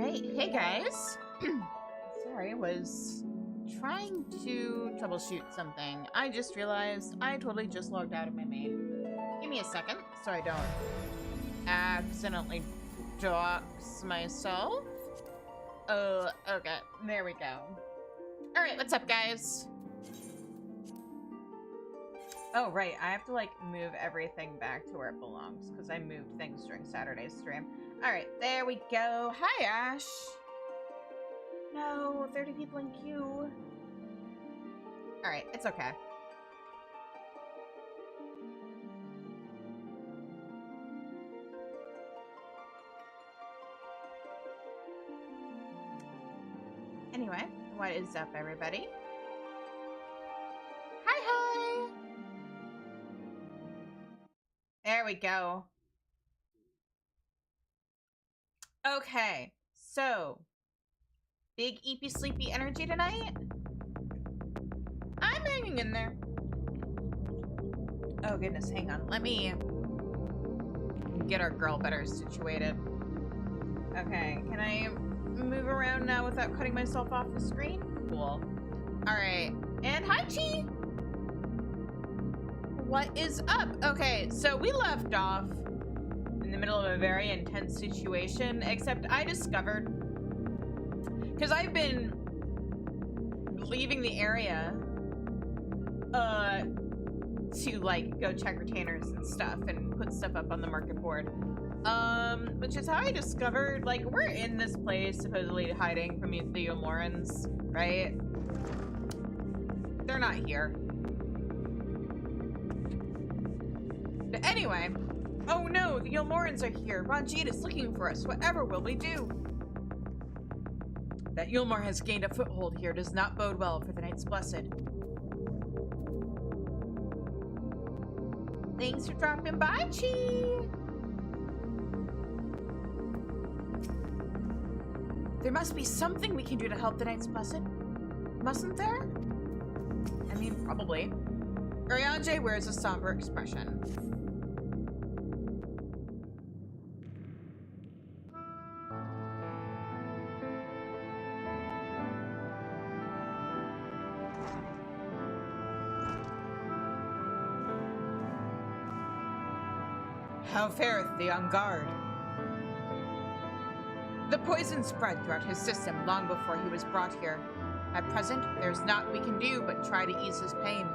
Hey guys. Sorry, I was trying to troubleshoot something. I just realized I totally just logged out of my main. Give me a second so I don't accidentally dox myself. Oh, okay. There we go. Alright, what's up, guys? Oh, right. I have to, like, move everything back to where it belongs because I moved things during Saturday's stream. Alright, there we go. Hi, Ash. No, 30 people in queue. Alright, it's okay. Anyway, what is up, everybody? Hi, hi! There we go. Okay, so big eepy sleepy energy tonight. I'm hanging in there. Oh goodness, hang on. Let me get our girl better situated. Okay, can I move around now without cutting myself off the screen? Cool. Alright, and hi Chi! What is up? Okay, so we left off in the middle of a very intense situation, except I discovered, because I've been leaving the area to like go check retainers and stuff and put stuff up on the market board, which is how I discovered, like, we're in this place supposedly hiding from the Yulmorans, right? They're not here. But anyway, oh no, the Yulmorans are here. Ranjit is looking for us. Whatever will we do? That Yulmor has gained a foothold here does not bode well for the Knights Blessed. Thanks for dropping by, Chi! There must be something we can do to help the Knights Blessed. Mustn't there? I mean, probably. Urianger wears a somber expression. How fareth the on guard? The poison spread throughout his system long before he was brought here. At present, there's naught we can do but try to ease his pain.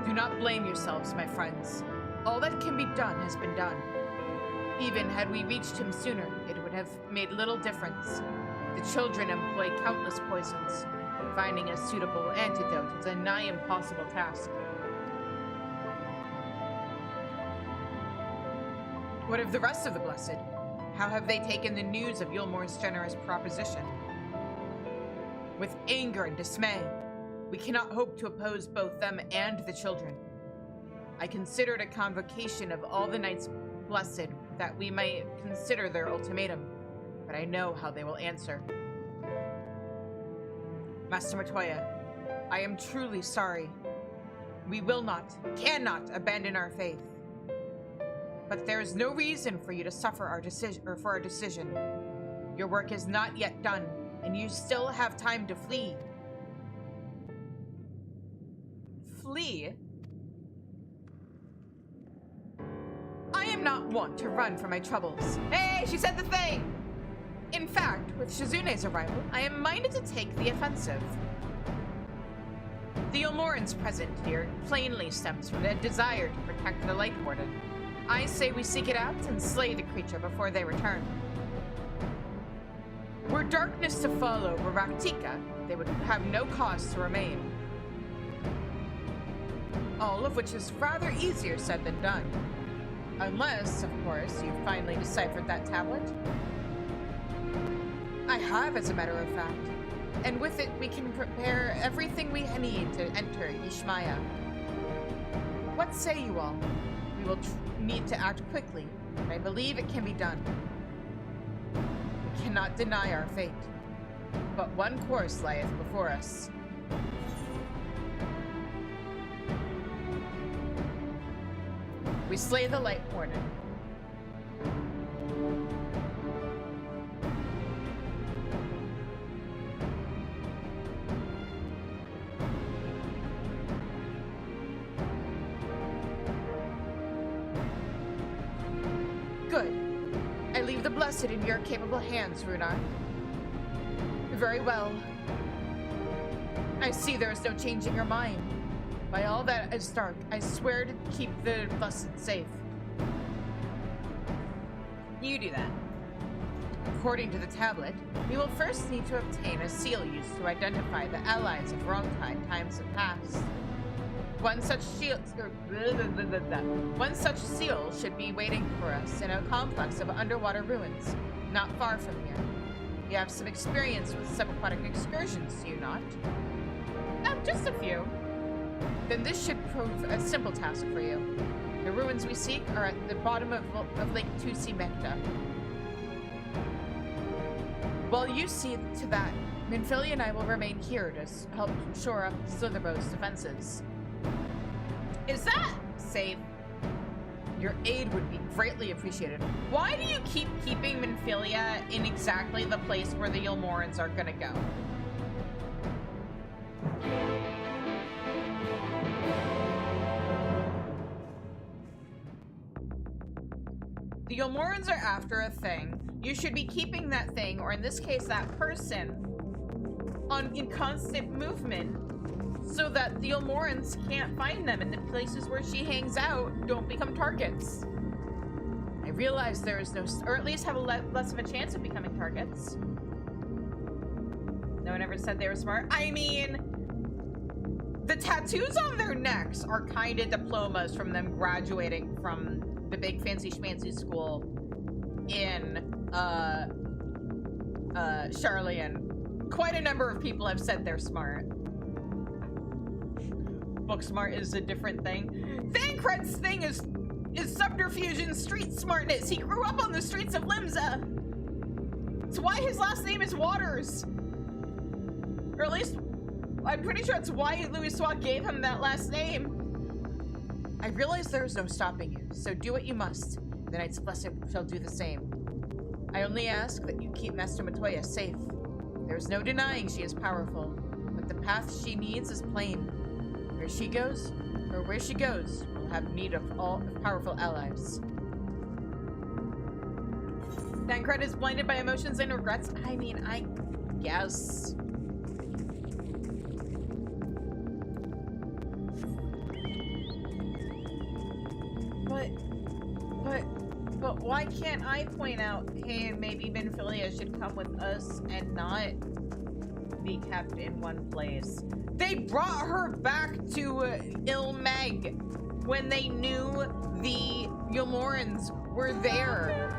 Do not blame yourselves, my friends. All that can be done has been done. Even had we reached him sooner, it would have made little difference. The children employ countless poisons. Finding a suitable antidote is a nigh impossible task. What of the rest of the Blessed? How have they taken the news of Yulmor's generous proposition? With anger and dismay. We cannot hope to oppose both them and the children. I considered a convocation of all the Knights Blessed that we might consider their ultimatum, but I know how they will answer. Master Matoya, I am truly sorry. We will not, cannot abandon our faith. But there is no reason for you to suffer our decision. Your work is not yet done, and you still have time to flee. Flee? I am not wont to run from my troubles. Hey, she said the thing! In fact, with Shizune's arrival, I am minded to take the offensive. The Yulmorans present here plainly stems from their desire to protect the Light Warden. I say we seek it out and slay the creature before they return. Were darkness to fall over Raktika, they would have no cause to remain. All of which is rather easier said than done. Unless, of course, you've finally deciphered that tablet. I have, as a matter of fact. And with it, we can prepare everything we need to enter Yishmaya. What say you all? We will need to act quickly, but I believe it can be done. We cannot deny our fate. But one course lieth before us. We slay the light warden. Good. I leave the blessed in your capable hands, Runa. Very well. I see there is no changing your mind. By all that is dark, I swear to keep the blessed safe. You do that. According to the tablet, we will first need to obtain a seal used to identify the allies of Ronka in times of past. One such seal should be waiting for us in a complex of underwater ruins, not far from here. You have some experience with subaquatic excursions, do you not? Just a few. Then this should prove a simple task for you. The ruins we seek are at the bottom of Lake Twtich. While you see to that, Minfilia and I will remain here to help shore up Slitherbo's defenses. Is that safe? Your aid would be greatly appreciated. Why do you keep keeping Minfilia in exactly the place where the Ilmorans are gonna go? The Ilmorans are after a thing. You should be keeping that thing, or in this case, that person, in constant movement, so that the Ilmorans can't find them, and the places where she hangs out don't become targets. I realize there is no, or at least have less of a chance of becoming targets. No one ever said they were smart. I mean, the tattoos on their necks are kind of diplomas from them graduating from the big fancy schmancy school in Charlian. Quite a number of people have said they're smart. Book smart is a different thing. Thancred's thing is subterfuge and street smartness. He grew up on the streets of Limsa. It's why his last name is Waters. Or at least, I'm pretty sure it's why Louis Swat gave him that last name. I realize there is no stopping you, so do what you must. The Knights Blessed shall do the same. I only ask that you keep Master Matoya safe. There is no denying she is powerful, but the path she needs is plain. Where she goes, will have need of all powerful allies. Thancred is blinded by emotions and regrets. I mean, I guess. But why can't I point out, hey, maybe Minfilia should come with us and not be kept in one place? They brought her back to Ilmeg when they knew the Ilmorans were there.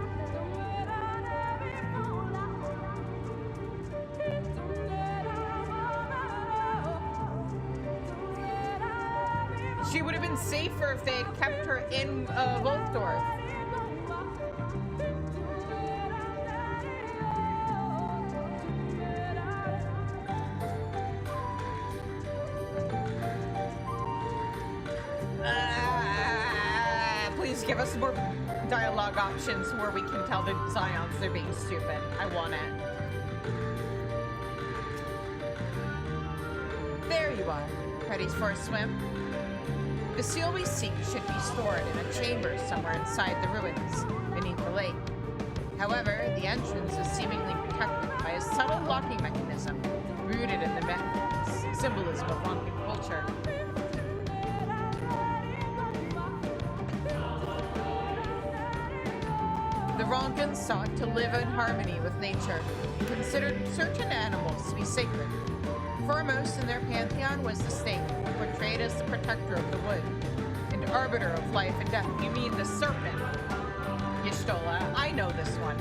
She would have been safer if they had kept her in Volkdorf. Please give us more dialogue options where we can tell the Zions they're being stupid. I want it. There you are. Ready for a swim? The seal we seek should be stored in a chamber somewhere inside the ruins, beneath the lake. However, the entrance is seemingly protected by a subtle locking mechanism rooted in the symbolism of Ronka culture. The Ronkans sought to live in harmony with nature and considered certain animals to be sacred. Foremost in their pantheon was the snake, portrayed as the protector of the wood, and arbiter of life and death. You mean the serpent? Y'shtola, I know this one.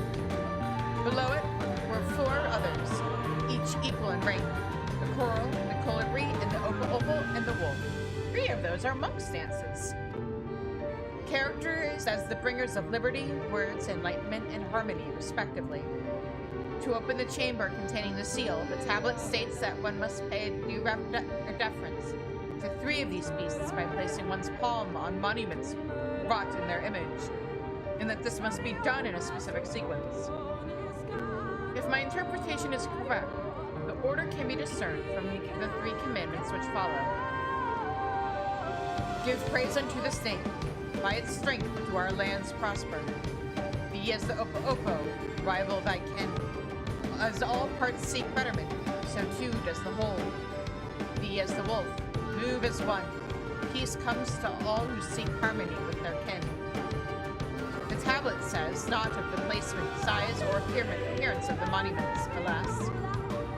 Below it were 4 others, each equal in rank. The coral, the colibri, and the opal, and the wolf. 3 of those are monk stances. Characters as the bringers of liberty, words, enlightenment, and harmony, respectively. To open the chamber containing the seal, the tablet states that one must pay due deference to 3 of these beasts by placing one's palm on monuments wrought in their image, and that this must be done in a specific sequence. If my interpretation is correct, the order can be discerned from the 3 commandments which follow. Give praise unto the snake. By its strength do our lands prosper. Be as the Opo, rival thy kin. As all parts seek betterment, so too does the whole. Be as the wolf, move as one. Peace comes to all who seek harmony with their kin. The tablet says not of the placement, size, or appearance of the monuments, alas.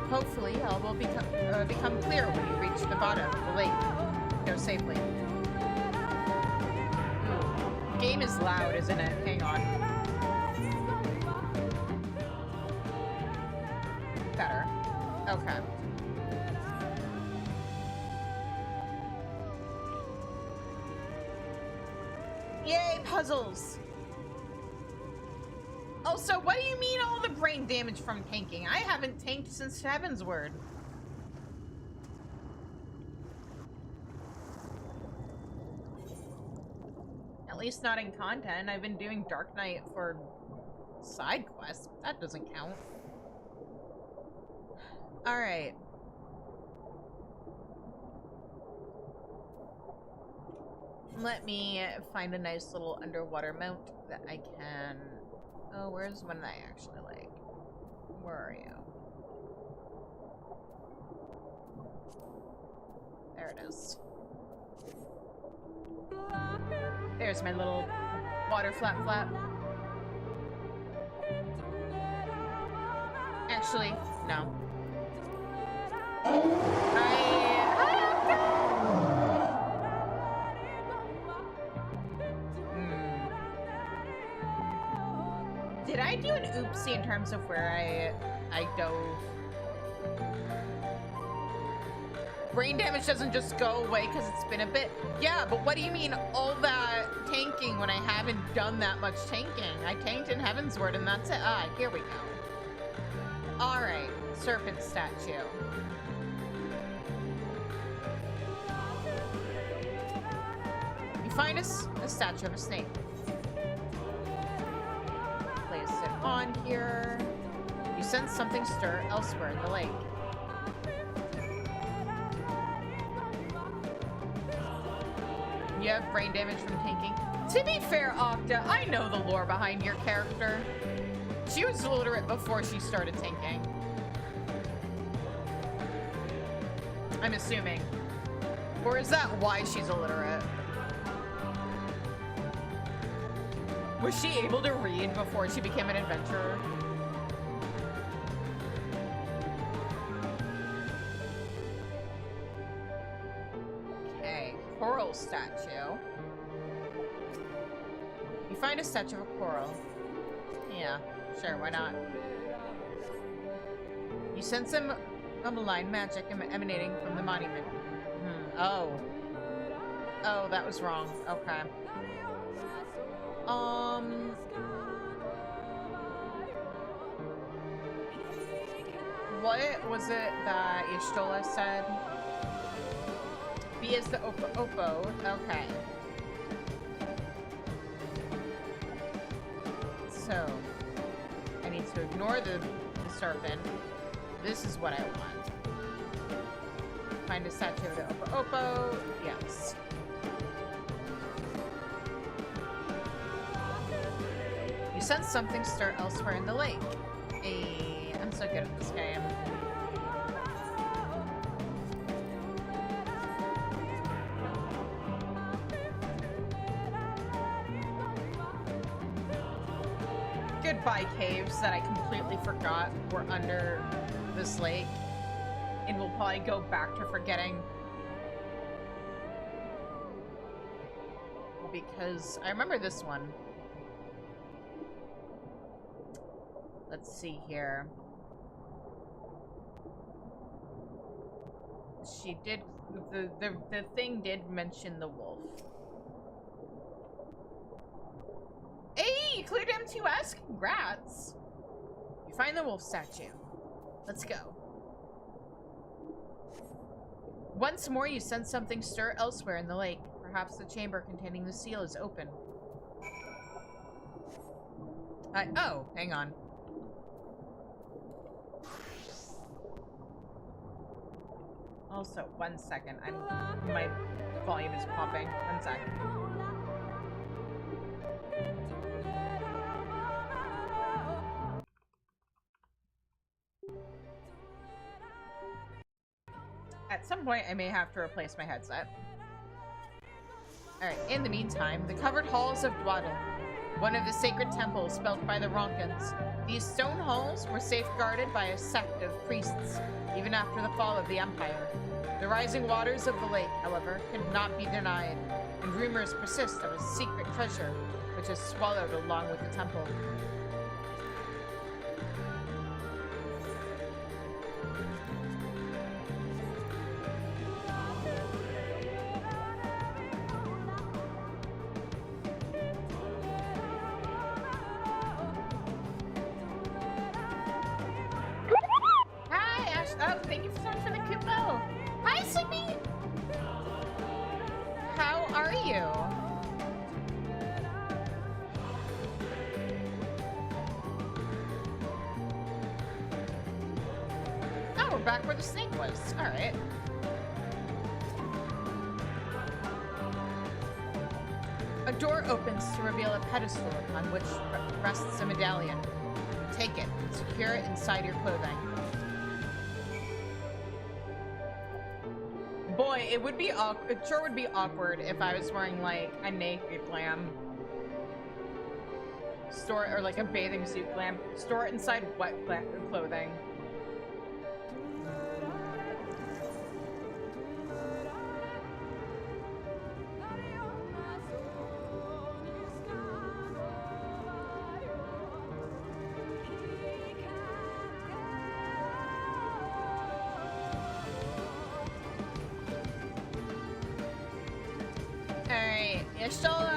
Hopefully all will become clear when you reach the bottom of the lake. Go safely. Ooh, the game is loud, isn't it? Hang on. Better. Okay. Yay, puzzles! Also, what do you mean all the brain damage from tanking? I haven't tanked since Heaven's Word. At least not in content. I've been doing Dark Knight for side quests. That doesn't count. Alright. Let me find a nice little underwater mount that I can... Oh, where's one that I actually like? Where are you? There it is. There's my little water flap. Actually, no. Did I do an oopsie in terms of where I dove? Brain damage doesn't just go away because it's been a bit. Yeah, but what do you mean all that tanking when I haven't done that much tanking? I tanked in Heaven's Word and that's it. Ah, here we go. Alright, serpent statue. You find a statue of a snake. Place it on here. You sense something stir elsewhere in the lake. You have brain damage from tanking. To be fair, Octa, I know the lore behind your character. She was illiterate before she started tanking. I'm assuming. Or is that why she's illiterate? Was she able to read before she became an adventurer? Okay, coral statue. You find a statue of a coral. Yeah, sure, why not? You sense some malign magic emanating from the monument. Oh. Oh, that was wrong. Okay. What was it that Ishtola said? Be as the Opo. Okay. So, I need to ignore the serpent. This is what I want. Find a statue of the Opo. Yes. You sense something stir elsewhere in the lake. I'm so good at this game. Goodbye, caves that I completely forgot were under this lake. And we'll probably go back to forgetting. Because I remember this one. Let's see here. She did, the thing did mention the wolf. Hey, you cleared M2S? Congrats. You find the wolf statue. Let's go. Once more, you sense something stir elsewhere in the lake. Perhaps the chamber containing the seal is open. Oh, hang on. Also, 1 second. My volume is popping. 1 sec. At some point, I may have to replace my headset. Alright, in the meantime, the covered halls of Dwaddle, one of the sacred temples built by the Ronkans. These stone halls were safeguarded by a sect of priests, even after the fall of the Empire. The rising waters of the lake, however, could not be denied, and rumors persist of a secret treasure, which is swallowed along with the temple. Oh, thank you so much for the kupo. Hi, ShB. How are you? Oh, we're back where the snake was. All right. A door opens to reveal a pedestal on which rests a medallion. Take it and secure it inside your clothing. Boy, it would be awkward. It sure would be awkward if I was wearing like a naked glam. Store it, or like a bathing suit glam. Store it inside wet clothing.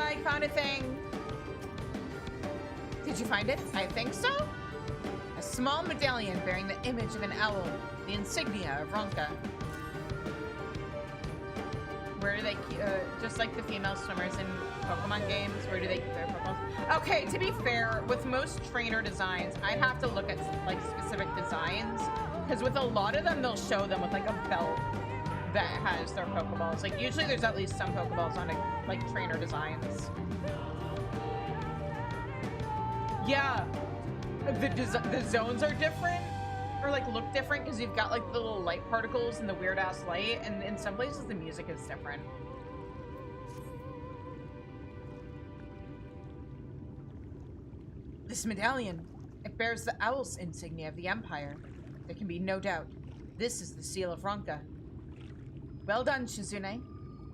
I found a thing. Did you find it? I think so. A small medallion bearing the image of an owl, the insignia of Ronka. Where do they keep, just like the female swimmers in Pokemon games, where do they keep their Pokemon? Okay, to be fair, with most trainer designs, I'd have to look at like specific designs, because with a lot of them, they'll show them with like a belt that has their Pokeballs. Like, usually there's at least some Pokeballs on it, like, trainer designs. Yeah, the zones are different, or, like, look different, because you've got, like, the little light particles and the weird-ass light, and in some places the music is different. This medallion, it bears the owl's insignia of the Empire. There can be no doubt. This is the seal of Ronka. Well done, Shizune.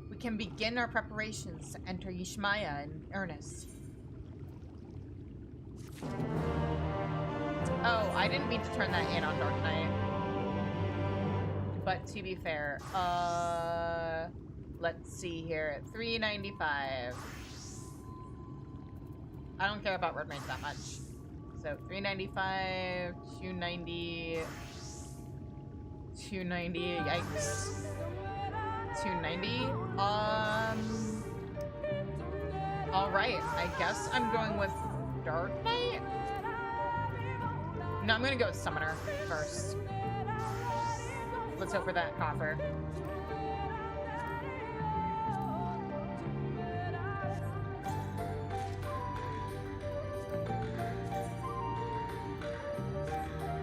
We can begin our preparations to enter Yshmaya in earnest. Oh, I didn't mean to turn that in on Dark Knight. But to be fair, let's see here. 395. I don't care about Red Range that much. So 395, 290, 290, yikes. 290. Alright, I guess I'm going with Dark Knight? No, I'm gonna go with Summoner first. Let's hope for that copper.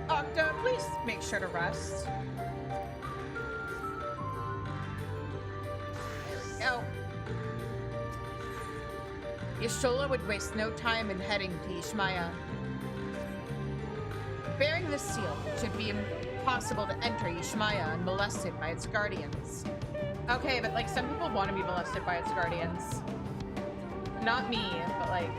Octa, please make sure to rest. Go. Y'shtola would waste no time in heading to Yshmaya. Bearing this seal, it should be impossible to enter Yshmaya unmolested by its guardians. Okay, but like some people want to be molested by its guardians. Not me, but like...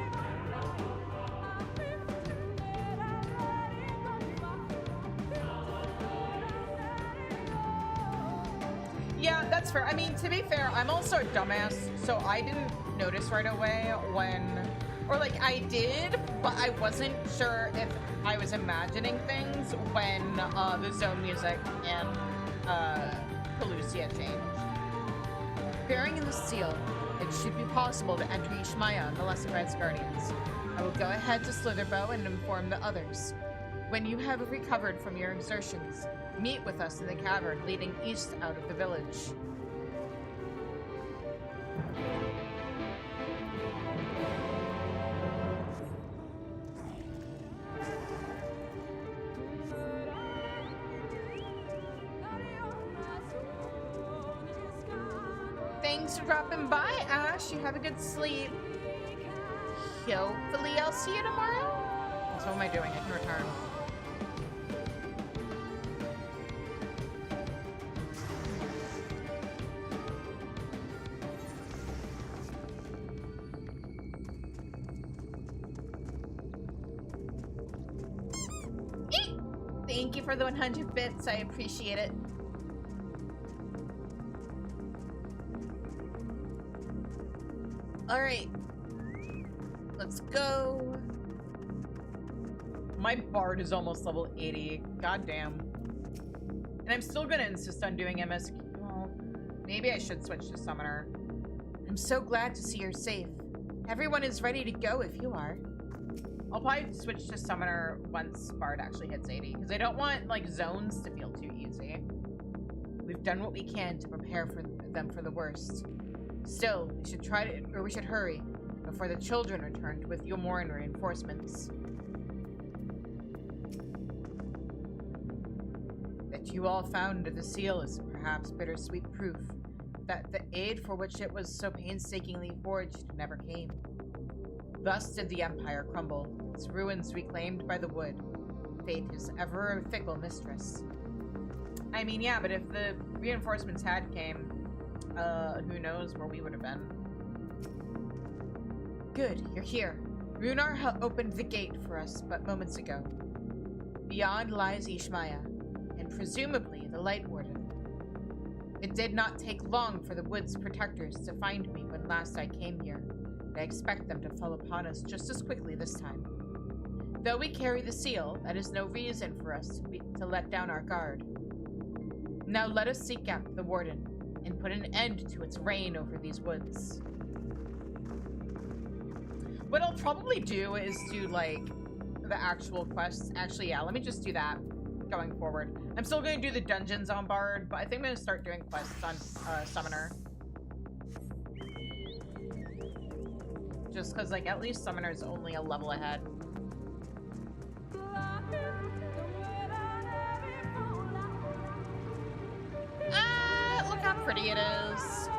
Yeah, that's fair. I mean, to be fair, I'm also a dumbass, so I didn't notice right away when... Or, like, I did, but I wasn't sure if I was imagining things when the zone music and Pelusia changed. Bearing in the seal, it should be possible to enter Yshmaya unmolested by its guardians. I will go ahead to Slitherbow and inform the others. When you have recovered from your exertions, meet with us in the cavern leading east out of the village. Thanks for dropping by, Ash. You have a good sleep. Hopefully I'll see you tomorrow. So what am I doing? I can return. Thank you for the 100 bits. I appreciate it. All right. Let's go. My bard is almost level 80. God damn. And I'm still gonna insist on doing MSQ. Well, maybe I should switch to summoner. I'm so glad to see you're safe. Everyone is ready to go if you are. I'll probably switch to summoner once bard actually hits 80, because I don't want like zones to feel too easy. We've done what we can to prepare for them for the worst. Still, we should hurry before the children returned with Yomoran reinforcements. That you all found the seal is perhaps bittersweet proof that the aid for which it was so painstakingly forged never came. Thus did the Empire crumble, its ruins reclaimed by the wood. Fate is ever a fickle mistress. I mean, yeah, but if the reinforcements had came, who knows where we would have been. Good, you're here. Runar opened the gate for us but moments ago. Beyond lies Ishmaya, and presumably the Light Warden. It did not take long for the wood's protectors to find me when last I came here. I expect them to fall upon us just as quickly this time. Though we carry the seal, that is no reason for us to let down our guard. Now let us seek out the Warden and put an end to its reign over these woods. What I'll probably do is do, like, the actual quests. Actually, yeah, let me just do that going forward. I'm still going to do the dungeons on Bard, but I think I'm going to start doing quests on Summoner. Just because, like, at least Summoner's only a level ahead. Look how pretty it is.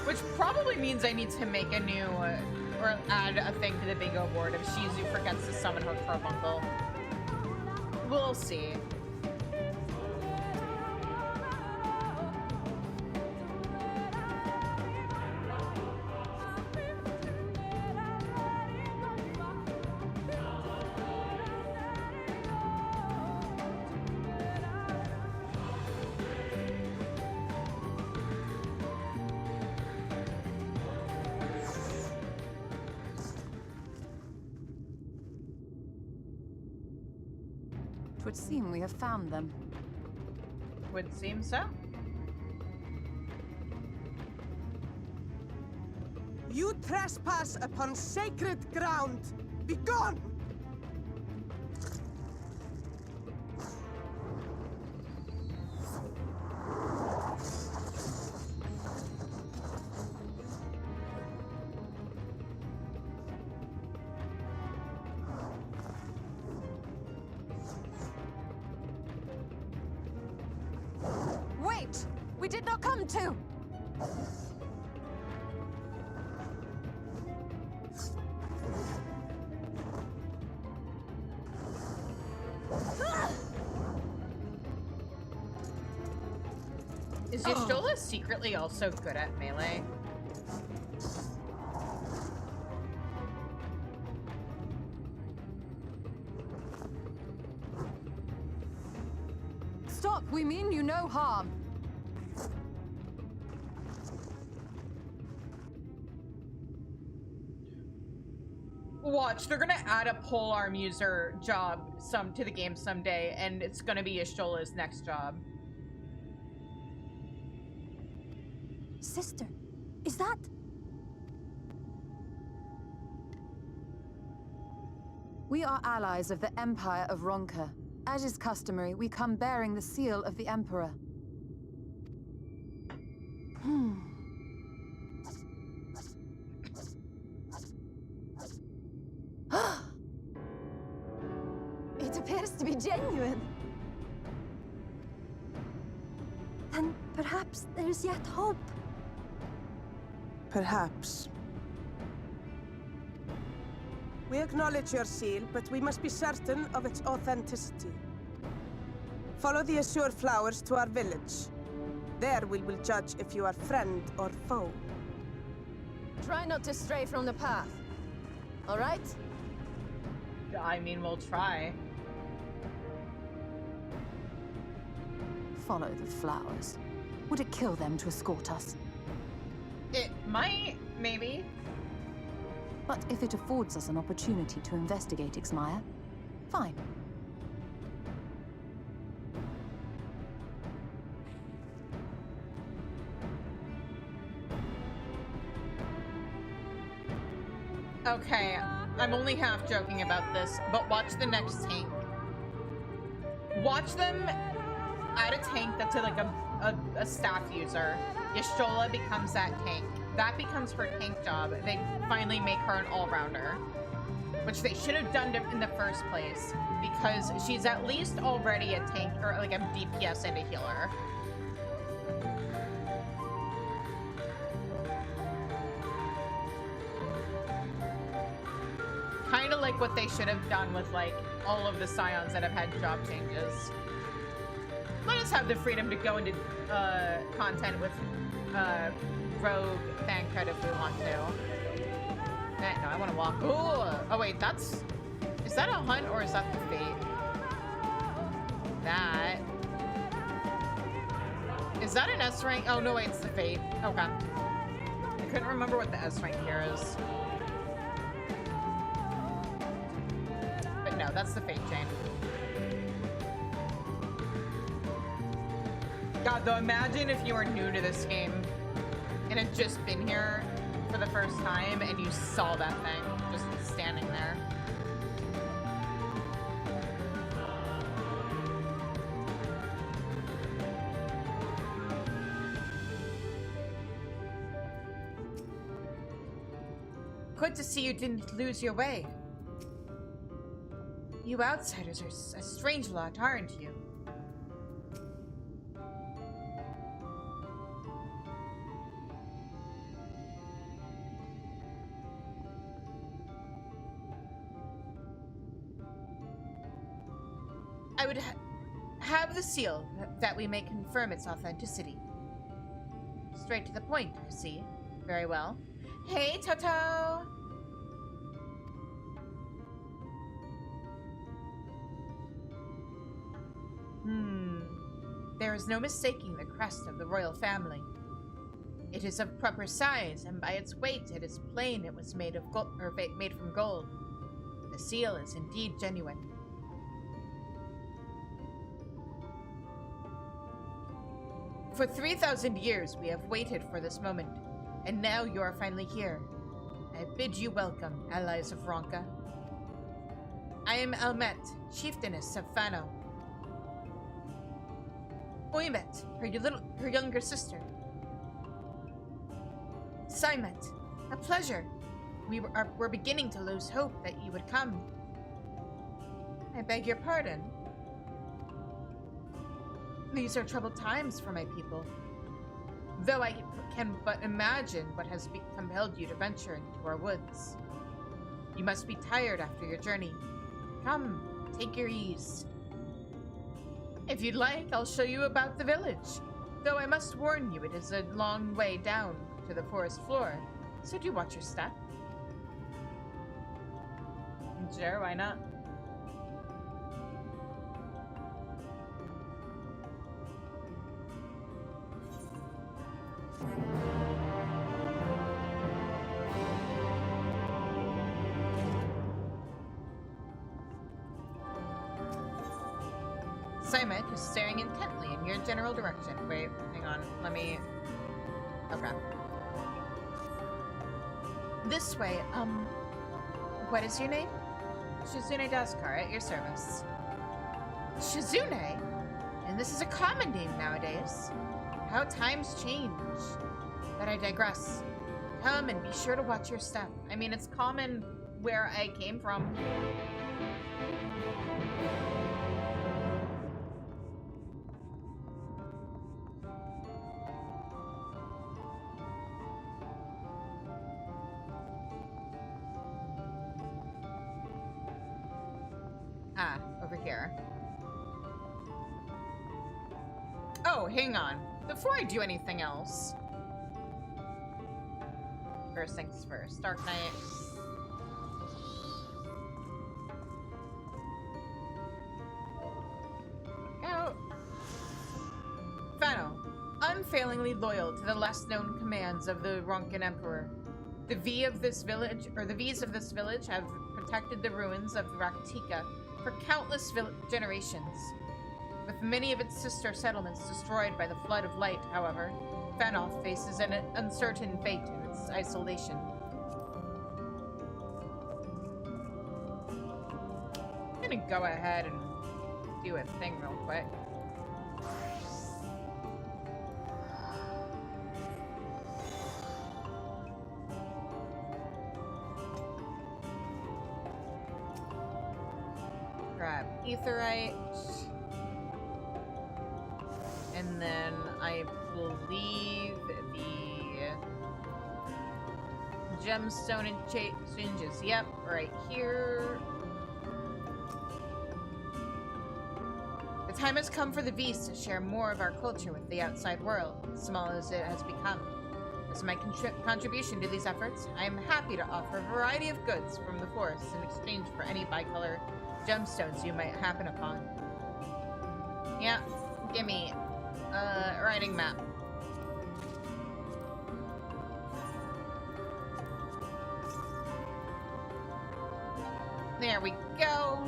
Which probably means I need to make a new, or add a thing to the bingo board if Shizu forgets to summon her Carbuncle. We'll see. Would seem we have found them. Would seem so. You trespass upon sacred ground! Begone! We did not come to! Is Y'shtola secretly also good at melee? Stop! We mean you no harm. Watch, they're gonna add a polearm user job to the game someday, and it's gonna be Y'shtola's next job. Sister, is that... We are allies of the Empire of Ronka. As is customary, we come bearing the seal of the Emperor. It appears to be genuine. Then perhaps there's yet hope. Perhaps. We acknowledge your seal, but we must be certain of its authenticity. Follow the azure flowers to our village. There we will judge if you are friend or foe. Try not to stray from the path. All right? I mean, we'll try. Follow the flowers. Would it kill them to escort us? It might, maybe. But if it affords us an opportunity to investigate Ixmaya, fine. Okay, I'm only half joking about this, but watch the next tank. Watch them add a tank that's like a staff user. Y'shtola becomes that tank. That becomes her tank job. They finally make her an all-rounder, which they should have done in the first place, because she's at least already a tank, or like a DPS and a healer. Kind of like what they should have done with like all of the Scions that have had job changes. Let us have the freedom to go into content with Rogue Thancred if we want to. No, I want to walk. Ooh. Oh wait, that's... Is that a hunt or is that the fate? That... Is that an S rank? Oh no, wait, it's the fate. Okay. I couldn't remember what the S rank here is. But no, that's the fate chain. God, though, imagine if you were new to this game and had just been here for the first time and you saw that thing just standing there. Good to see you didn't lose your way. You outsiders are a strange lot, aren't you? I would have the seal that we may confirm its authenticity. Straight to the point, I see. Very well. Hey, Toto! There is no mistaking the crest of the royal family. It is of proper size, and by its weight it is plain it was made of gold, or made from gold. The seal is indeed genuine. For 3,000 years we have waited for this moment, and now you are finally here. I bid you welcome, allies of Ronka. I am Elmet, chieftainess of Fano. Oimet, her younger sister. Simet, a pleasure. We're beginning to lose hope that you would come. I beg your pardon. These are troubled times for my people. Though I can but imagine what has compelled you to venture into our woods. You must be tired after your journey. Come, take your ease. If you'd like, I'll show you about the village. Though I must warn you, it is a long way down to the forest floor, so do watch your step. Sure, why not? Simon is staring intently in your general direction. Wait, hang on. Let me... Okay. This way, what is your name? Shizune Daskar, at your service. Shizune? And this is a common name nowadays. How times change. But I digress. Come and be sure to watch your step. I mean, it's common where I came from. Ah, over here. Oh, hang on. Before I do anything else. First things first. Dark Knight. Out. Fano. Unfailingly loyal to the less known commands of the Ronkan Emperor. The V's of this village have protected the ruins of Raktika for countless generations. With many of its sister settlements destroyed by the Flood of Light, however, Fanoff faces an uncertain fate in its isolation. I'm gonna go ahead and do a thing real quick. Grab Aetheryte. And then I believe the gemstone and changes. Yep, right here. The time has come for the Beast to share more of our culture with the outside world, small as it has become. As my contribution to these efforts, I am happy to offer a variety of goods from the forest in exchange for any bicolor gemstones you might happen upon. Yeah, gimme. Riding map. There we go.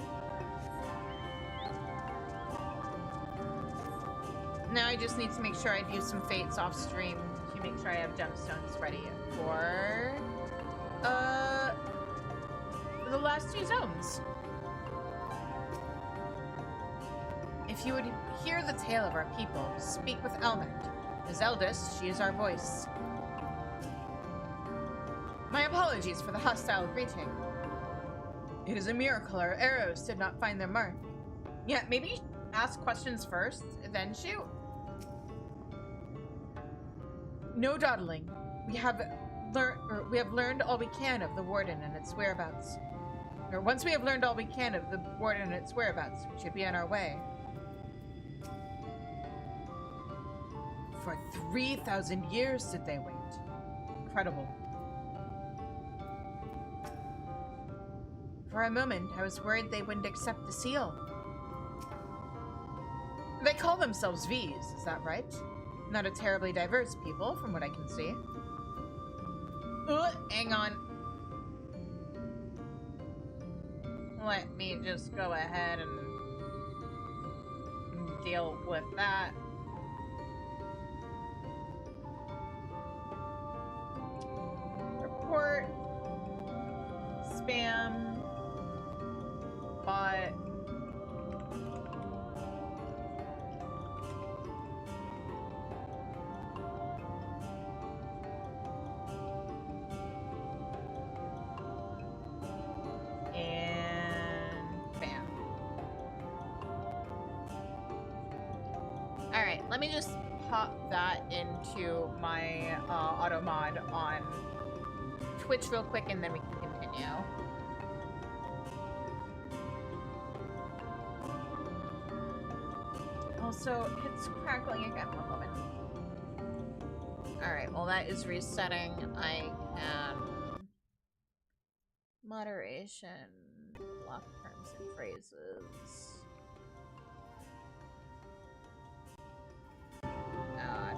Now I just need to make sure I do some fates off stream to make sure I have gemstones ready for the last two zones. If you would hear the tale of our people, speak with Elmond. As eldest, she is our voice. My apologies for the hostile greeting. It is a miracle our arrows did not find their mark. Yeah, maybe ask questions first, then shoot. No dawdling. We have learned all we can of the Warden and its whereabouts. Or once we have learned all we can of the Warden and its whereabouts, we should be on our way. For 3,000 years did they wait. Incredible. For a moment, I was worried they wouldn't accept the seal. They call themselves V's, is that right? Not a terribly diverse people, from what I can see. Hang on. Let me just go ahead and deal with that. Report. Spam. Bot. Let me just pop that into my auto mod on Twitch real quick, and then we can continue. Also, it's crackling again. 1 moment. Alright, while that is resetting, I can... Moderation. Block terms and phrases. God.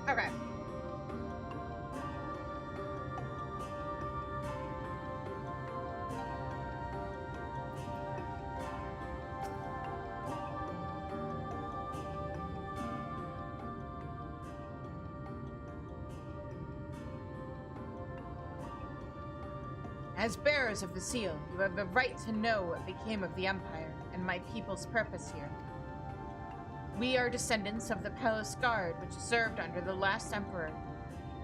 Okay. As bearers of the seal, you have the right to know what became of the Empire and my people's purpose here. We are descendants of the Palace Guard, which served under the last Emperor,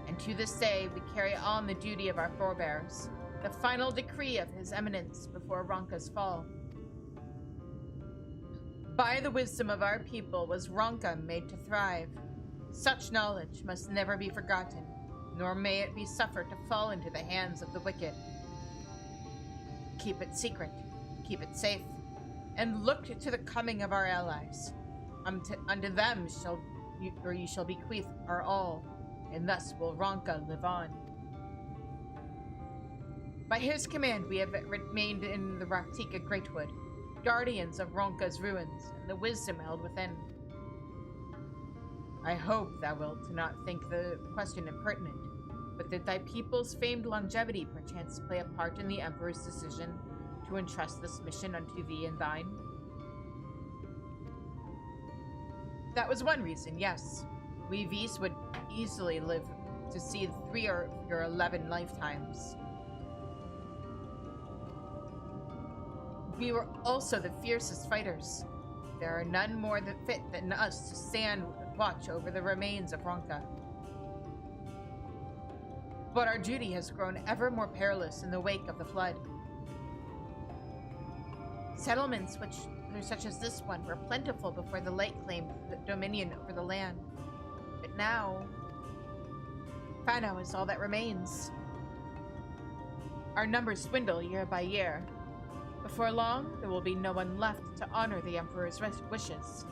and to this day we carry on the duty of our forebears, the final decree of His Eminence before Ronka's fall. By the wisdom of our people was Ronka made to thrive. Such knowledge must never be forgotten, nor may it be suffered to fall into the hands of the wicked. Keep it secret, keep it safe, and look to the coming of our allies. Unto them you shall bequeath our all, and thus will Ronka live on. By his command we have remained in the Raktika Greatwood, guardians of Ronka's ruins, and the wisdom held within. I hope thou wilt not think the question impertinent, but that thy people's famed longevity perchance play a part in the Emperor's decision to entrust this mission unto thee and thine. That was one reason, yes. We Vis would easily live to see 3 or your 11 lifetimes. We were also the fiercest fighters. There are none more fit than us to stand watch over the remains of Ronka. But our duty has grown ever more perilous in the wake of the flood. Settlements such as this one were plentiful before the lake claimed the dominion over the land. But now, Fano is all that remains. Our numbers dwindle year by year. Before long, there will be no one left to honor the Emperor's wishes.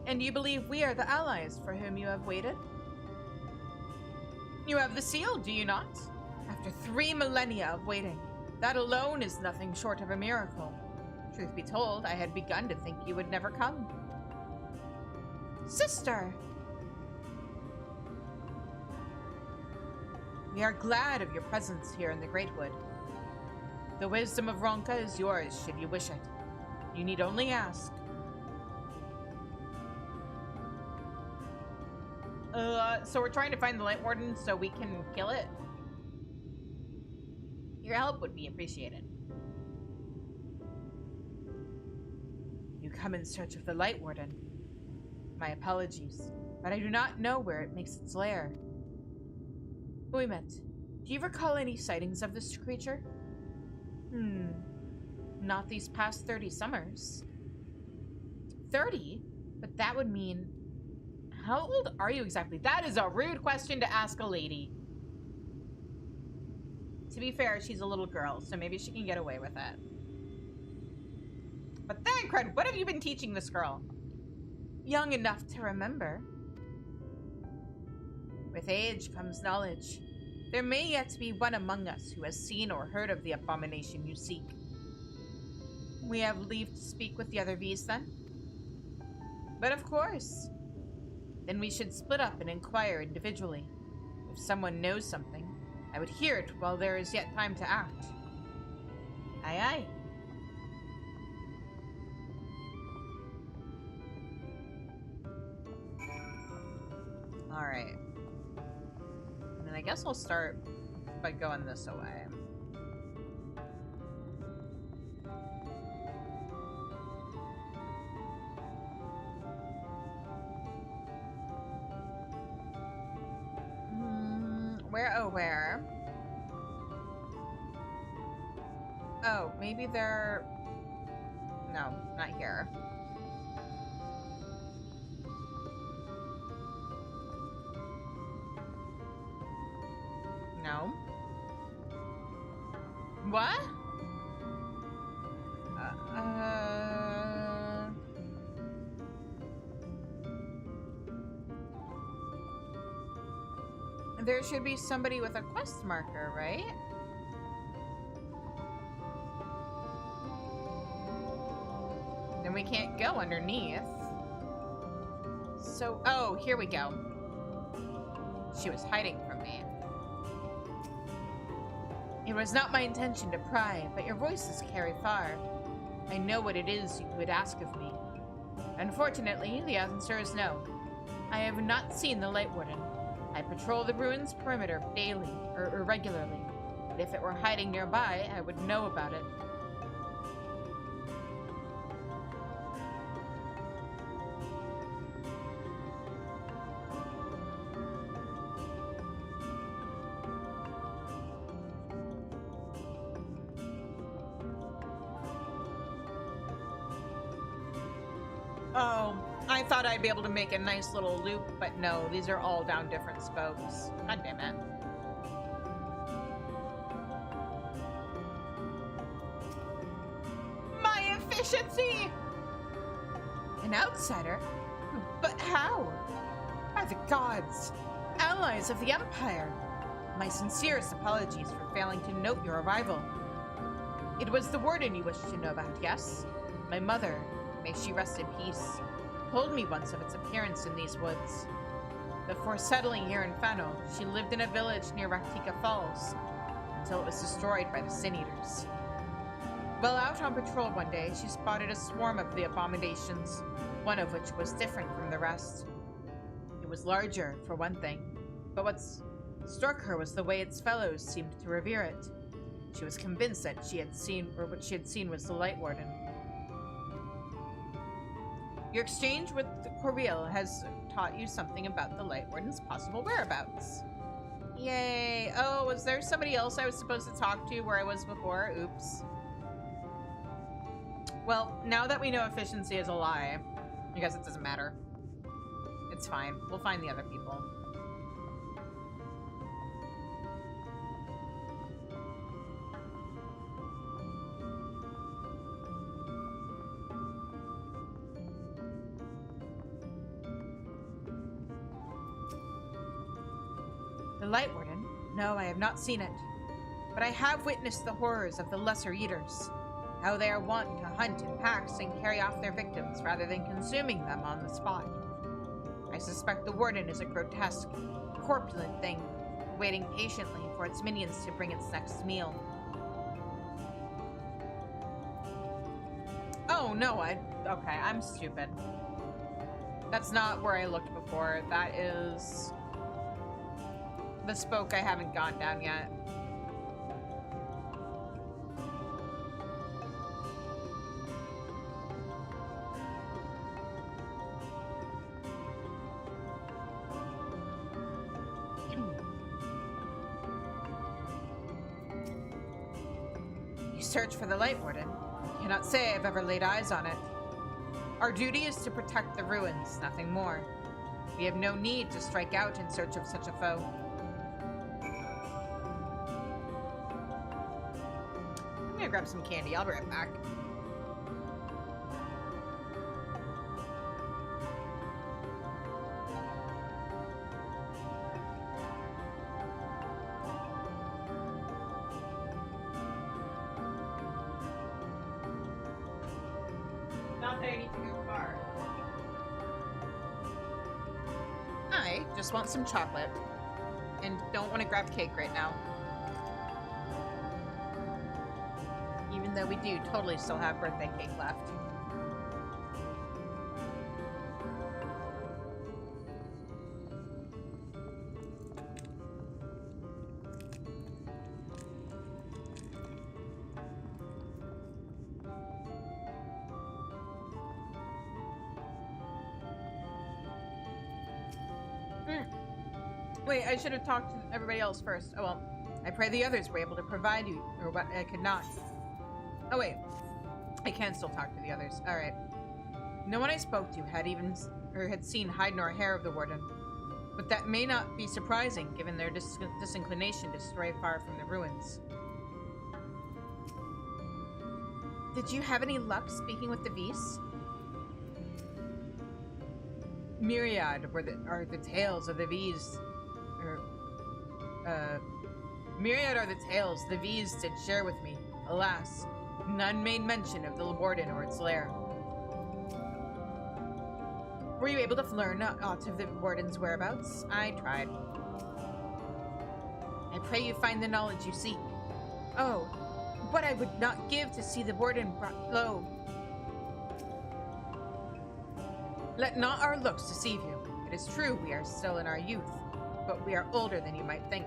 And you believe we are the allies for whom you have waited? You have the seal, do you not? After 3 millennia of waiting, that alone is nothing short of a miracle. Truth be told, I had begun to think you would never come. Sister! We are glad of your presence here in the Greatwood. The wisdom of Ronka is yours should you wish it. You need only ask. So we're trying to find the Light Warden so we can kill it? Your help would be appreciated. You come in search of the Light Warden. My apologies, but I do not know where it makes its lair. Uimet, do you recall any sightings of this creature? Not these past 30 summers. 30? But that would mean... How old are you exactly? That is a rude question to ask a lady. To be fair, she's a little girl, so maybe she can get away with it. But then, Cred, what have you been teaching this girl? Young enough to remember. With age comes knowledge. There may yet be one among us who has seen or heard of the abomination you seek. We have leave to speak with the other V's then? But of course. Then we should split up and inquire individually. If someone knows something, I would hear it while there is yet time to act. Aye aye. Alright. And then I guess I'll start by going this way. Where? Oh, maybe they're... No, not here. No. What? There should be somebody with a quest marker, right? Then we can't go underneath. So, oh, here we go. She was hiding from me. It was not my intention to pry, but your voices carry far. I know what it is you would ask of me. Unfortunately, the answer is no. I have not seen the Light Warden. I patrol the ruins perimeter daily, or regularly. but if it were hiding nearby, I would know about it. Oh, I thought I'd be able to make a nice little loop, but no, these are all down different spokes. God damn it. My efficiency! An outsider? But how? By the gods! Allies of the Empire! My sincerest apologies for failing to note your arrival. It was the warden you wished to know about, yes? My mother, may she rest in peace, told me once of its appearance in these woods. Before settling here in Fano, she lived in a village near Raktika Falls, until it was destroyed by the Sin Eaters. While out on patrol one day, she spotted a swarm of the abominations, one of which was different from the rest. It was larger, for one thing, but what struck her was the way its fellows seemed to revere it. She was convinced that what she had seen was the Light Warden. Your exchange with Coriel has taught you something about the Light Warden's possible whereabouts. Yay. Oh, was there somebody else I was supposed to talk to where I was before? Oops. Well, now that we know efficiency is a lie, I guess it doesn't matter. It's fine. We'll find the other people. The Light Warden? No, I have not seen it. But I have witnessed the horrors of the Lesser Eaters. How they are wont to hunt in packs and carry off their victims rather than consuming them on the spot. I suspect the Warden is a grotesque, corpulent thing, waiting patiently for its minions to bring its next meal. Oh, no, okay, I'm stupid. That's not where I looked before. That is the spoke I haven't gone down yet. You search for the Light Warden. I cannot say I've ever laid eyes on it. Our duty is to protect the ruins, nothing more. We have no need to strike out in search of such a foe. I'm gonna grab some candy. I'll be right back. Not that I need to go far. I just want some chocolate and don't want to grab cake right now. Even though we do totally still have birthday cake left. Wait, I should have talked to everybody else first. Oh well. I pray the others were able to provide you, or what I could not. Oh wait, I can still talk to the others. All right. No one I spoke to had seen hide nor hair of the Warden, but that may not be surprising given their disinclination to stray far from the ruins. Did you have any luck speaking with the V's? Myriad are the tales of the V's. Myriad are the tales the V's did share with me. Alas, none made mention of the Warden or its lair. Were you able to learn aught of the Warden's whereabouts? I tried. I pray you find the knowledge you seek. Oh, what I would not give to see the Warden brought low. Let not our looks deceive you. It is true we are still in our youth, but we are older than you might think.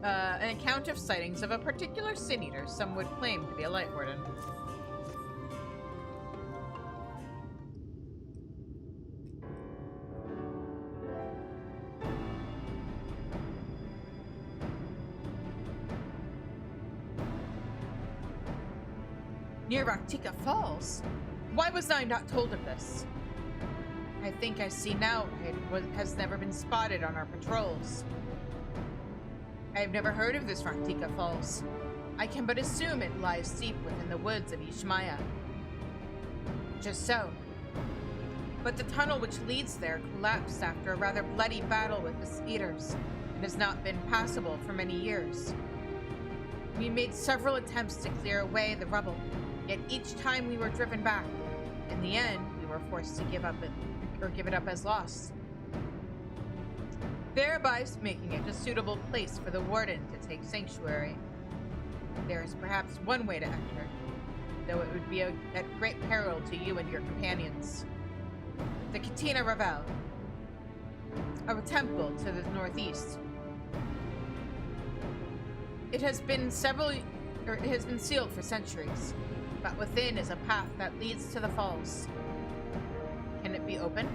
An account of sightings of a particular sin eater some would claim to be a light warden. Near Raktika Falls? Why was I not told of this? I think I see now it has never been spotted on our patrols. I have never heard of this Raktika Falls. I can but assume it lies deep within the woods of Ishmaya. Just so. But the tunnel which leads there collapsed after a rather bloody battle with the eaters, and has not been passable for many years. We made several attempts to clear away the rubble, yet each time we were driven back. In the end, we were forced to give it up as lost, thereby making it a suitable place for the warden to take sanctuary. There is perhaps one way to enter, though it would be at great peril to you and your companions. The Katina Ravel, a temple to the northeast. It has been sealed for centuries, but within is a path that leads to the falls. Can it be opened?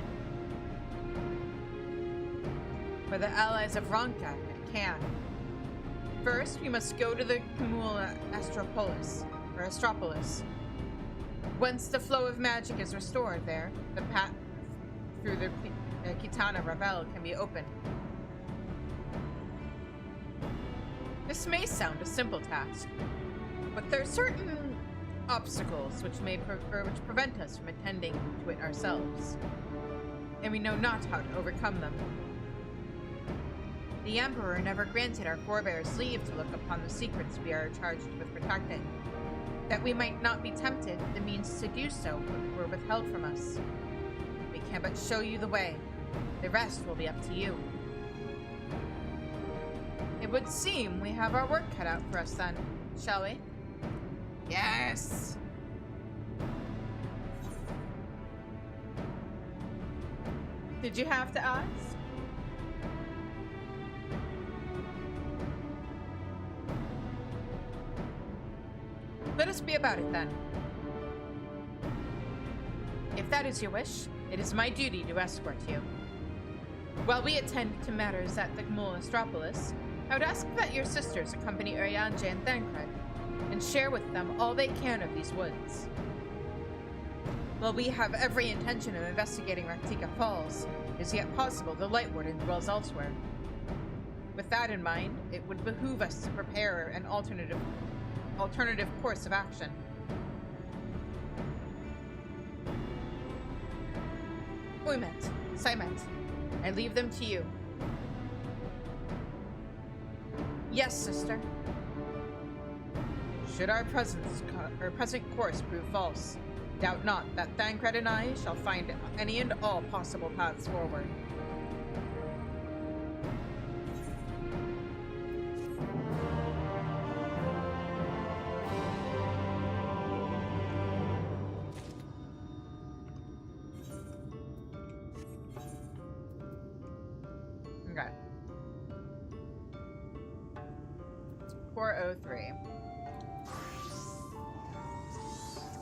For the allies of Ronka, it can. First, we must go to the Kamula Astropolis. Once the flow of magic is restored there, the path through the Kitana Ravel can be opened. This may sound a simple task, but there are certain obstacles which prevent us from attending to it ourselves, and we know not how to overcome them. The Emperor never granted our forebears leave to look upon the secrets we are charged with protecting. That we might not be tempted, the means to do so were withheld from us. We can but show you the way. The rest will be up to you. It would seem we have our work cut out for us then, shall we? Yes! Did you have to ask? Let us be about it then. If that is your wish, it is my duty to escort you. While we attend to matters at the Kamula Astropolis, I would ask that your sisters accompany Urianje and Thancred, and share with them all they can of these woods. While we have every intention of investigating Raktika Falls, it is yet possible the Light Warden dwells elsewhere. With that in mind, it would behoove us to prepare an alternative course of action. Oymet, Saimet, I leave them to you. Yes, sister. Should our present course prove false, doubt not that Thancred and I shall find any and all possible paths forward. Okay. 403.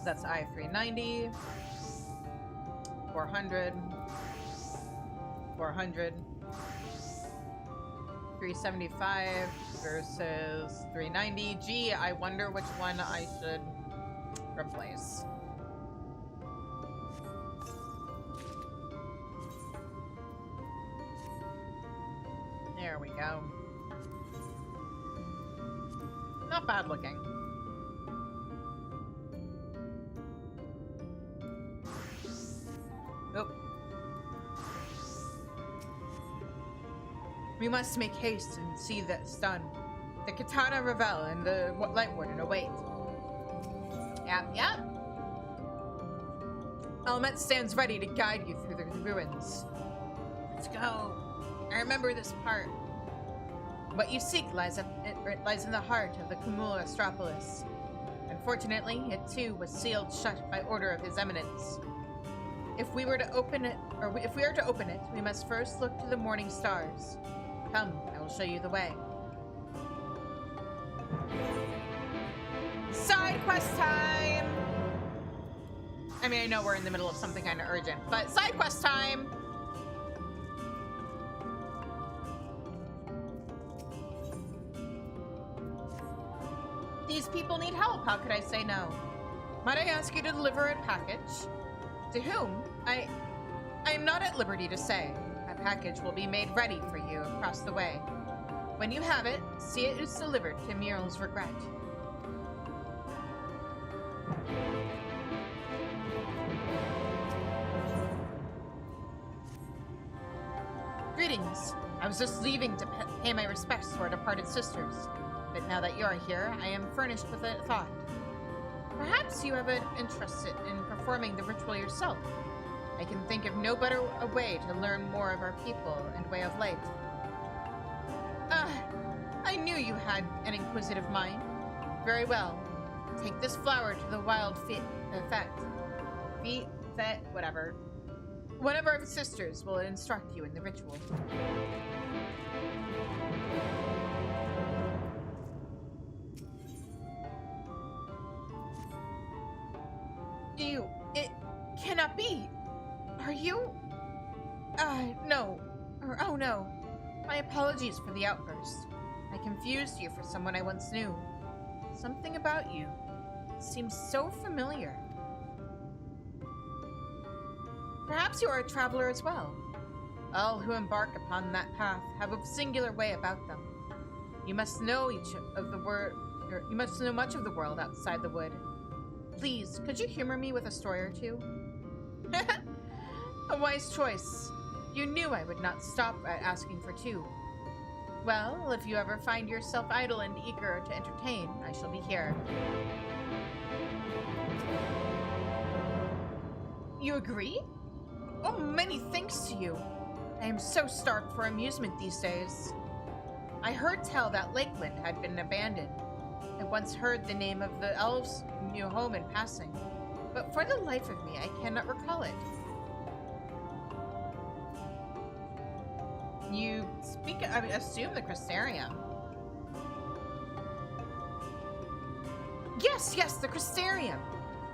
That's I-390, 400, 400, 375 versus 390. Gee, I wonder which one I should replace. There we go. Not bad looking. Oh. We must make haste and see this done. The Katana Ravel and the Light Warden await. Yep. Elmet stands ready to guide you through the ruins. Let's go. I remember this part. What you seek lies in the heart of the Kamula Astropolis. Unfortunately, it too was sealed shut by order of His Eminence. If we are to open it, we must first look to the morning stars. Come, I will show you the way. Side quest time! I mean, I know we're in the middle of something kind of urgent, but side quest time! These people need help. How could I say no? Might I ask you to deliver a package? To whom? I am not at liberty to say. A package will be made ready for you across the way. When you have it, see it is delivered to Muriel's regret. Greetings. I was just leaving to pay my respects to our departed sisters. But now that you are here, I am furnished with a thought. Perhaps you have an interest in performing the ritual yourself. I can think of no better way to learn more of our people and way of life. I knew you had an inquisitive mind. Very well. Take this flower to the wild whatever. One of our sisters will instruct you in the ritual. It cannot be. Are you? No. Oh no. My apologies for the outburst. I confused you for someone I once knew. Something about you seems so familiar. Perhaps you are a traveler as well. All who embark upon that path have a singular way about them. You must know much of the world outside the wood. Please, could you humor me with a story or two? A wise choice. You knew I would not stop at asking for two. Well, if you ever find yourself idle and eager to entertain, I shall be here. You agree? Oh, many thanks to you. I am so starved for amusement these days. I heard tell that Lakeland had been abandoned. I once heard the name of the elves' new home in passing, but for the life of me, I cannot recall it. You assume the Crystarium. Yes, the Crystarium.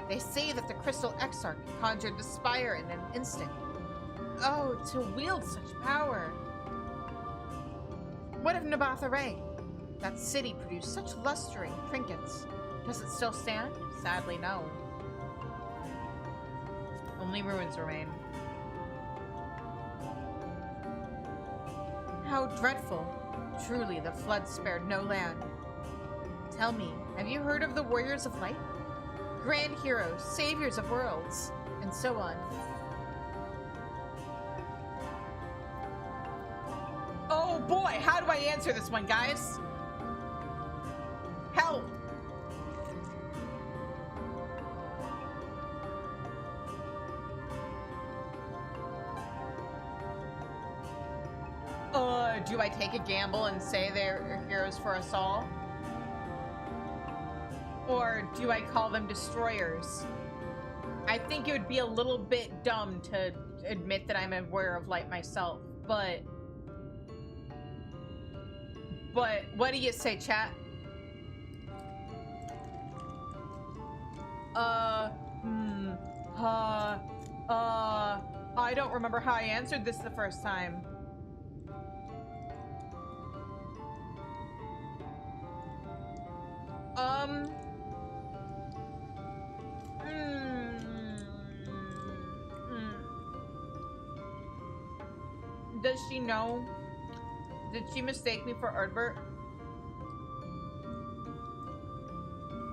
They say that the Crystal Exarch conjured the spire in an instant. Oh, to wield such power. What of Nabatha-Ray? That city produced such lustering trinkets. Does it still stand? Sadly, no. Only ruins remain. How dreadful. Truly, the flood spared no land. Tell me, have you heard of the Warriors of Light? Grand heroes, saviors of worlds, and so on. Oh boy, how do I answer this one, guys? Help! Do I take a gamble and say they're heroes for us all? Or do I call them destroyers? I think it would be a little bit dumb to admit that I'm a Warrior of Light myself, but what do you say, chat? I don't remember how I answered this the first time. Does she know? Did she mistake me for Ardbert?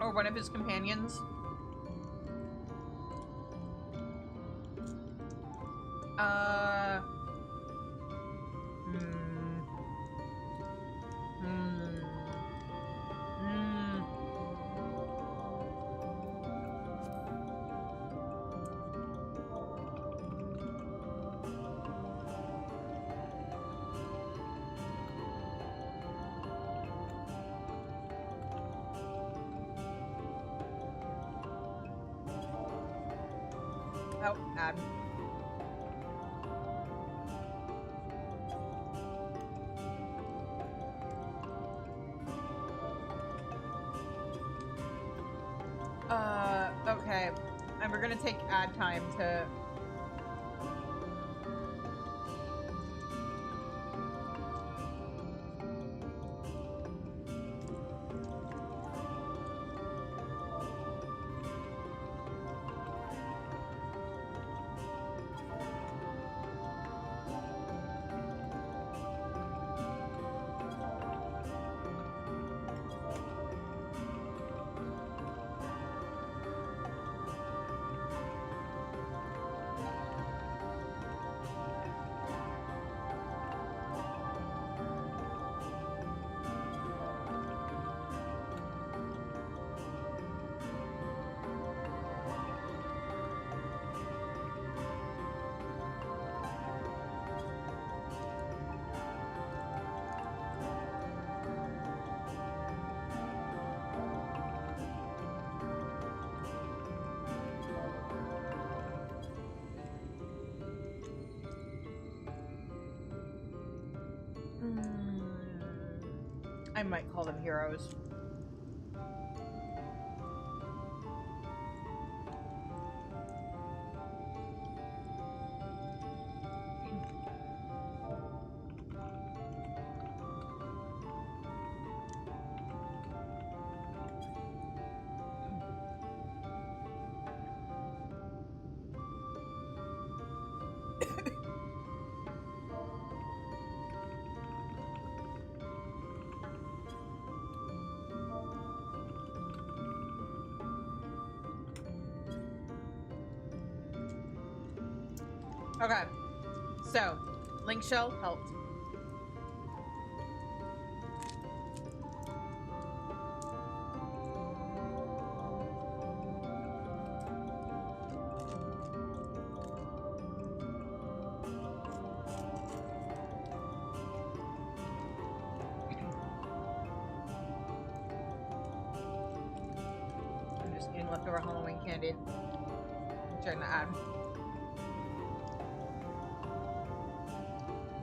Or one of his companions? Oh, add. Okay. And we're gonna take ad time to... I might call them heroes. Okay, so link shell helped. I'm just eating leftover Halloween candy. I'm trying to add.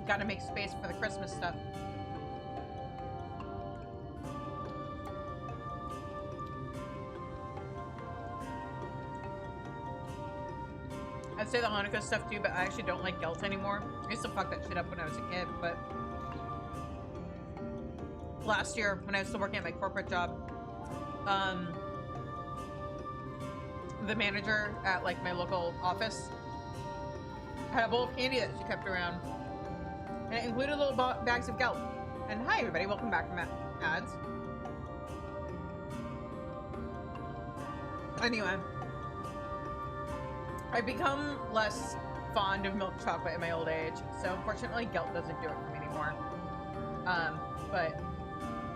Gotta make space for the Christmas stuff. I'd say the Hanukkah stuff too, but I actually don't like Gelt anymore. I used to fuck that shit up when I was a kid, but last year when I was still working at my corporate job, the manager at like my local office had a bowl of candy that she kept around. And it included little bags of Gelt. And hi everybody, welcome back from ads. Anyway, I've become less fond of milk chocolate in my old age, so unfortunately Gelt doesn't do it for me anymore. But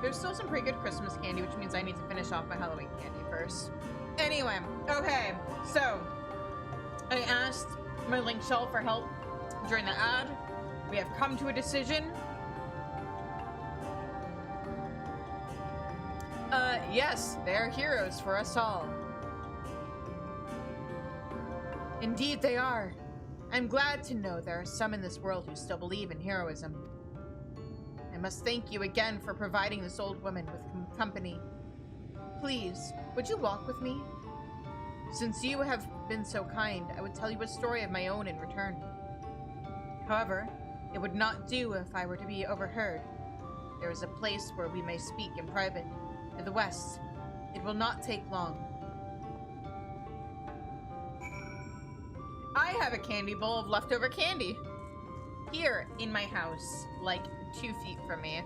there's still some pretty good Christmas candy, which means I need to finish off my Halloween candy first. Anyway, okay, so I asked my link shell for help during the ad. We have come to a decision. Yes, they're heroes for us all. Indeed they are. I'm glad to know there are some in this world who still believe in heroism. I must thank you again for providing this old woman with company. Please, would you walk with me? Since you have been so kind, I would tell you a story of my own in return. However, it would not do if I were to be overheard. There is a place where we may speak in private, in the west. It will not take long. I have a candy bowl of leftover candy here in my house, like 2 feet from me.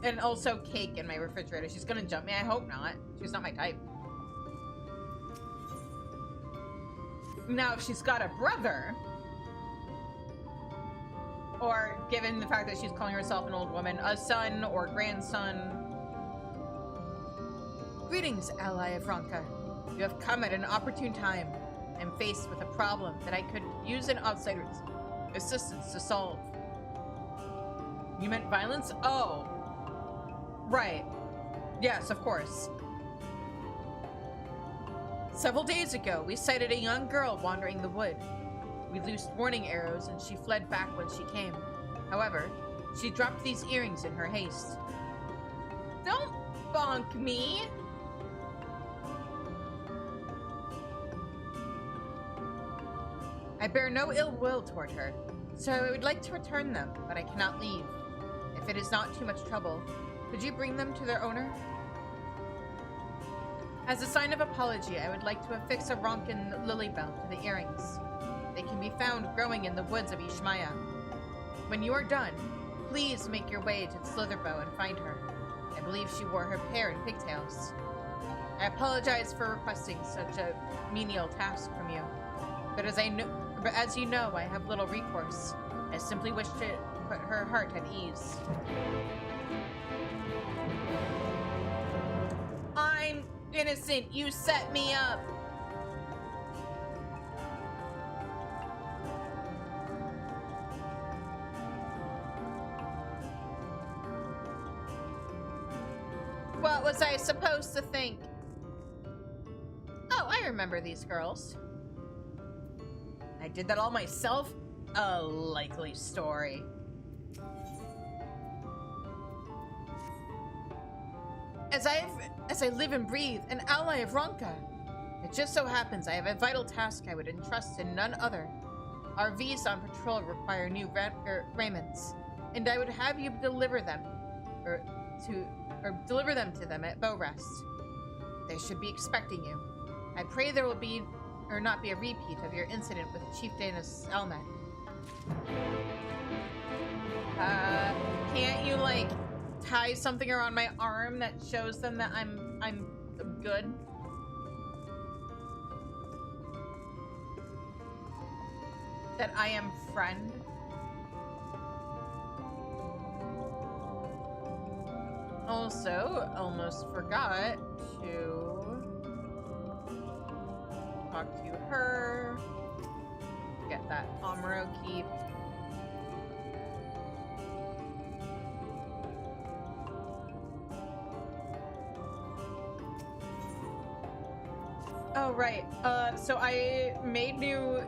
And also cake in my refrigerator. She's gonna jump me. I hope not. She's not my type. Now, if she's got a brother, or given the fact that she's calling herself an old woman, a son or grandson. Greetings, ally of Ronka. You have come at an opportune time. I'm faced with a problem that I could use an outsider's assistance to solve. You meant violence? Oh. Right. Yes, of course. Several days ago, we sighted a young girl wandering the wood. We loosed warning arrows and she fled back when she came. However, She dropped these earrings in her haste. Don't bonk me! I bear no ill will toward her, so I would like to return them, but I cannot leave. If it is not too much trouble, could you bring them to their owner? As a sign of apology, I would like to affix a Ronkan lily bell to the earrings. They can be found growing in the woods of Ishmaya. When you are done, please make your way to Slitherbow and find her. I believe she wore her hair in pigtails. I apologize for requesting such a menial task from you, but as you know, I have little recourse. I simply wish to put her heart at ease. I'm innocent. You set me up. What was I supposed to think? Oh, I remember these girls. I did that all myself? A likely story. As I live and breathe, an ally of Ronka. It just so happens I have a vital task I would entrust to none other. Our V's on patrol require new raiments, and I would have you deliver them, deliver them to them at Bow Rest. They should be expecting you. I pray there will be, or not be, a repeat of your incident with Chief Danis Elmet. Can't you, like, tie something around my arm that shows them that I'm good? That I am friend? Also, almost forgot to talk to her. Get that Amuro keep. Oh, right. So I made new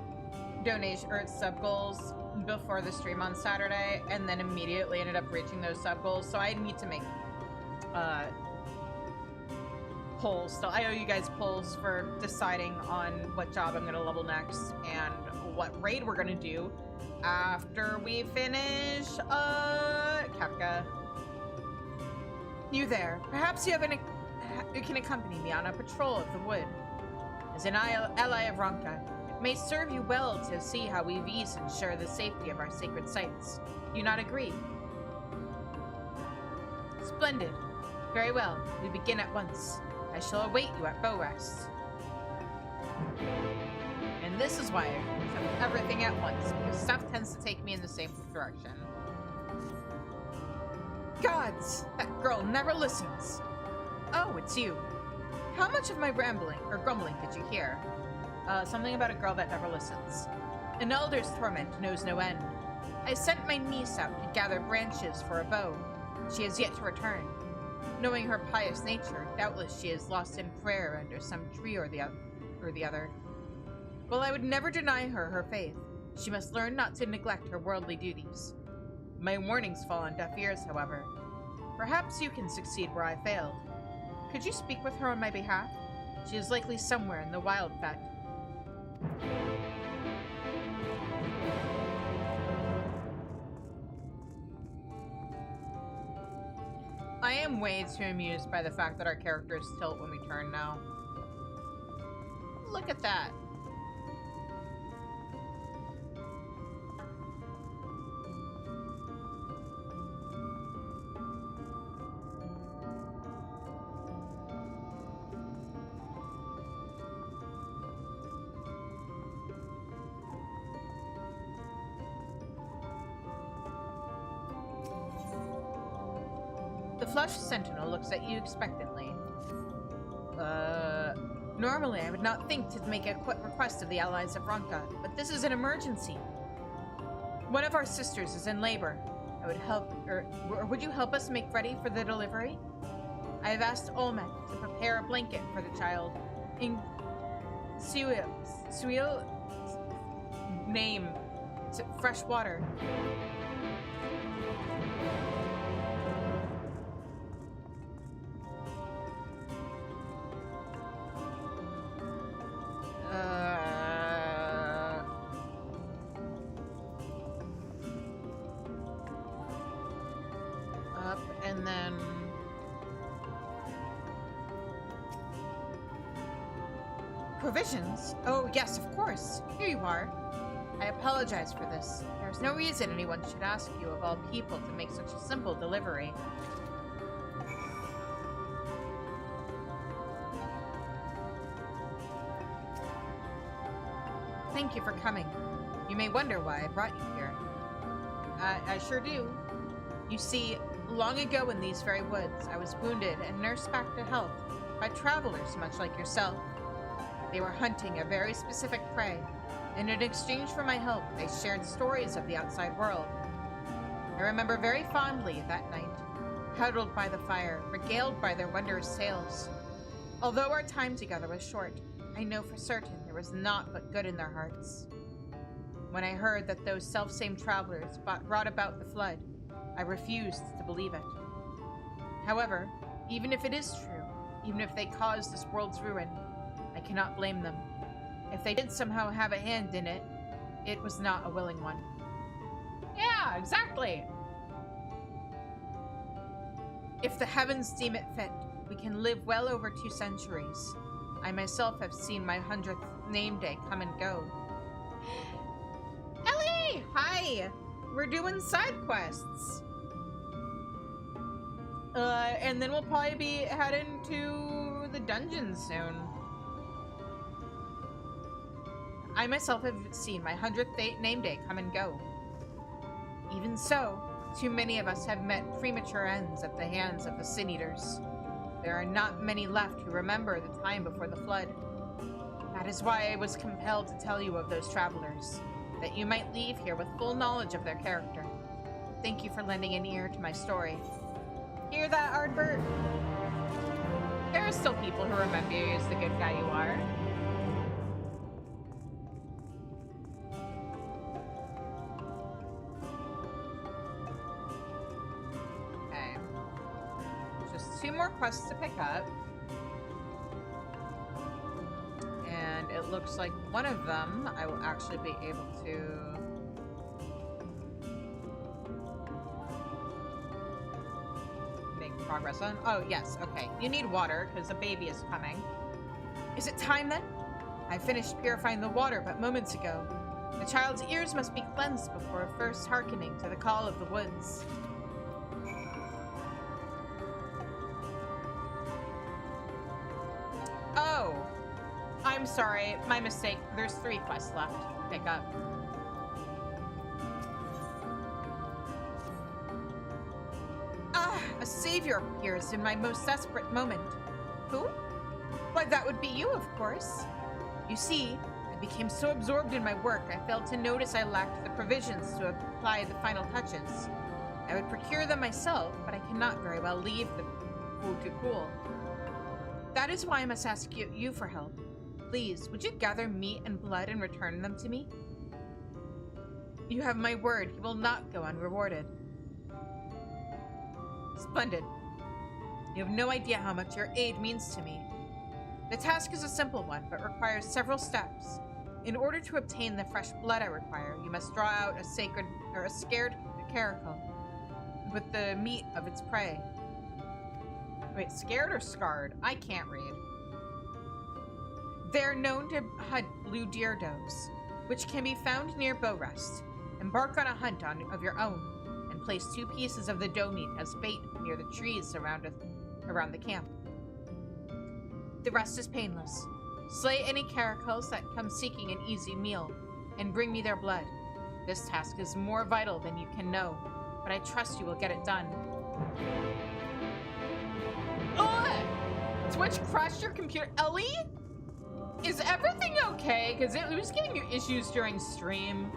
donation or sub goals before the stream on Saturday, and then immediately ended up reaching those sub goals. So I need to make polls. So I owe you guys polls for deciding on what job I'm gonna level next and what raid we're gonna do after we finish Kefka. You there. Perhaps you can accompany me on a patrol of the wood. As an ally of Ronka, it may serve you well to see how we V's ensure the safety of our sacred sites. Do you not agree? Splendid. Very well. We begin at once. I shall await you at Bow Rest. And this is why I took everything at once, because stuff tends to take me in the same direction. Gods! That girl never listens. Oh, it's you. How much of my rambling or grumbling did you hear? Something about a girl that never listens. An elder's torment knows no end. I sent my niece out to gather branches for a bow. She has yet to return. Knowing her pious nature, doubtless she is lost in prayer under some tree or the other. Well, I would never deny her her faith. She must learn not to neglect her worldly duties. My warnings fall on deaf ears, however. Perhaps you can succeed where I failed. Could you speak with her on my behalf? She is likely somewhere in the Wild Fett. I am way too amused by the fact that our characters tilt when we turn now. Look at that. The flushed sentinel looks at you expectantly. Normally I would not think to make a request of the allies of Ronka, but this is an emergency. One of our sisters is in labor. I would help, or would you help us make ready for the delivery? I have asked Olmec to prepare a blanket for the child. In Suil name, fresh water. Up and then provisions? Oh, yes, of course. Here you are. I apologize for this. There's no reason anyone should ask you, of all people, to make such a simple delivery. Thank you for coming. You may wonder why I brought you here. I sure do. You see, long ago in these very woods, I was wounded and nursed back to health by travelers much like yourself. They were hunting a very specific prey, and in exchange for my help, they shared stories of the outside world. I remember very fondly that night, huddled by the fire, regaled by their wondrous tales. Although our time together was short, I know for certain there was naught but good in their hearts. When I heard that those self-same travelers brought about the flood, I refused to believe it. However, even if it is true, even if they caused this world's ruin, I cannot blame them. If they did somehow have a hand in it, it was not a willing one. Yeah, exactly! If the heavens deem it fit, we can live well over 2 centuries. I myself have seen my 100th name day come and go. Ellie! Hi! We're doing side quests. And then we'll probably be heading to the dungeon soon. I myself have seen my 100th name day come and go. Even so, too many of us have met premature ends at the hands of the Sin Eaters. There are not many left who remember the time before the flood. That is why I was compelled to tell you of those travelers, that you might leave here with full knowledge of their character. Thank you for lending an ear to my story. Hear that, Ardbert? There are still people who remember you as the good guy you are. Okay. Just 2 more quests to pick up. And it looks like one of them I will actually be able to... progress on. Oh, yes, okay. You need water, because a baby is coming. Is it time, then? I finished purifying the water but moments ago. The child's ears must be cleansed before first hearkening to the call of the woods. Oh! I'm sorry, my mistake. There's 3 quests left to pick up. A savior appears in my most desperate moment. Who? Why, that would be you, of course. You see, I became so absorbed in my work, I failed to notice I lacked the provisions to apply the final touches. I would procure them myself, but I cannot very well leave the food to cool. That is why I must ask you for help. Please, would you gather meat and blood and return them to me? You have my word, you will not go unrewarded. Splendid. You have no idea how much your aid means to me. The task is a simple one, but requires several steps. In order to obtain the fresh blood I require, you must draw out a scared caracal with the meat of its prey. Wait, scared or scarred? I can't read. They're known to hunt blue deer does, which can be found near bow rest. Embark on a hunt of your own. Place 2 pieces of the doe meat as bait near the trees around the camp. The rest is painless. Slay any caracals that come seeking an easy meal, and bring me their blood. This task is more vital than you can know, but I trust you will get it done. Ugh! Twitch crashed your computer. Ellie? Is everything okay? Because it was giving you issues during stream.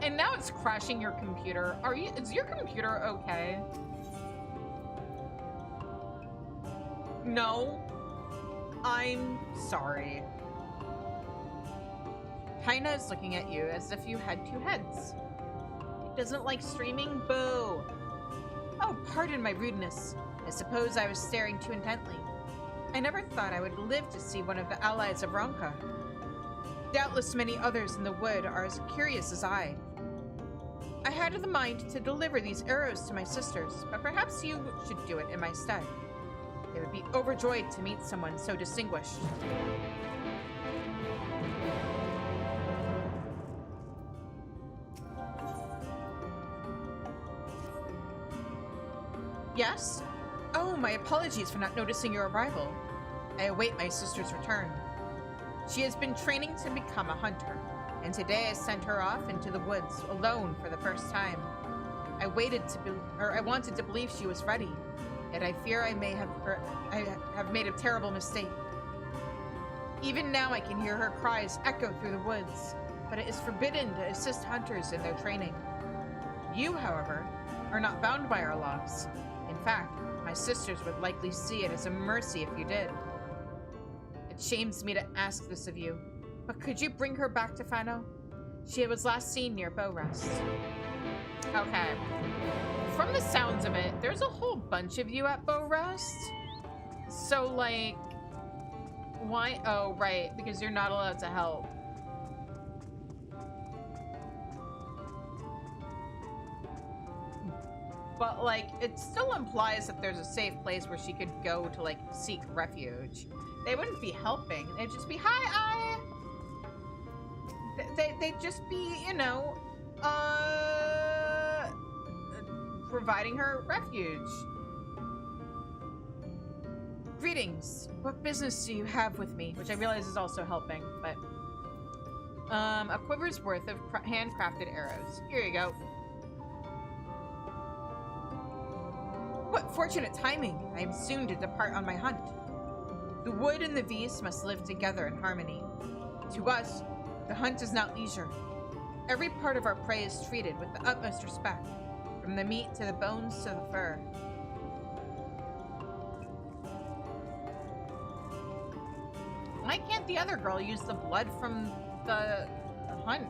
And now it's crashing your computer. Is your computer okay? No. I'm sorry. Taina is looking at you as if you had 2 heads. It doesn't like streaming? Boo. Oh, pardon my rudeness. I suppose I was staring too intently. I never thought I would live to see one of the allies of Ronka. Doubtless many others in the wood are as curious as I. I had the mind to deliver these arrows to my sisters, but perhaps you should do it in my stead. They would be overjoyed to meet someone so distinguished. Yes? Oh, my apologies for not noticing your arrival. I await my sister's return. She has been training to become a hunter, and today I sent her off into the woods alone for the first time. I wanted to believe she was ready, yet I fear I have made a terrible mistake. Even now I can hear her cries echo through the woods, but it is forbidden to assist hunters in their training. You, however, are not bound by our laws. In fact, my sisters would likely see it as a mercy if you did. It shames me to ask this of you, but could you bring her back to Fano? She was last seen near Bow Rest. Okay. From the sounds of it, there's a whole bunch of you at Bow Rest. So, like, why? Oh, right, because you're not allowed to help. But, like, it still implies that there's a safe place where she could go to, like, seek refuge. They wouldn't be helping. They'd just be, hi, they'd just be, you know, providing her refuge. Greetings. What business do you have with me? Which I realize is also helping, but... a quiver's worth of handcrafted arrows. Here you go. What fortunate timing! I am soon to depart on my hunt. The wood and the beast must live together in harmony. To us, the hunt is not leisure. Every part of our prey is treated with the utmost respect, from the meat to the bones to the fur. Why can't the other girl use the blood from the hunt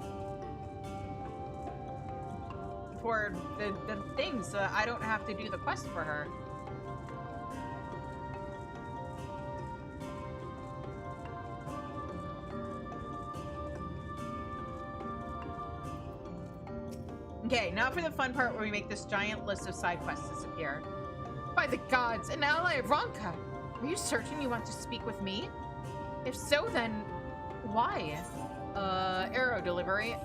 for the things so I don't have to do the quest for her? Okay, now for the fun part where we make this giant list of side quests disappear. By the gods, an ally of Ronka! Are you certain you want to speak with me? If so, then why? Arrow delivery.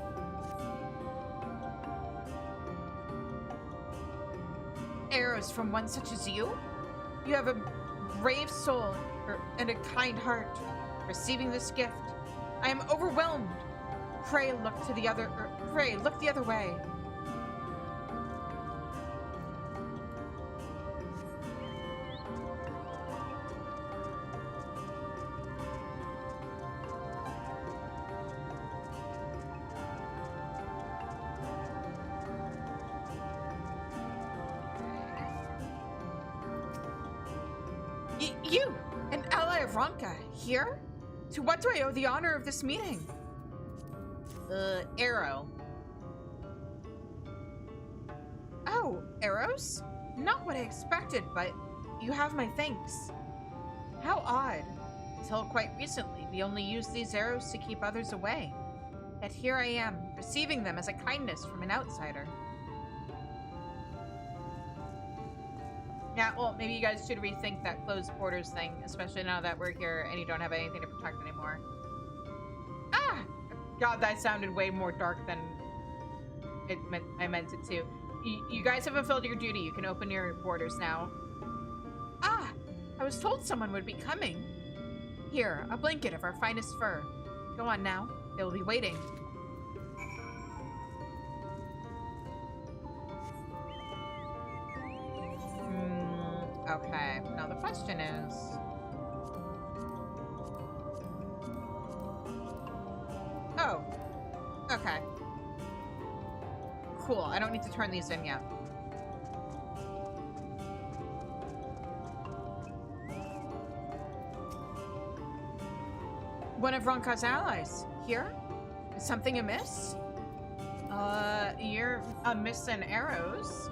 Arrows from one such as you? You have a brave soul and a kind heart. Receiving this gift, I am overwhelmed. Pray look the other way. You, an ally of Ronka, here? To what do I owe the honor of this meeting? Arrow. Oh, arrows? Not what I expected, but you have my thanks. How odd. Until quite recently, we only used these arrows to keep others away. Yet here I am, receiving them as a kindness from an outsider. Yeah, well, maybe you guys should rethink that closed quarters thing, especially now that we're here and you don't have anything to protect anymore. Ah! God, that sounded way more dark than I meant it to. You guys have fulfilled your duty. You can open your borders now. Ah! I was told someone would be coming. Here, a blanket of our finest fur. Go on now. They will be waiting. Okay, now the question is... Oh. Okay. Cool, I don't need to turn these in yet. One of Ronka's allies. Here? Is something amiss? You're amiss in arrows.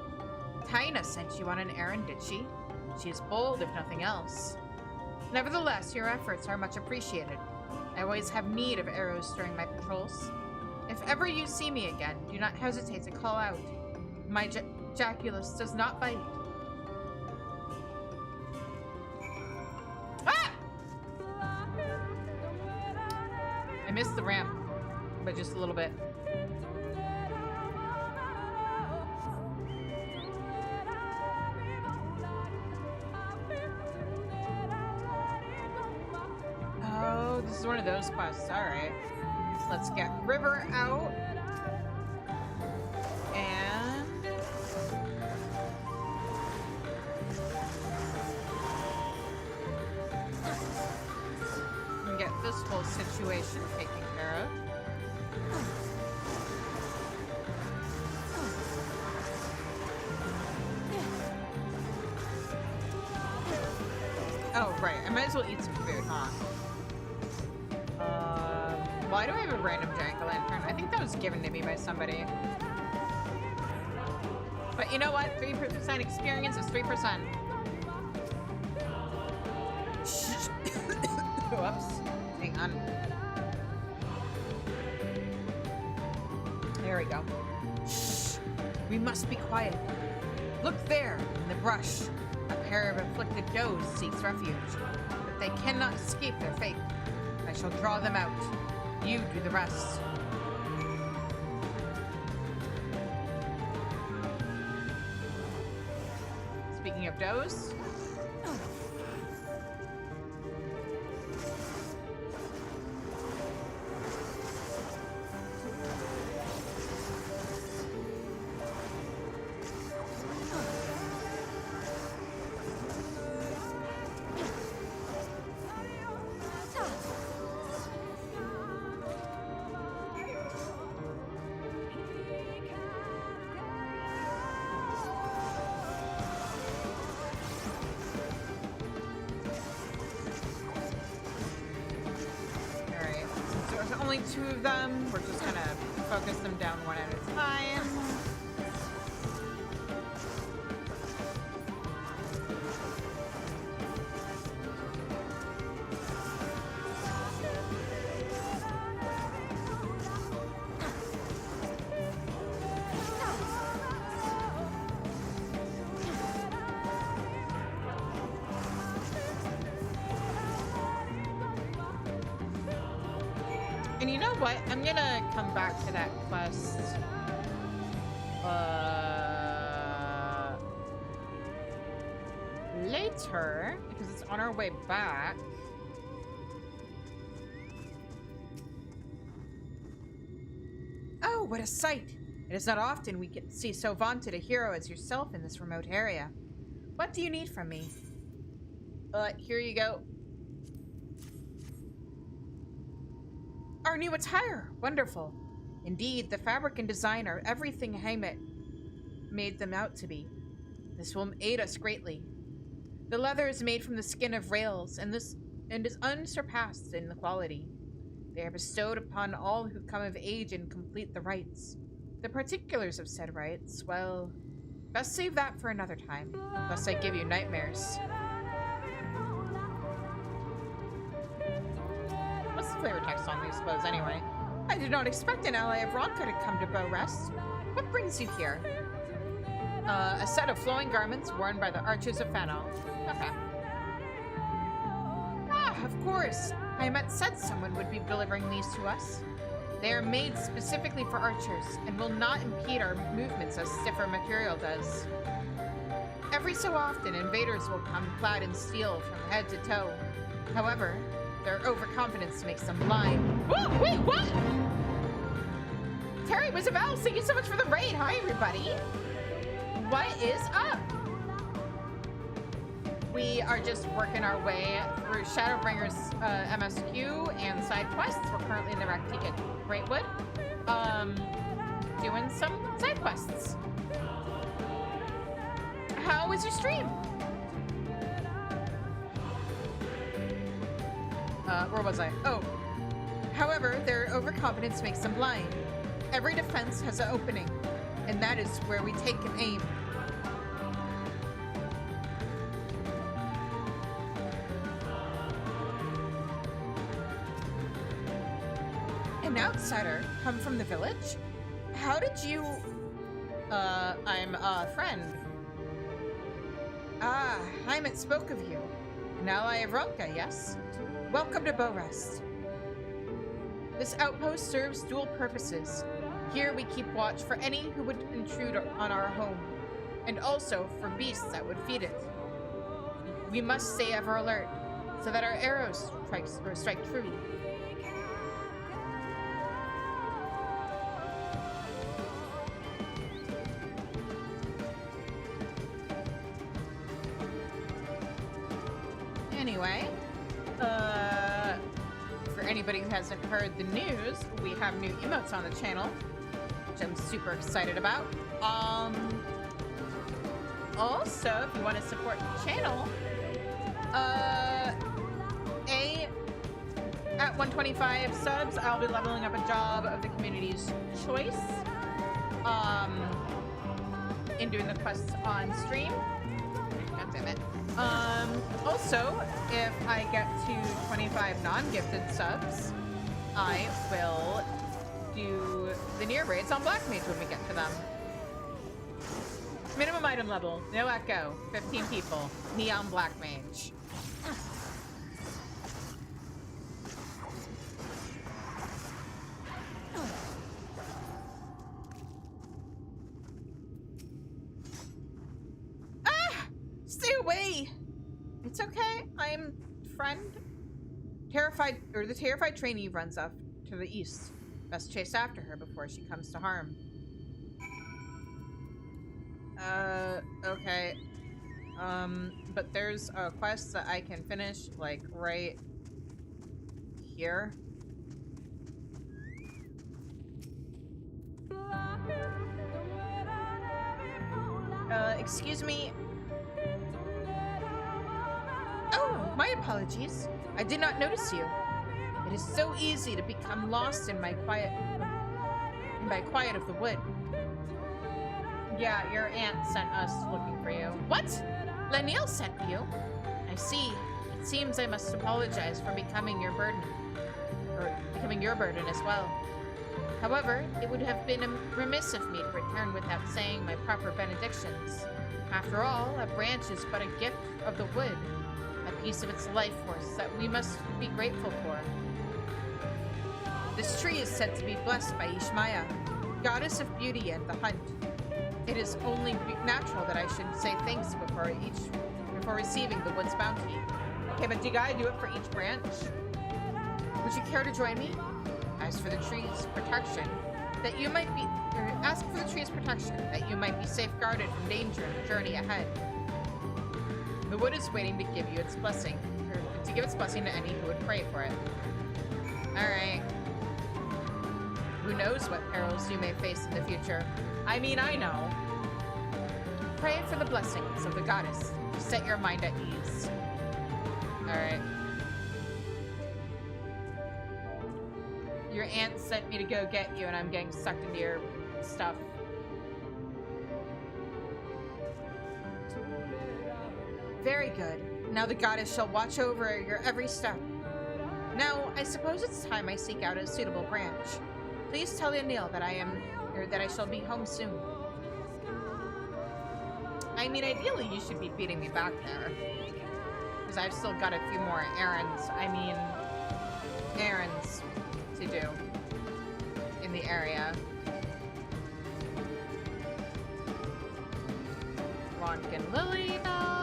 Taina sent you on an errand, did she? She is bold, if nothing else. Nevertheless, your efforts are much appreciated. I always have need of arrows during my patrols. If ever you see me again, do not hesitate to call out. My jaculus does not bite. Ah! I missed the ramp, but just a little bit. Oh, this is one of those quests. Alright. Let's get River out. And... get this whole situation taken care of. Oh, right. I might as well eat some food, huh? Why do I have a random jack-o'-lantern? I think that was given to me by somebody. But you know what? 3% experience is 3%. Whoops. Hang on. There we go. Shh. We must be quiet. Look there, in the brush. A pair of afflicted does seeks refuge, but they cannot escape their fate. I shall draw them out. You do the rest. Speaking of does. Only 2 of them. We're just gonna focus them down one at a time. And you know what? I'm gonna come back to that quest. Later, because it's on our way back. Oh, what a sight! It is not often we get to see so vaunted a hero as yourself in this remote area. What do you need from me? Here you go. Our new attire! Wonderful. Indeed, the fabric and design are everything Heimet made them out to be. This will aid us greatly. The leather is made from the skin of rails, and is unsurpassed in the quality. They are bestowed upon all who come of age and complete the rites. The particulars of said rites, well, best save that for another time, lest I give you nightmares. What's the flavor text on these clothes, anyway? I did not expect an ally of Ronka to come to Bow Rest. What brings you here? A set of flowing garments worn by the archers of Fennel. Okay. Ah, of course. Heimet said someone would be delivering these to us. They are made specifically for archers and will not impede our movements as stiffer material does. Every so often, invaders will come clad in steel from head to toe. However, their overconfidence makes them blind. Whoa, wait, what? Terry was about. Thank you so much for the raid. Hi, everybody. What is up? We are just working our way through Shadowbringers MSQ and side quests. We're currently in the Raktika Greatwood, doing some side quests. How was your stream? Where was I? Oh. However, their overconfidence makes them blind. Every defense has an opening, and that is where we take an aim. outsider come from the village? How did you... I'm a friend. Ah, Hymet spoke of you. An ally of Ronka, yes? Welcome to Bowrest. This outpost serves dual purposes. Here we keep watch for any who would intrude on our home, and also for beasts that would feed it. We must stay ever alert, so that our arrows strike true. Anyway, for anybody who hasn't heard the news, we have new emotes on the channel, which I'm super excited about. Also, if you want to support the channel, at 125 subs, I'll be leveling up a job of the community's choice, in doing the quests on stream. God damn it. Also, if I get to 25 non-gifted subs, I will do the Nier raids on Black Mage when we get to them. Minimum item level, no echo, 15 people, Neon Black Mage. Stay away! It's okay, I'm friend. The terrified trainee runs off to the east. Best chase after her before she comes to harm. Okay. But there's a quest that I can finish, like, right here. Excuse me. Oh, my apologies. I did not notice you. It is so easy to become lost in my quiet of the wood. Yeah, your aunt sent us looking for you. What? Leniel sent you? I see. It seems I must apologize for becoming your burden. Or becoming your burden as well. However, it would have been remiss of me to return without saying my proper benedictions. After all, a branch is but a gift of the wood. A piece of its life force that we must be grateful for. This tree is said to be blessed by Ishmaya, goddess of beauty and the hunt. It is only natural that I should say thanks before receiving the wood's bounty. Okay, but do you gotta do it for each branch? Would you care to join me? As for the tree's protection, ask for the tree's protection, that you might be safeguarded from danger in the journey ahead. The wood is waiting to give you its blessing, or to give its blessing to any who would pray for it. Alright. Who knows what perils you may face in the future? I mean, I know. Pray for the blessings of the goddess to set your mind at ease. Alright. Your aunt sent me to go get you, and I'm getting sucked into your stuff. Very good. Now the goddess shall watch over your every step. Now, I suppose it's time I seek out a suitable branch. Please tell Anil that that I shall be home soon. I mean, ideally you should be beating me back there. Because I've still got a few more errands to do in the area. Ronka and Lily, though.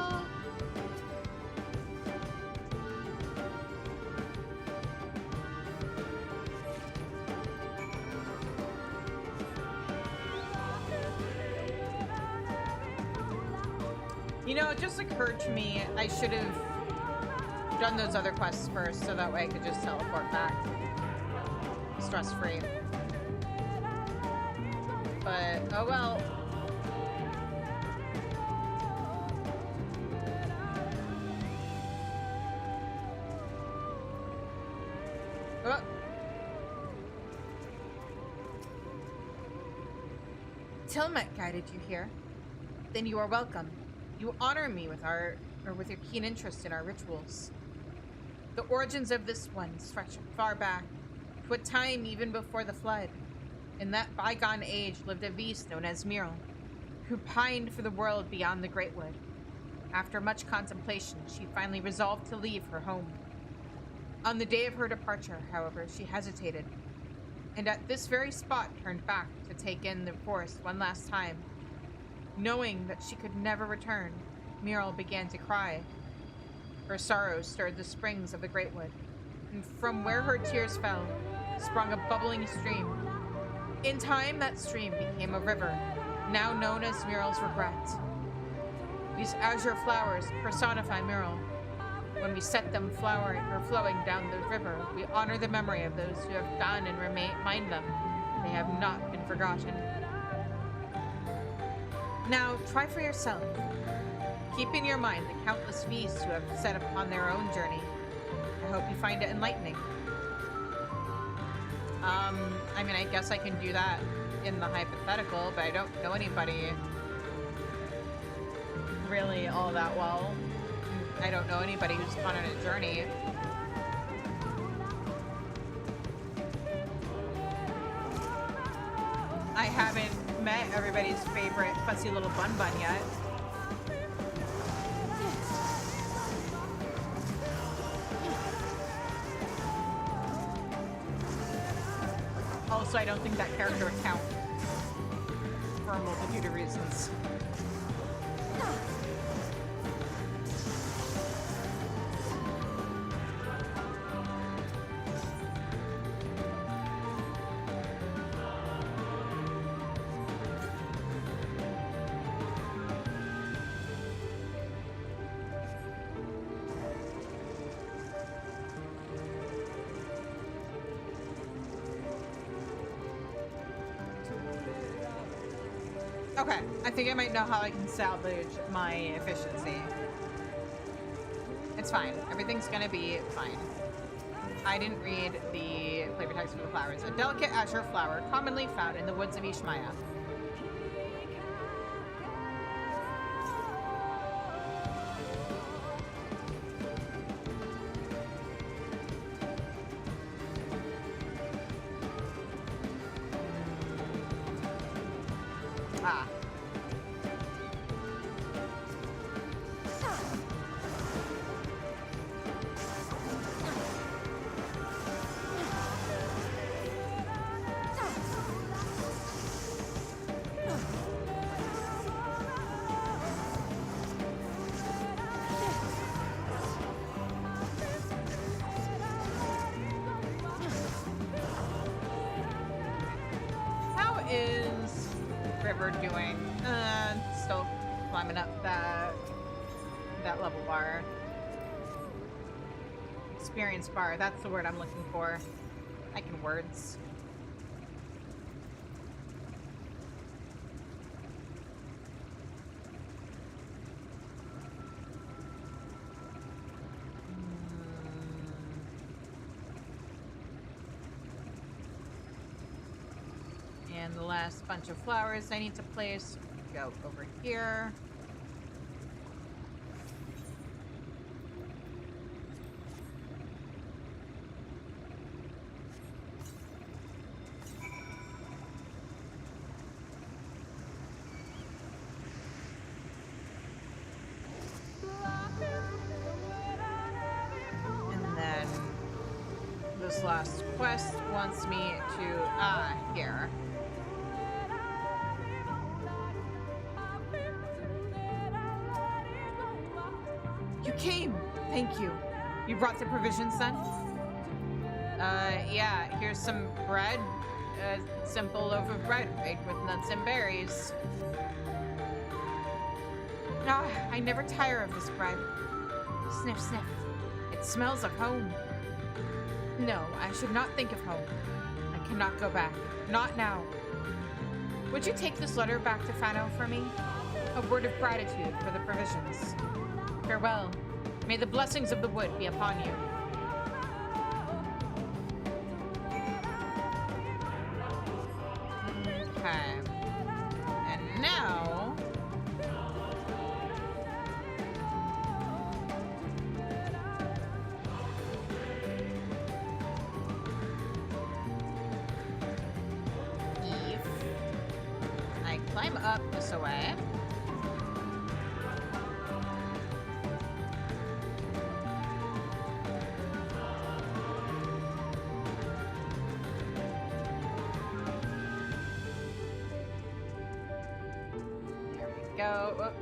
You know, it just occurred to me I should have done those other quests first, so that way I could just teleport back. Stress-free. But, oh well. Oh. Tilmet guided you here. Then you are welcome. You honor me with your keen interest in our rituals. The origins of this one stretch far back, To a time even before the flood. In that bygone age lived a beast known as Muriel, who pined for the world beyond the Great Wood. After much contemplation, she finally resolved to leave her home. On the day of her departure, however, she hesitated, and at this very spot turned back to take in the forest one last time. Knowing that she could never return, Muriel began to cry. Her sorrow stirred the springs of the Great Wood, and from where her tears fell, sprung a bubbling stream. In time, that stream became a river, now known as Muriel's Regret. These azure flowers personify Muriel. When we set them flowering or flowing down the river, we honor the memory of those who have gone and remind them they have not been forgotten. Now, try for yourself. Keep in your mind the countless beasts who have set upon their own journey. I hope you find it enlightening. I mean, I guess I can do that in the hypothetical, but I don't know anybody really all that well. I don't know anybody who's gone on a journey. I haven't met everybody's favorite fussy little bun yet. Also, I don't think that character would count for a multitude of reasons. Okay, I think I might know how I can salvage my efficiency. It's fine. Everything's gonna be fine. I didn't read the flavor text for the flowers. A delicate azure flower, commonly found in the woods of Ishmael. Ah. How is River doing? Still climbing up that level bar. Experience bar, that's the word I'm looking for. I can words. And the last bunch of flowers I need to place go over here. And then this last quest wants me to, here. You came! Thank you. You brought the provisions then? Yeah, here's some bread. A simple loaf of bread made with nuts and berries. Ah, I never tire of this bread. Sniff, sniff. It smells of home. No, I should not think of home. I cannot go back. Not now. Would you take this letter back to Fano for me? A word of gratitude for the provisions. Farewell. May the blessings of the wood be upon you. Okay. And now... up this way. There we go. Whoop.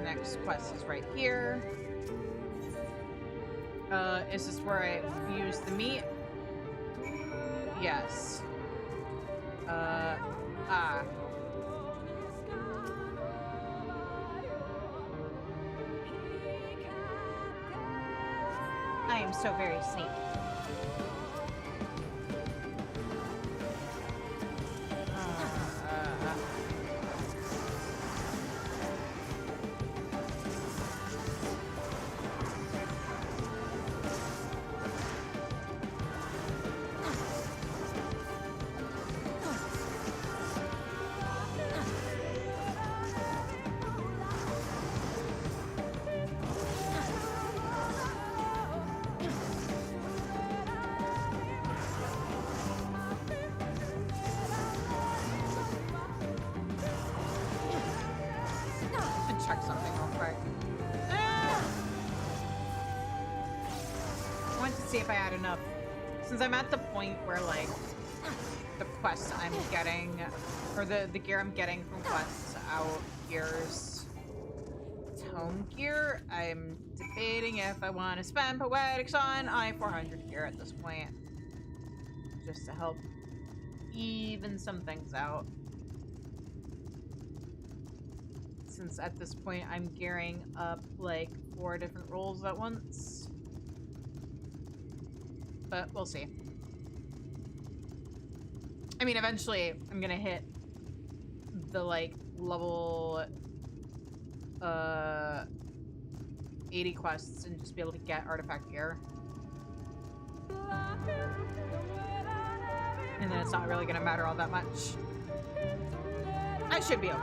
Next quest is right here. Is this where I use the meat? Yes. I am so very sneaky. Check something real quick. I want to see if I had enough. Since I'm at the point where, like, the quests I'm getting, or the gear I'm getting from quests out here's tome gear, I'm debating if I want to spend Poetics on I-400 gear at this point. Just to help even some things out. Since at this point I'm gearing up like 4 different roles at once. But we'll see. I mean, eventually I'm gonna hit the like level 80 quests and just be able to get artifact gear. And then it's not really gonna matter all that much. I should be okay.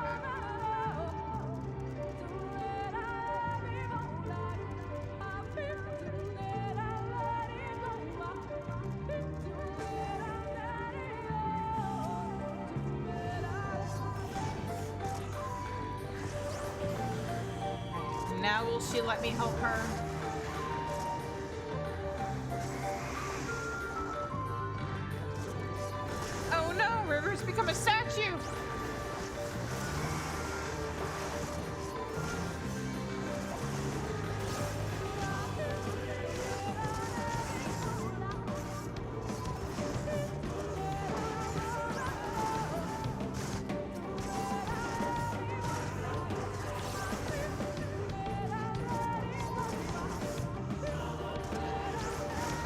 Now will she let me help her? Oh no, River's become a statue!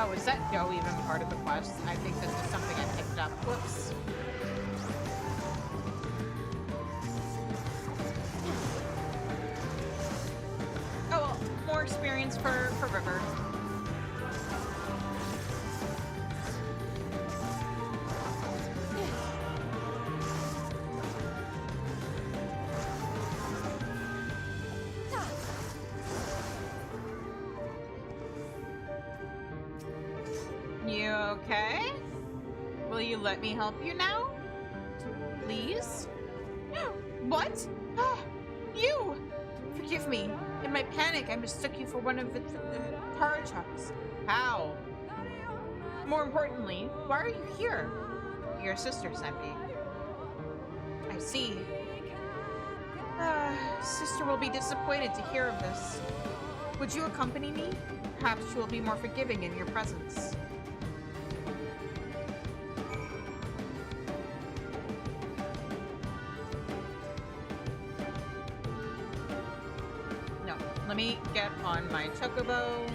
Oh, is that dough even part of the quest? I think this is something I picked up. Whoops. Oh well, more experience for River. You okay? Will you let me help you now? Please? What? You! Forgive me. In my panic, I mistook you for one of the Twtich. How? More importantly, why are you here? Your sister sent me. I see. Sister will be disappointed to hear of this. Would you accompany me? Perhaps she will be more forgiving in your presence. Let me get on my chocobo.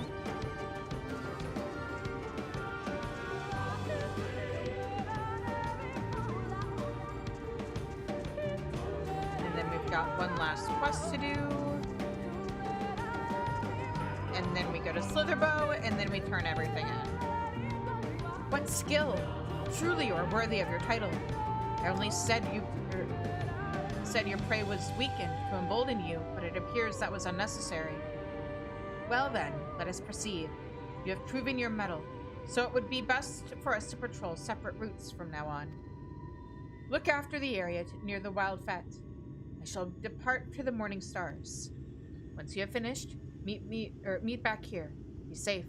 And then we've got one last quest to do. And then we go to Slitherbow, and then we turn everything in. What skill! Truly you are worthy of your title. I only said your prey was weakened to embolden you, but it appears that was unnecessary. Well then, let us proceed. You have proven your mettle. So it would be best for us to patrol separate routes from now on. Look after the area near the Wild Fete. I shall depart to the Morning Stars. Once you have finished, meet back here. Be safe.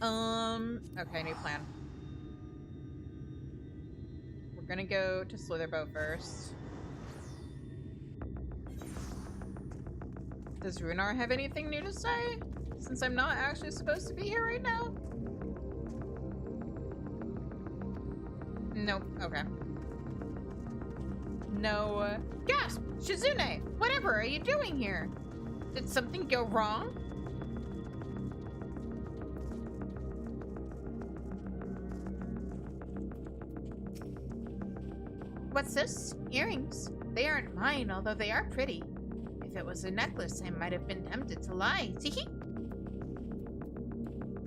Okay, new plan. We're gonna go to Slitherbow first. Does Runar have anything new to say? Since I'm not actually supposed to be here right now? Nope, okay. No, gasp! Shizune! Whatever are you doing here? Did something go wrong? What's this? Earrings? They aren't mine, although they are pretty. If it was a necklace, I might have been tempted to lie. Teehee!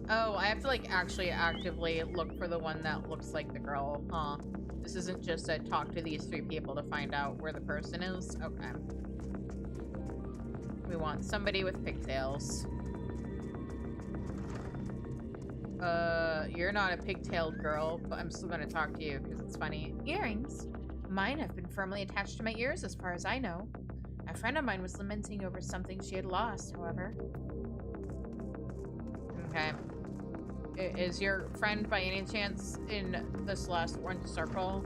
Oh, I have to, like, actually actively look for the one that looks like the girl, huh? This isn't just a talk to these 3 people to find out where the person is? Okay. We want somebody with pigtails. You're not a pigtailed girl, but I'm still gonna talk to you because it's funny. Earrings? Mine have been firmly attached to my ears as far as I know. A friend of mine was lamenting over something she had lost, however. Okay. Is your friend by any chance in this last orange circle?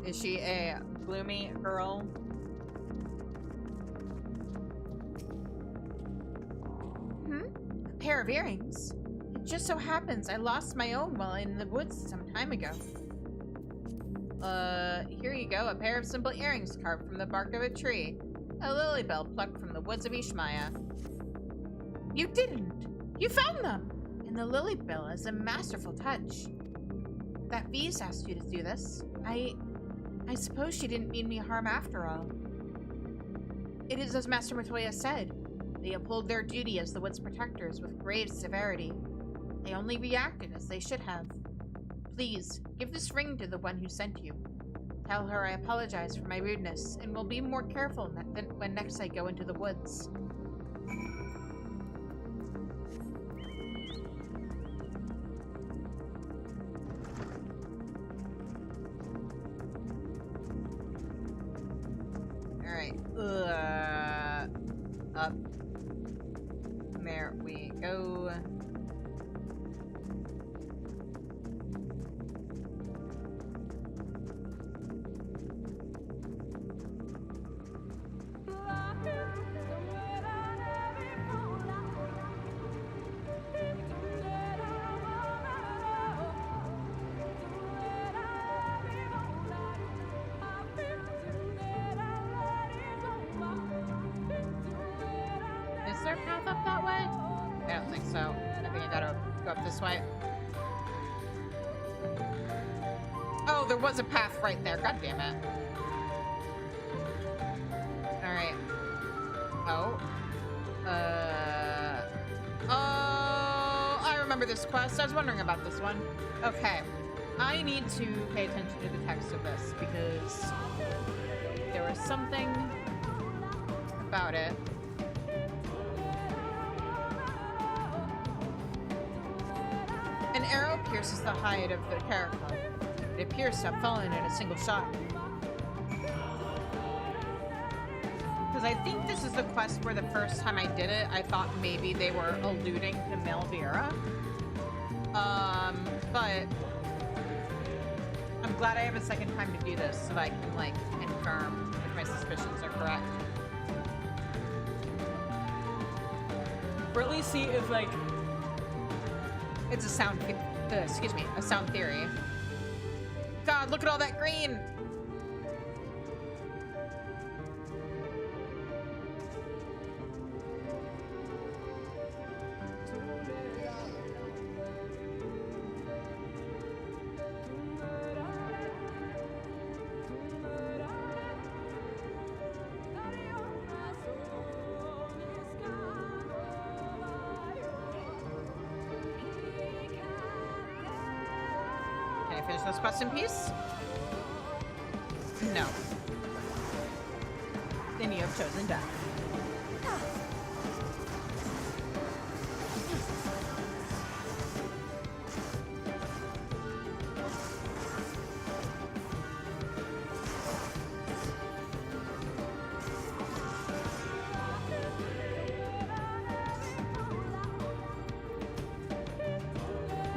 Is she a gloomy girl? A pair of earrings? It just so happens I lost my own while in the woods some time ago. Here you go, a pair of simple earrings carved from the bark of a tree. A lily bell plucked from the woods of Ishmaya. You didn't! You found them! And the lily bell is a masterful touch. That V's asked you to do this. I suppose she didn't mean me harm after all. It is as Master Matoya said. They uphold their duty as the wood's protectors with grave severity. They only reacted as they should have. Please, give this ring to the one who sent you. Tell her I apologize for my rudeness, and will be more careful when next I go into the woods. Alright. Up. There we go. Is there a path up that way? I don't think so. I think I gotta go up this way. Oh, there was a path right there. God damn it. Alright. Oh. Oh, I remember this quest. I was wondering about this one. Okay. I need to pay attention to the text of this because there was something about it. An arrow pierces the hide of the character. It appears to have fallen in a single shot. Because I think this is the quest where the first time I did it, I thought maybe they were alluding to Melvira. But I'm glad I have a second time to do this so that I can, like, confirm if my suspicions are correct. Or at least see if, like, it's a sound, a sound theory. God, look at all that green! Finish this quest in peace? No. Then you have chosen death.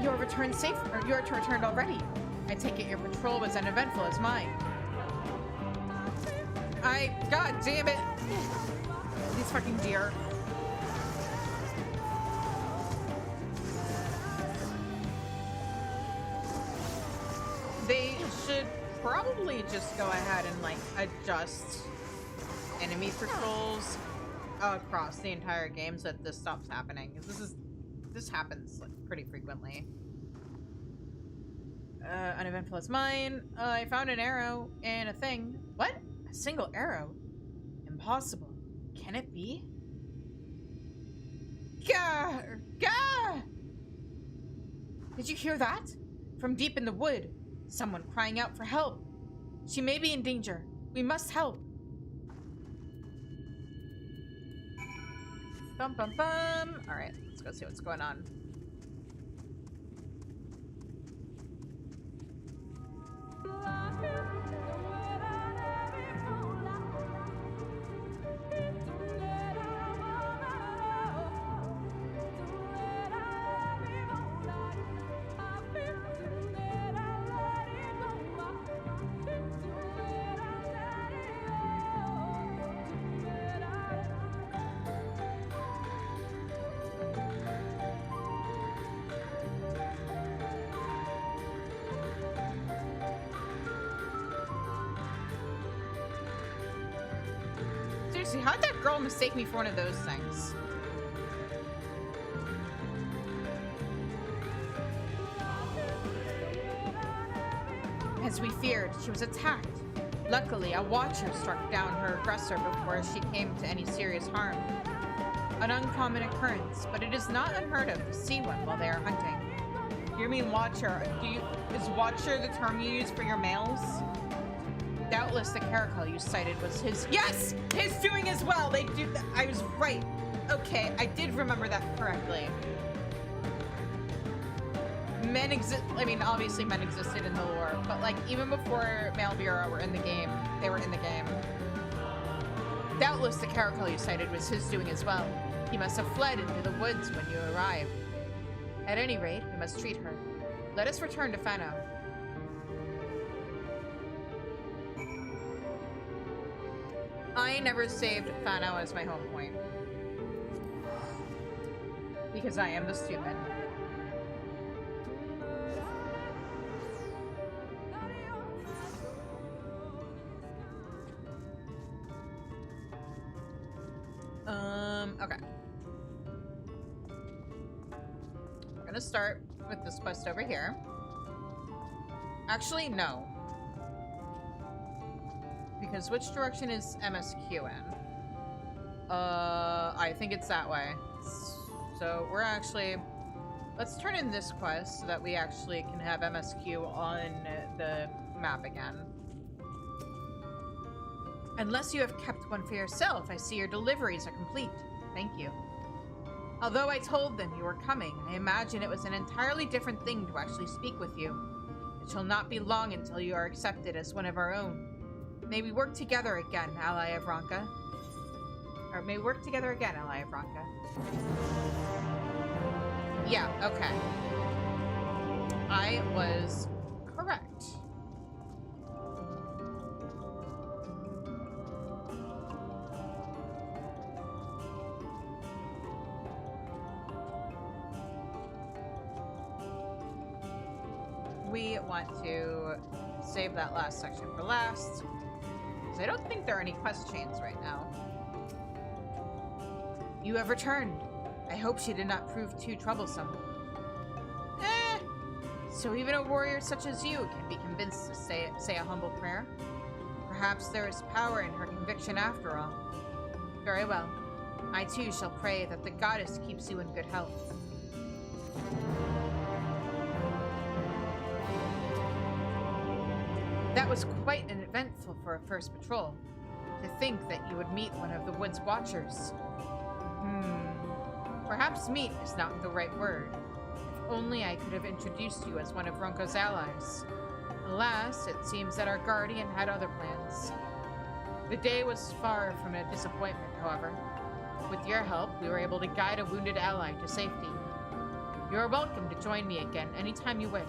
Your return safe, or your returned already. I take it your patrol was uneventful as mine. God damn it! These fucking deer. They should probably just go ahead and like adjust enemy patrols across the entire game so that this stops happening. This happens like pretty frequently. Uneventful as mine. I found an arrow and a thing. What? A single arrow? Impossible. Can it be? Gah! Gah! Did you hear that? From deep in the wood. Someone crying out for help. She may be in danger. We must help. Bum bum bum. Alright, let's go see what's going on. Seriously, how'd that girl mistake me for one of those things? As we feared, she was attacked. Luckily, a watcher struck down her aggressor before she came to any serious harm. An uncommon occurrence, but it is not unheard of to see one while they are hunting. You mean watcher? Is watcher the term you use for your males? Doubtless the caracal you cited was his— Yes! His doing as well! They do that. I was right. Okay, I did remember that correctly. Men exist— I mean, obviously men existed in the lore, but like, even before Male Bureau were in the game, they were in the game. Doubtless the caracal you cited was his doing as well. He must have fled into the woods when you arrived. At any rate, we must treat her. Let us return to Fano. I never saved Fano as my home point. Because I am the stupid. Okay. We're gonna start with this quest over here. Actually, no. Because which direction is MSQ in? I think it's that way. So we're actually... Let's turn in this quest so that we actually can have MSQ on the map again. Unless you have kept one for yourself, I see your deliveries are complete. Thank you. Although I told them you were coming, I imagine it was an entirely different thing to actually speak with you. It shall not be long until you are accepted as one of our own. May we work together again, ally of Ronka. Or may we work together again, ally of Ronka. Yeah, okay. I was correct. We want to save that last section for last. I don't think there are any quest chains right now. You have returned. I hope she did not prove too troublesome. So even a warrior such as you can be convinced to say a humble prayer? Perhaps there is power in her conviction after all. Very well. I too shall pray that the goddess keeps you in good health. That was quite an eventful for a first patrol. To think that you would meet one of the Woods Watchers. Perhaps meet is not the right word. If only I could have introduced you as one of Ronka's allies. Alas, it seems that our guardian had other plans. The day was far from a disappointment, however. With your help, we were able to guide a wounded ally to safety. You are welcome to join me again anytime you wish.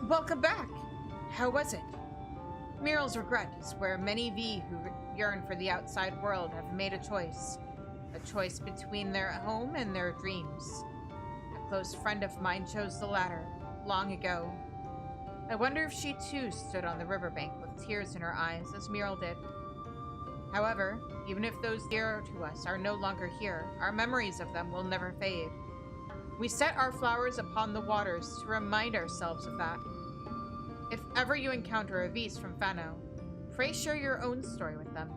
Welcome back. How was it? Muriel's regret is where many V who yearn for the outside world have made a choice between their home and their dreams. A close friend of mine chose the latter, long ago. I wonder if she too stood on the riverbank with tears in her eyes as Muriel did. However, even if those dear to us are no longer here, our memories of them will never fade. We set our flowers upon the waters to remind ourselves of that. If ever you encounter a V's from Fano, pray share your own story with them.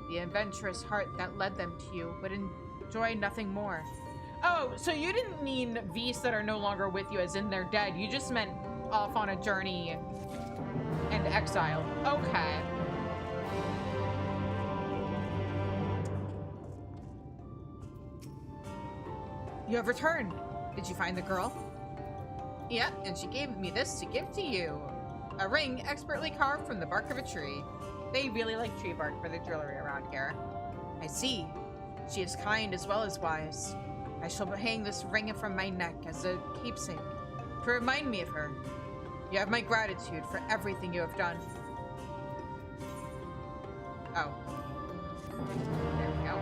The adventurous heart that led them to you would enjoy nothing more. Oh, so you didn't mean V's that are no longer with you as in they're dead. You just meant off on a journey and exiled. Okay. You have returned. Did you find the girl? Yeah, and she gave me this to give to you. A ring expertly carved from the bark of a tree. They really like tree bark for the jewelry around here. I see. She is kind as well as wise. I shall hang this ring from my neck as a keepsake to remind me of her. You have my gratitude for everything you have done. Oh. There we go.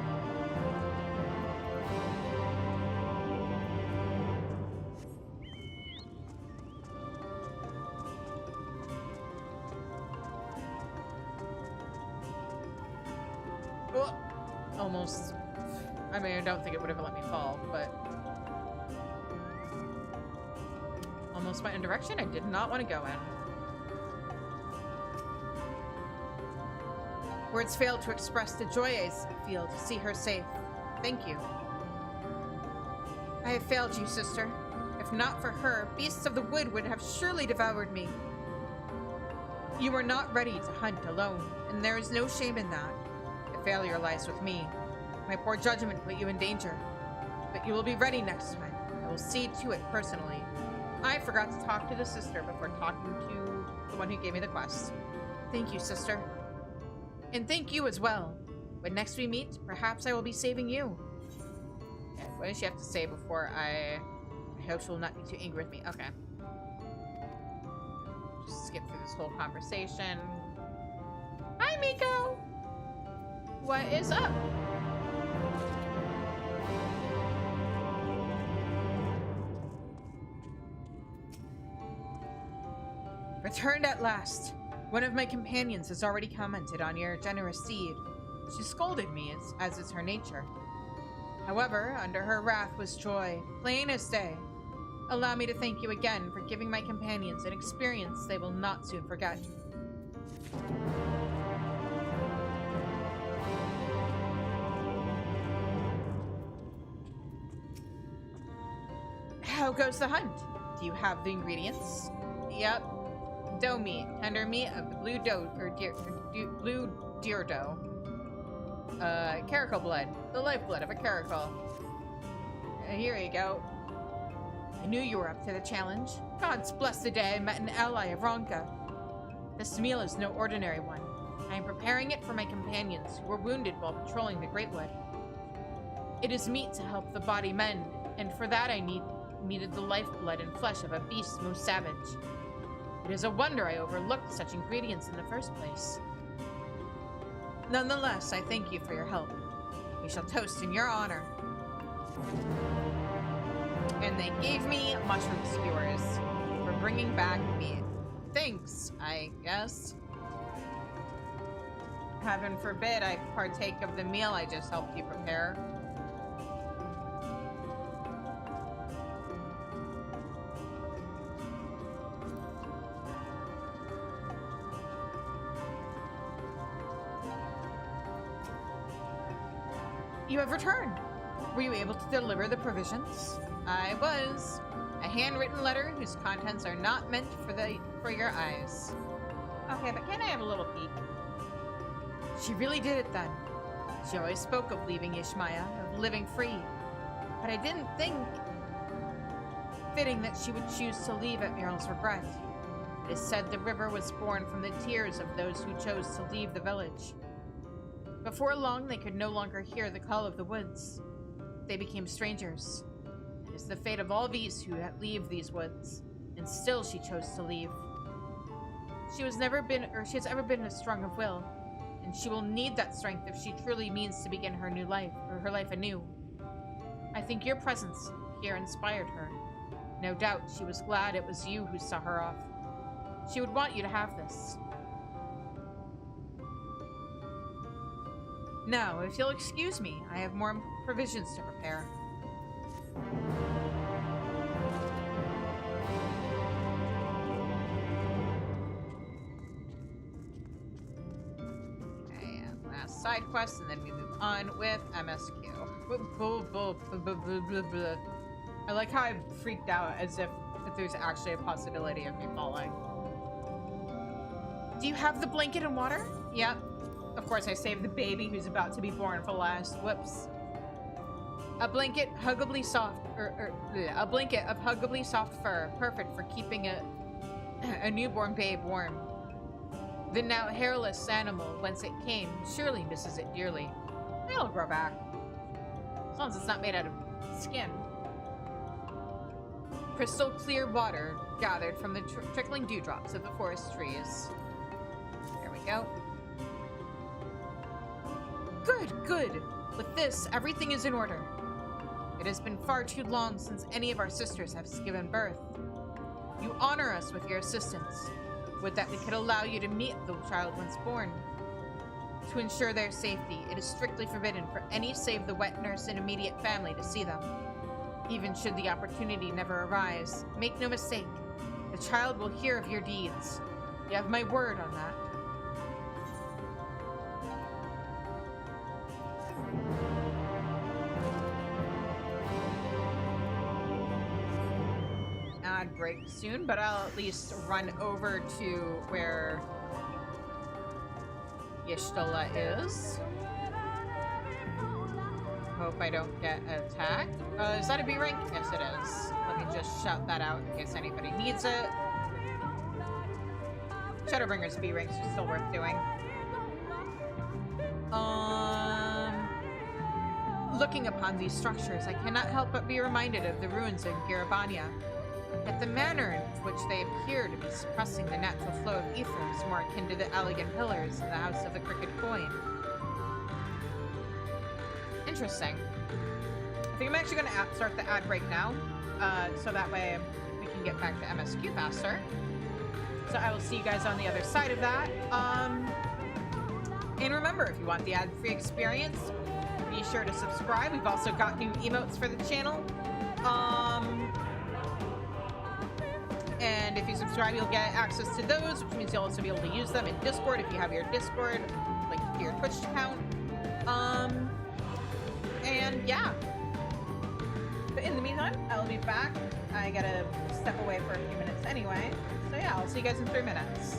Oh, almost. I mean, I don't think it would have let me fall, but almost went in a direction I did not want to go in. Words fail to express the joy I feel to see her safe. Thank you. I have failed you, sister. If not for her, beasts of the wood would have surely devoured me. You were not ready to hunt alone, and there is no shame in that. The failure lies with me. My poor judgment put you in danger. But you will be ready next time. I will see to it personally. I forgot to talk to the sister before talking to the one who gave me the quest. Thank you, sister. And thank you as well. When next we meet, perhaps I will be saving you. Okay, what does she have to say before I hope she will not be too angry with me. Okay. Just skip through this whole conversation. Hi, Miko! What is up? Returned at last. One of my companions has already commented on your generous deed. She scolded me, as is her nature. However, under her wrath was joy, plain as day. Allow me to thank you again for giving my companions an experience they will not soon forget. How goes the hunt? Do you have the ingredients? Yep. Doe meat, tender meat of the blue deer doe. Caracal blood, the lifeblood of a caracal. Here you go. I knew you were up to the challenge. Gods bless the day I met an ally of Ronka. This meal is no ordinary one. I am preparing it for my companions who were wounded while patrolling the Great Wood. It is meat to help the body mend, and for that I needed the lifeblood and flesh of a beast most savage. It is a wonder I overlooked such ingredients in the first place. Nonetheless, I thank you for your help. We shall toast in your honor. And they gave me mushroom skewers for bringing back meat. Thanks, I guess. Heaven forbid I partake of the meal I just helped you prepare. You have returned. Were you able to deliver the provisions? I was. A handwritten letter whose contents are not meant for your eyes. Okay, but can I have a little peek? She really did it then. She always spoke of leaving Ishmaya, of living free. But I didn't think fitting that she would choose to leave at Muriel's regret. It is said the river was born from the tears of those who chose to leave the village. Before long, they could no longer hear the call of the woods. They became strangers. It is the fate of all these who leave these woods, and still she chose to leave. She has ever been strong of will, and she will need that strength if she truly means to begin her new life, or her life anew. I think your presence here inspired her. No doubt she was glad it was you who saw her off. She would want you to have this. Now, if you'll excuse me, I have more provisions to prepare. Okay, and last side quest, and then we move on with MSQ. I like how I freaked out as if there's actually a possibility of me falling. Do you have the blanket and water? Yep. Of course, I saved the baby who's about to be born for last. Whoops. A blanket huggably soft, a blanket of huggably soft fur, perfect for keeping a newborn babe warm. The now hairless animal, whence it came, surely misses it dearly. It'll grow back, as long as it's not made out of skin. Crystal clear water gathered from the trickling dewdrops of the forest trees. There we go. Good, good. With this, everything is in order. It has been far too long since any of our sisters have given birth. You honor us with your assistance. Would that we could allow you to meet the child once born. To ensure their safety, it is strictly forbidden for any save the wet nurse and immediate family to see them. Even should the opportunity never arise, make no mistake, the child will hear of your deeds. You have my word on that. Ad break soon, but I'll at least run over to where Y'shtola is. Hope I don't get attacked. Is that a B rank? Yes, it is. Let me just shout that out in case anybody needs it. Shadowbringers B ranks are still worth doing. Looking upon these structures, I cannot help but be reminded of the ruins in Girabania. Yet the manner in which they appear to be suppressing the natural flow of ether is more akin to the elegant pillars in the House of the Crooked Coin. Interesting. I think I'm actually going to start the ad break now, so that way we can get back to MSQ faster. So I will see you guys on the other side of that. And remember, if you want the ad-free experience, be sure to subscribe. We've also got new emotes for the channel. And if you subscribe, you'll get access to those, which means you'll also be able to use them in Discord if you have your Discord linked to your Twitch account. And yeah. But in the meantime, I'll be back. I gotta step away for a few minutes anyway. So yeah, I'll see you guys in 3 minutes.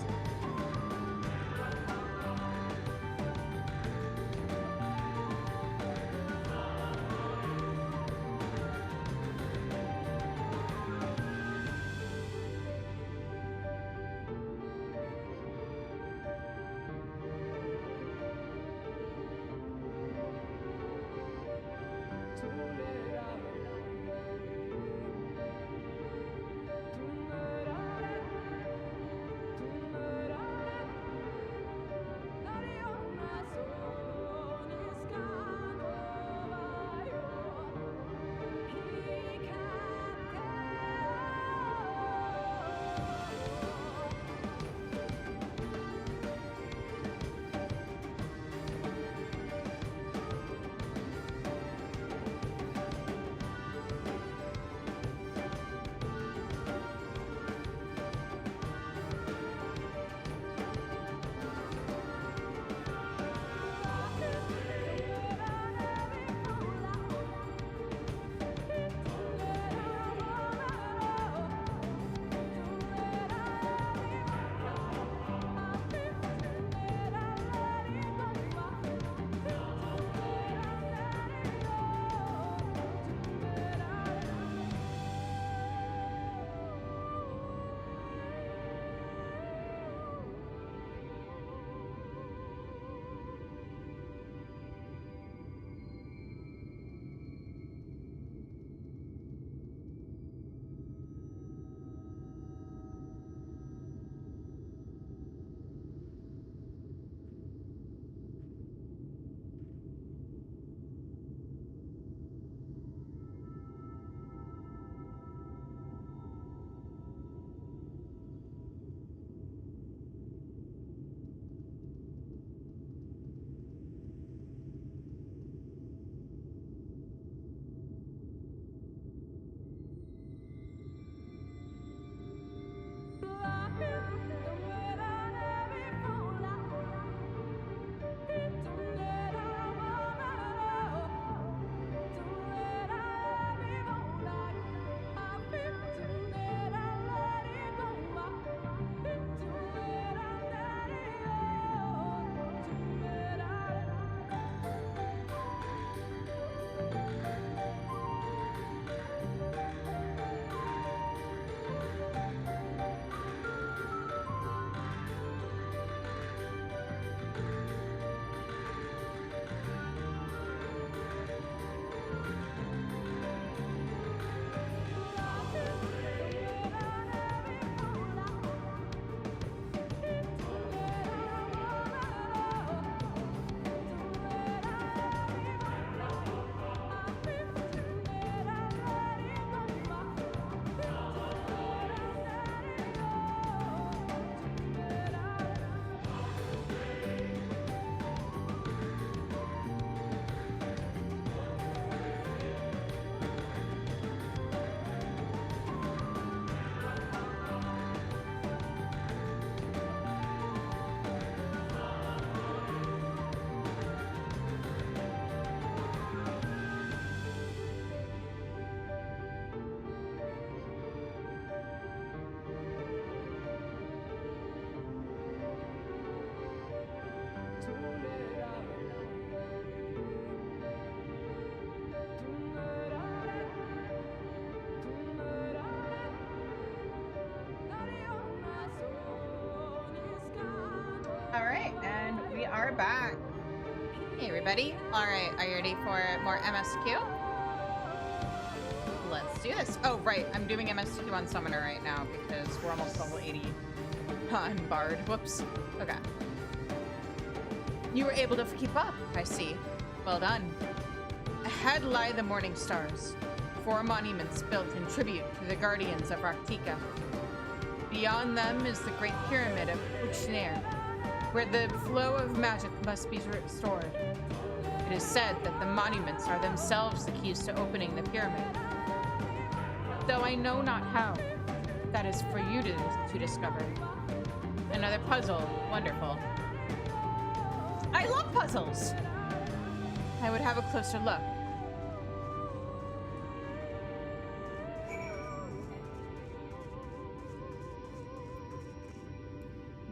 everybody. Alright, are you ready for more MSQ? Let's do this. Oh, right. I'm doing MSQ on Summoner right now because we're almost level 80 on Bard. Whoops. Okay. You were able to keep up, I see. Well done. Ahead lie the morning stars, 4 monuments built in tribute to the guardians of Raktika. Beyond them is the Great Pyramid of Nier, where the flow of magic must be restored. It is said that the monuments are themselves the keys to opening the pyramid. Though I know not how. That is for you to discover. Another puzzle. Wonderful. I love puzzles! I would have a closer look.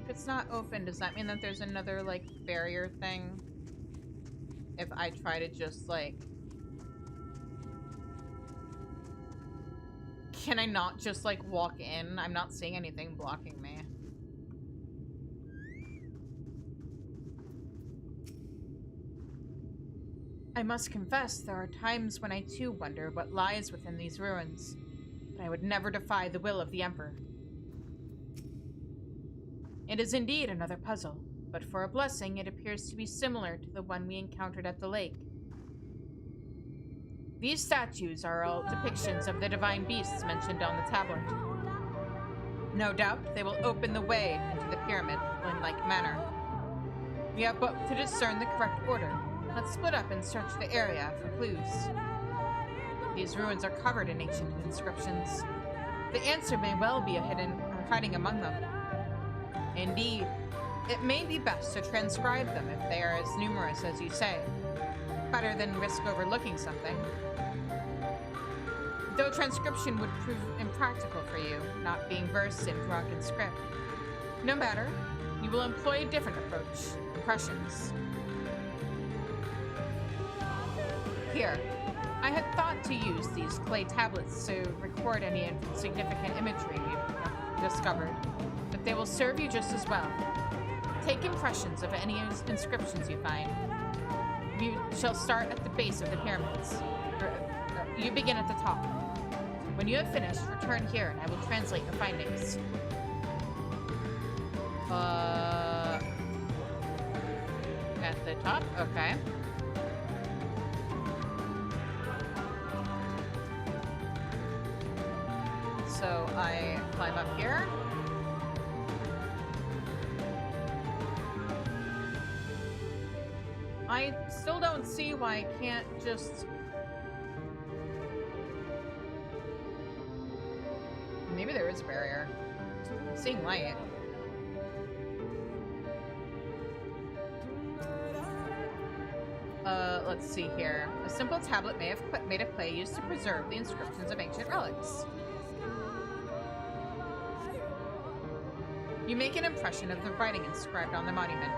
If it's not open, does that mean that there's another, like, barrier thing? If I try to just, like... Can I not just, like, walk in? I'm not seeing anything blocking me. I must confess, there are times when I too wonder what lies within these ruins, but I would never defy the will of the Emperor. It is indeed another puzzle, but for a blessing it appears to be similar to the one we encountered at the lake. These statues are all depictions of the divine beasts mentioned on the tablet. No doubt they will open the way into the pyramid in like manner. We have but to discern the correct order. Let's split up and search the area for clues. These ruins are covered in ancient inscriptions. The answer may well be hiding among them. Indeed, it may be best to transcribe them if they are as numerous as you say. Better than risk overlooking something. Though transcription would prove impractical for you, not being versed in Ronkan script. No matter, you will employ a different approach. Impressions. Here, I had thought to use these clay tablets to record any significant imagery we've discovered, but they will serve you just as well. Take impressions of any inscriptions you find. You shall start at the base of the pyramids. You begin at the top. When you have finished, return here and I will translate the findings. At the top? Okay. So I climb up here. I still don't see why I can't just... Maybe there is a barrier. I'm seeing light. Let's see here. A simple tablet may have made of clay used to preserve the inscriptions of ancient relics. You make an impression of the writing inscribed on the monument.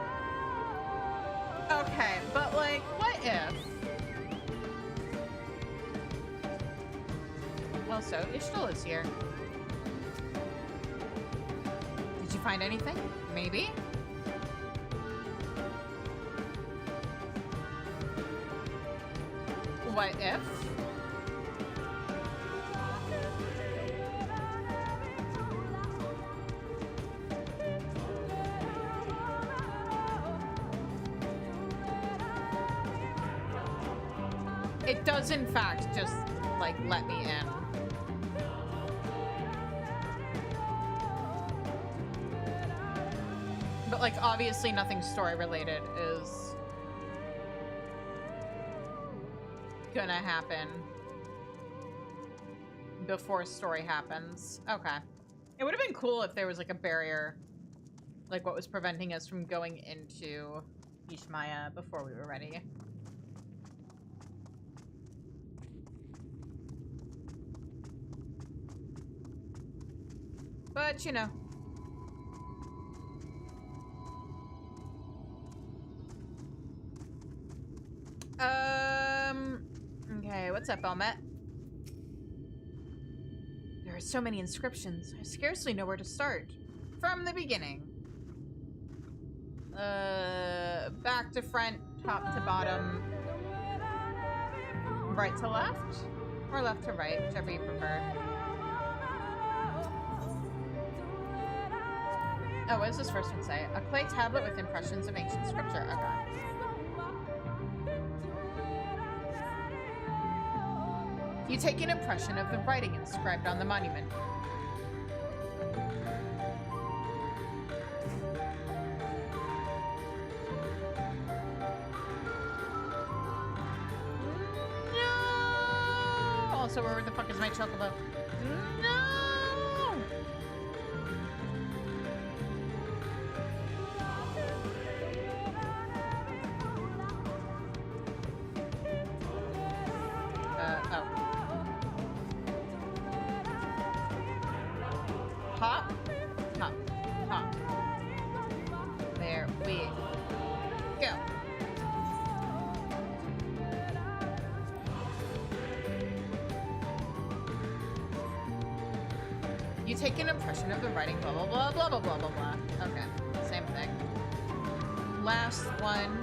Okay, but like, what if? Well, so Ishtal is here. Did you find anything? Maybe? What if? It does, in fact, just, like, let me in. But, like, obviously nothing story-related is gonna happen before story happens. Okay. It would have been cool if there was, like, a barrier, like what was preventing us from going into Ishmaya before we were ready. But, you know. Okay, what's up, Elmet? There are so many inscriptions, I scarcely know where to start. From the beginning. Back to front, top to bottom, right to left, or left to right, whichever you prefer. Oh, what does this first one say? A clay tablet with impressions of ancient scripture. Okay. You take an impression of the writing inscribed on the monument. No! Also, where the fuck is my chocobo? No! Oh. Hop, hop, hop. There we go. You take an impression of the writing, blah, blah, blah, blah, blah, blah, blah, blah. Okay, same thing. Last one.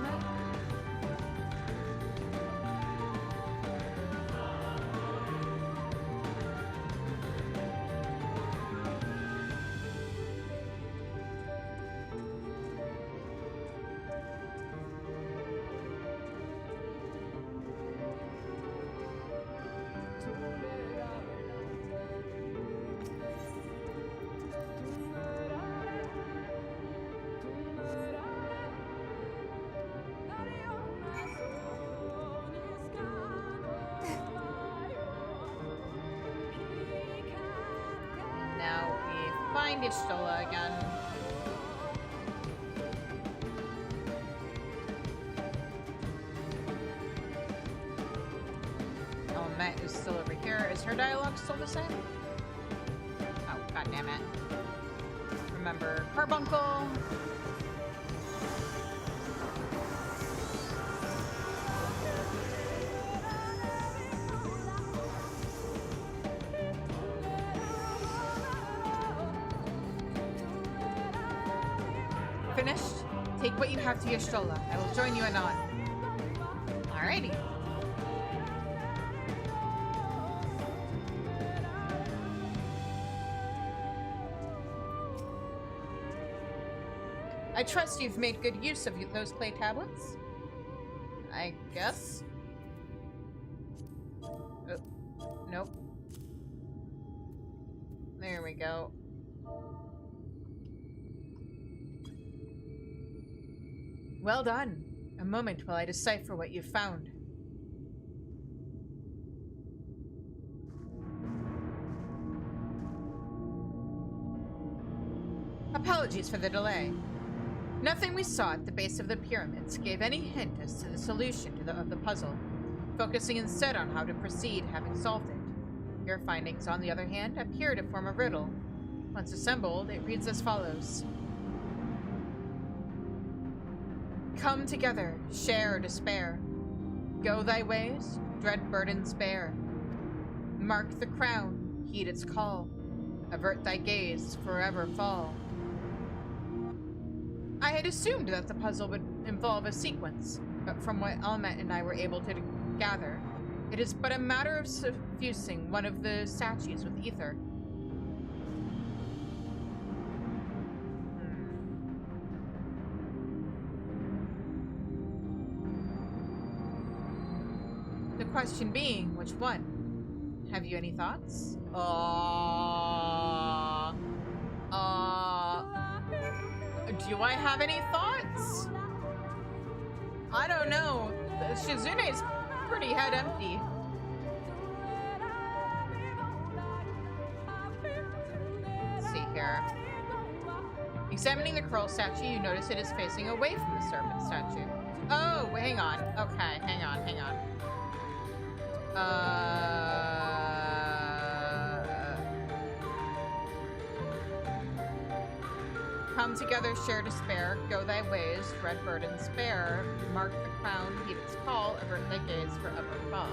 Find Ishtola again. Oh, Matt is still over here. Is her dialogue still the same? Oh, god damn it. Remember Carbuncle. Finished? Take what you have to Y'shtola. I will join you anon. Alrighty. I trust you've made good use of those clay tablets? I guess? Oh, nope. There we go. Well done. A moment while I decipher what you've found. Apologies for the delay. Nothing we saw at the base of the pyramids gave any hint as to the solution of the puzzle, focusing instead on how to proceed having solved it. Your findings, on the other hand, appear to form a riddle. Once assembled, it reads as follows. Come together, share despair. Go thy ways, dread burdens bear. Mark the crown, heed its call. Avert thy gaze, forever fall. I had assumed that the puzzle would involve a sequence, but from what Elmet and I were able to gather, it is but a matter of suffusing one of the statues with ether. The question being, which one? Have you any thoughts? Do I have any thoughts? I don't know. Shizune's pretty head empty. Let's see here. Examining the curl statue, you notice it is facing away from the serpent statue. Oh, wait, hang on. Okay, hang on. Come together, share despair, go thy ways, dread burdens bear, mark the crown, heed its call, avert thy gaze, forever fall.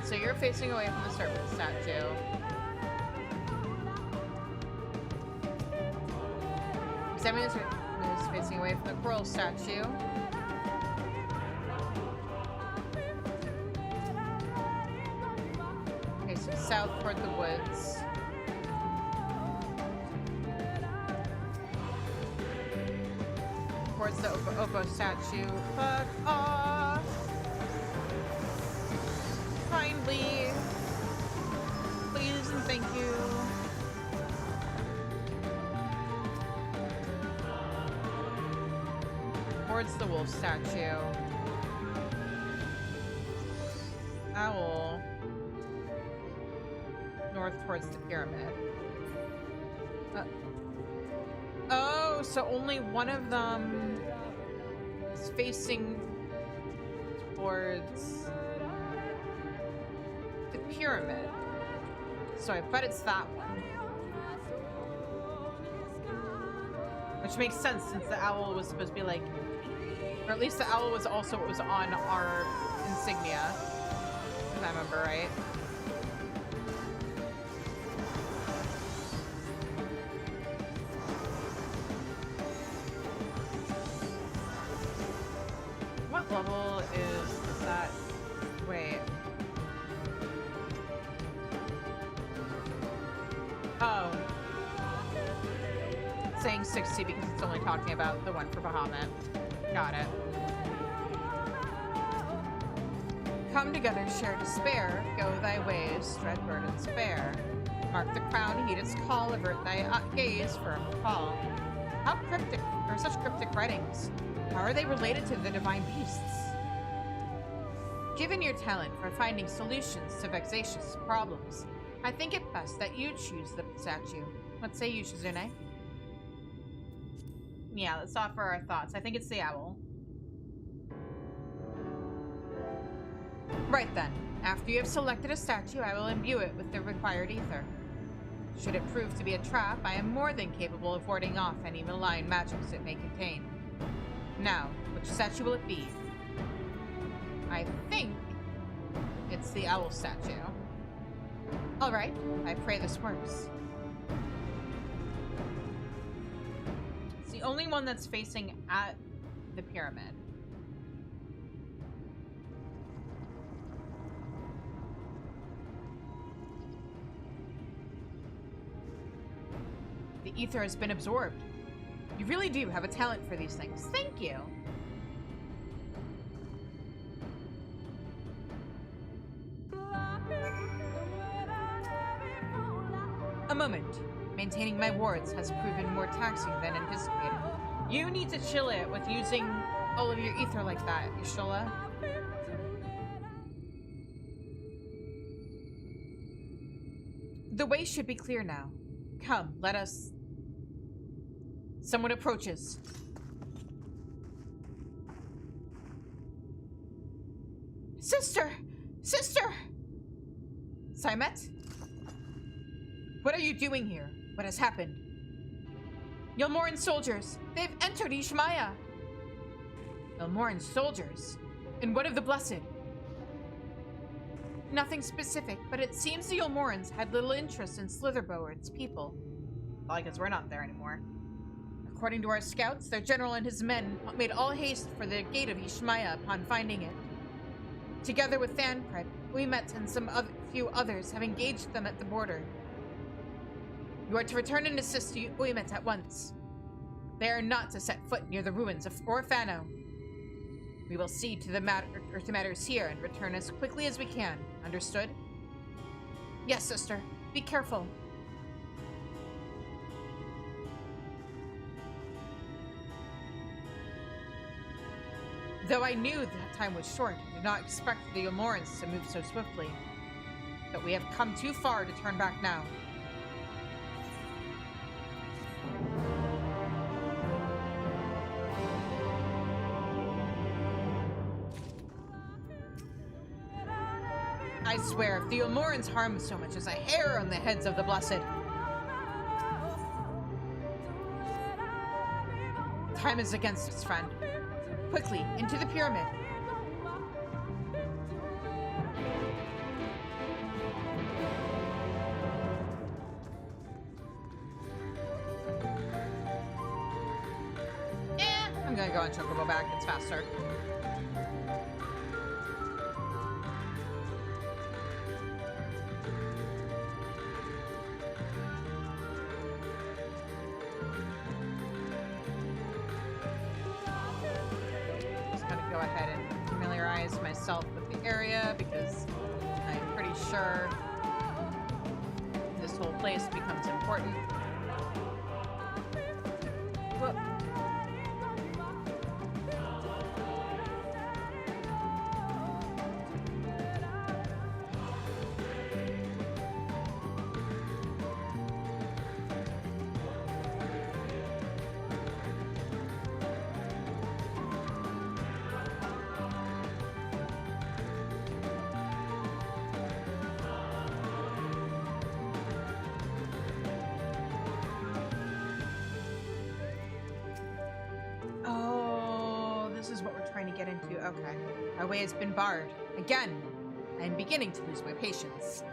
So you're facing away from the serpent statue. Examining the is facing away from the coral statue. Facing south toward the woods. Towards the Oppo statue. Fuck off! Kindly. Please and thank you. Towards the wolf statue. Owl. North towards the pyramid. Oh, so only one of them is facing towards the pyramid. So I bet it's that one. Which makes sense since the owl was supposed to be like, or at least the owl was also what was on our insignia, if I remember right. What level is that? Wait. Oh. It's saying 60 because it's only talking about the one for Bahamut. Got it. Come together, share despair. Go thy ways, dread burdens bear. Mark the crown, heed its call. Avert thy gaze for a fall. How cryptic are such cryptic writings? How are they related to the divine beasts? Given your talent for finding solutions to vexatious problems, I think it best that you choose the statue. What say you, Shizune? Yeah, let's offer our thoughts. I think it's the owl. Right then. After you have selected a statue, I will imbue it with the required ether. Should it prove to be a trap, I am more than capable of warding off any malign magics it may contain. Now, which statue will it be? I think it's the owl statue. Alright, I pray this works. It's the only one that's facing at the pyramid. The ether has been absorbed. You really do have a talent for these things. Thank you. A moment. Maintaining my wards has proven more taxing than anticipated. You need to chill it with using all of your ether like that, Yashola. The way should be clear now. Come, let us... Someone approaches. Sister! Sister! Saimet? What are you doing here? What has happened? Yulmoran soldiers! They've entered Ishmaya! Yulmoran soldiers? And what of the Blessed? Nothing specific, but it seems the Yulmorans had little interest in Slitherbow or its people. Probably because we're not there anymore. According to our scouts, their general and his men made all haste for the gate of Ishmaya upon finding it. Together with Thancred, Uimet and some few others have engaged them at the border. You are to return and assist Uimet at once. They are not to set foot near the ruins of Orfano. We will see to the matters here and return as quickly as we can. Understood? Yes, sister. Be careful. Though I knew that time was short, I did not expect the Yulmorans to move so swiftly. But we have come too far to turn back now. I swear, if the Yulmorans harm so much as a hair on the heads of the Blessed. Time is against us, friend. Quickly, into the pyramid. I'm gonna go on Chocobo back, it's faster. Just gonna go ahead and familiarize myself with the area because I'm pretty sure this whole place becomes important. Whoop. Get into. Okay. Our way has been barred. Again. I am beginning to lose my patience.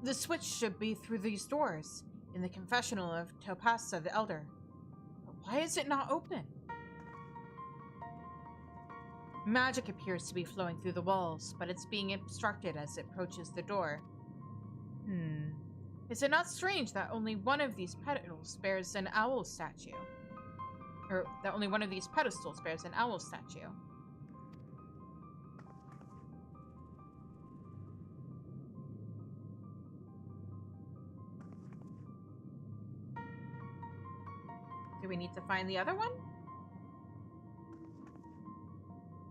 The switch should be through these doors, in the confessional of Topasa the Elder. But why is it not open? Magic appears to be flowing through the walls, but it's being obstructed as it approaches the door. Is it not strange that only one of these pedestals bears an owl statue? Or that only one of these pedestals bears an owl statue? Do we need to find the other one?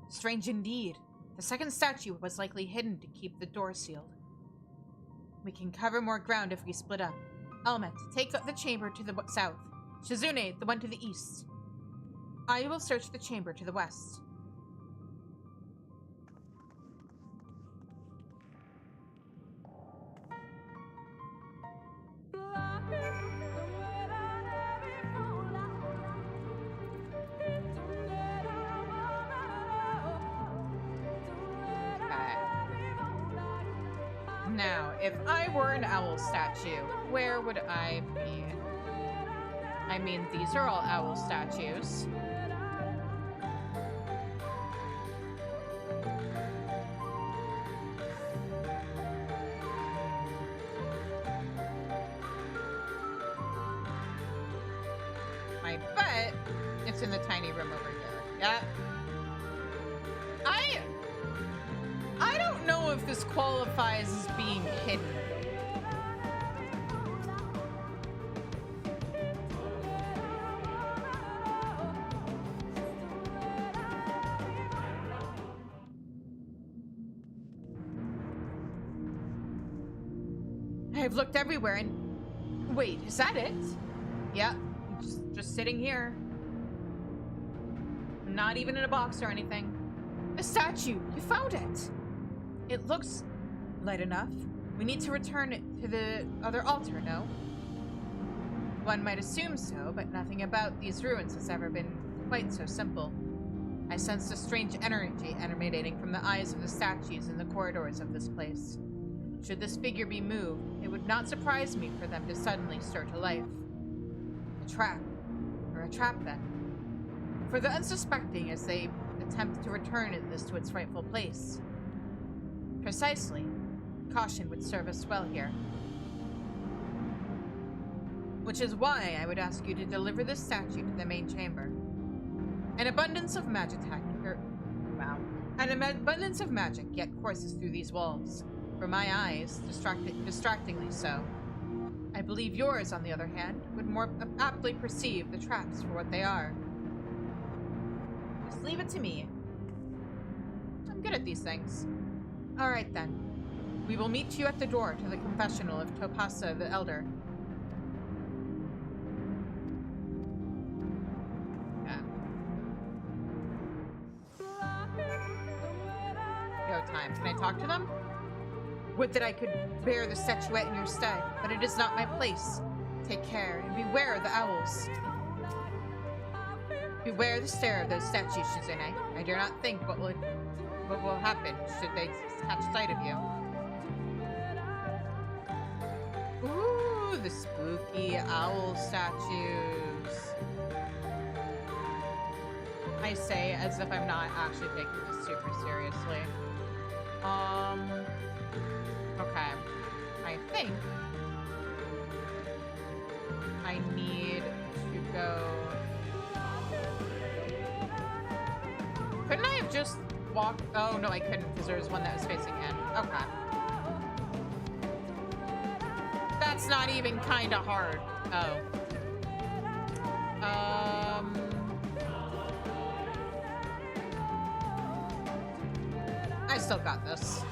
Strange indeed. The second statue was likely hidden to keep the door sealed. We can cover more ground if we split up. Elmet, take the chamber to the south. Shizune, the one to the east. I will search the chamber to the west. Now, if I were an owl statue, where would I be? I mean, these are all owl statues. I bet it's in the tiny room over here. Yeah. I don't know if this qualifies as being hidden. I've looked everywhere and... Wait, is that it? Yeah, just sitting here. Not even in a box or anything. A statue! You found it! It looks light enough. We need to return it to the other altar, no? One might assume so, but nothing about these ruins has ever been quite so simple. I sensed a strange energy emanating from the eyes of the statues in the corridors of this place. Should this figure be moved, it would not surprise me for them to suddenly stir to life. A trap. Or a trap, then. For the unsuspecting as they attempt to return this to its rightful place. Precisely. Caution would serve us well here. Which is why I would ask you to deliver this statue to the main chamber. An abundance of magic yet courses through these walls. For my eyes, distractingly so. I believe yours, on the other hand, would more aptly perceive the traps for what they are. Just leave it to me. I'm good at these things. Alright then. We will meet you at the door to the confessional of Topasa the Elder. Yeah. Go time. Can I talk to them? Would that I could bear the statuette in your stead, but it is not my place. Take care, and beware of the owls. Beware the stare of those statues, Shizune. I dare not think what would What will happen should they catch sight of you? Ooh, the spooky owl statues. I say as if I'm not actually taking this super seriously. Okay. I think I need to go... Couldn't I have just walked? Oh, no, I couldn't because there was one that was facing in. Okay. That's not even kind of hard. Oh. I still got this.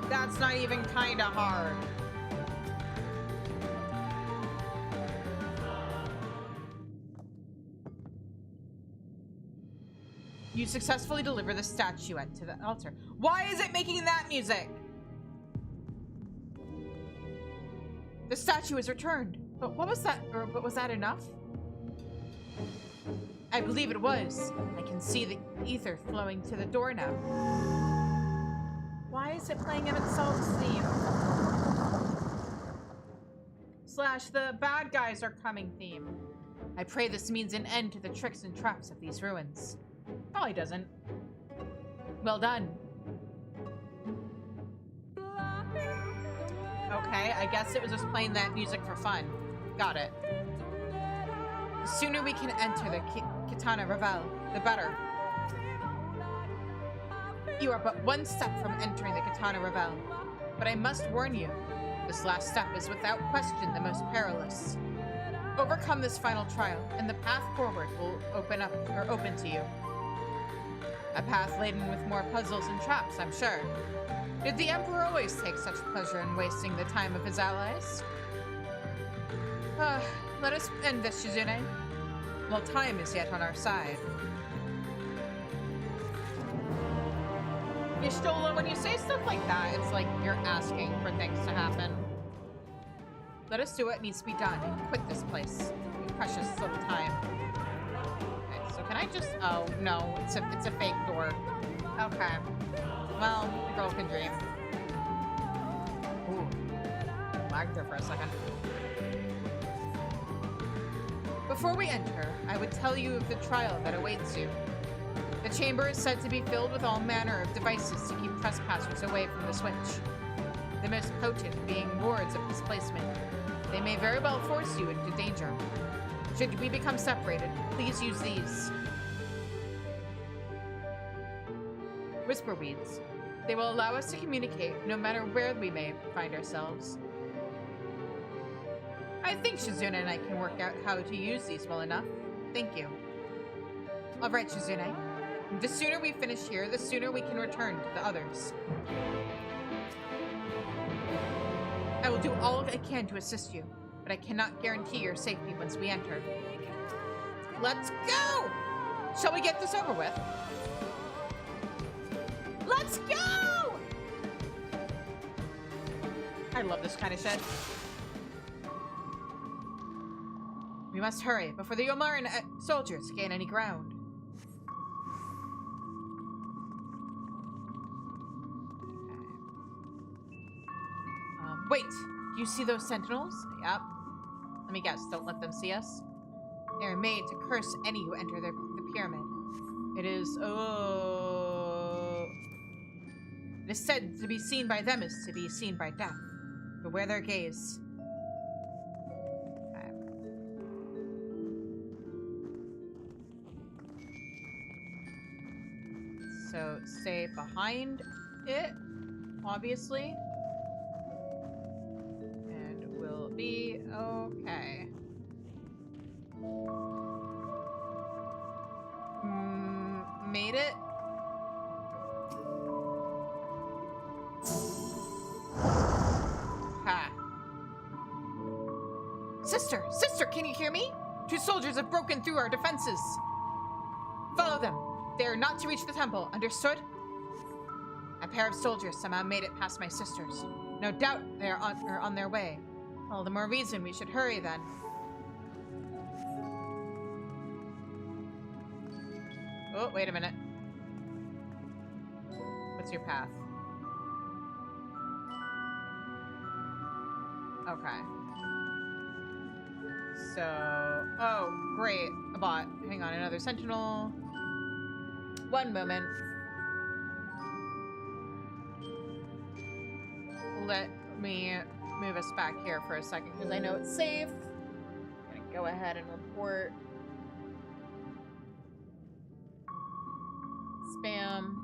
That's not even kind of hard. You successfully deliver the statuette to the altar. Why is it making that music? The statue is returned. But what was that? But was that enough? I believe it was. I can see the ether flowing to the door now. Why is it playing Absolve's theme? / the bad guys are coming theme. I pray this means an end to the tricks and traps of these ruins. Probably doesn't. Well done. Okay, I guess it was just playing that music for fun. Got it. The sooner we can enter the Katana Revel, the better. You are but one step from entering the Katana Revel, but I must warn you, this last step is without question the most perilous. Overcome this final trial, and the path forward will open to you. A path laden with more puzzles and traps, I'm sure. Did the Emperor always take such pleasure in wasting the time of his allies? Let us end this, Shizune. While time is yet on our side. Y'shtola, when you say stuff like that, it's like you're asking for things to happen. Let us do what needs to be done and quit this place. In precious little time. Okay, so can I just... Oh, no. It's a fake door. Okay. Well, the girl can dream. Ooh. Lagged there for a second. Before we enter, I would tell you of the trial that awaits you. The chamber is said to be filled with all manner of devices to keep trespassers away from the switch. The most potent being wards of displacement. They may very well force you into danger. Should we become separated, please use these. Whisper weeds. They will allow us to communicate no matter where we may find ourselves. I think Shizune and I can work out how to use these well enough. Thank you. Alright, Shizune. The sooner we finish here, the sooner we can return to the others. I will do all I can to assist you, but I cannot guarantee your safety once we enter. Let's go! Shall we get this over with? Let's go! I love this kind of shit. We must hurry before the Yomaran soldiers gain any ground. Wait, do you see those sentinels? Yep. Let me guess, don't let them see us. They are made to curse any who enter the pyramid. It is, it is said to be seen by them is to be seen by death. Beware their gaze. Okay. So, stay behind it, obviously. Be okay. Made it. Ha. Sister, can you hear me? 2 soldiers have broken through our defenses. Follow them. They are not to reach the temple, understood? A pair of soldiers somehow made it past my sisters. No doubt they are on their way. All the more reason we should hurry then. Oh, wait a minute. What's your path? Okay. So... Oh, great. A bot. Hang on, another sentinel. One moment. Let me move us back here for a second, because I know it's safe. I'm gonna go ahead and report. Spam.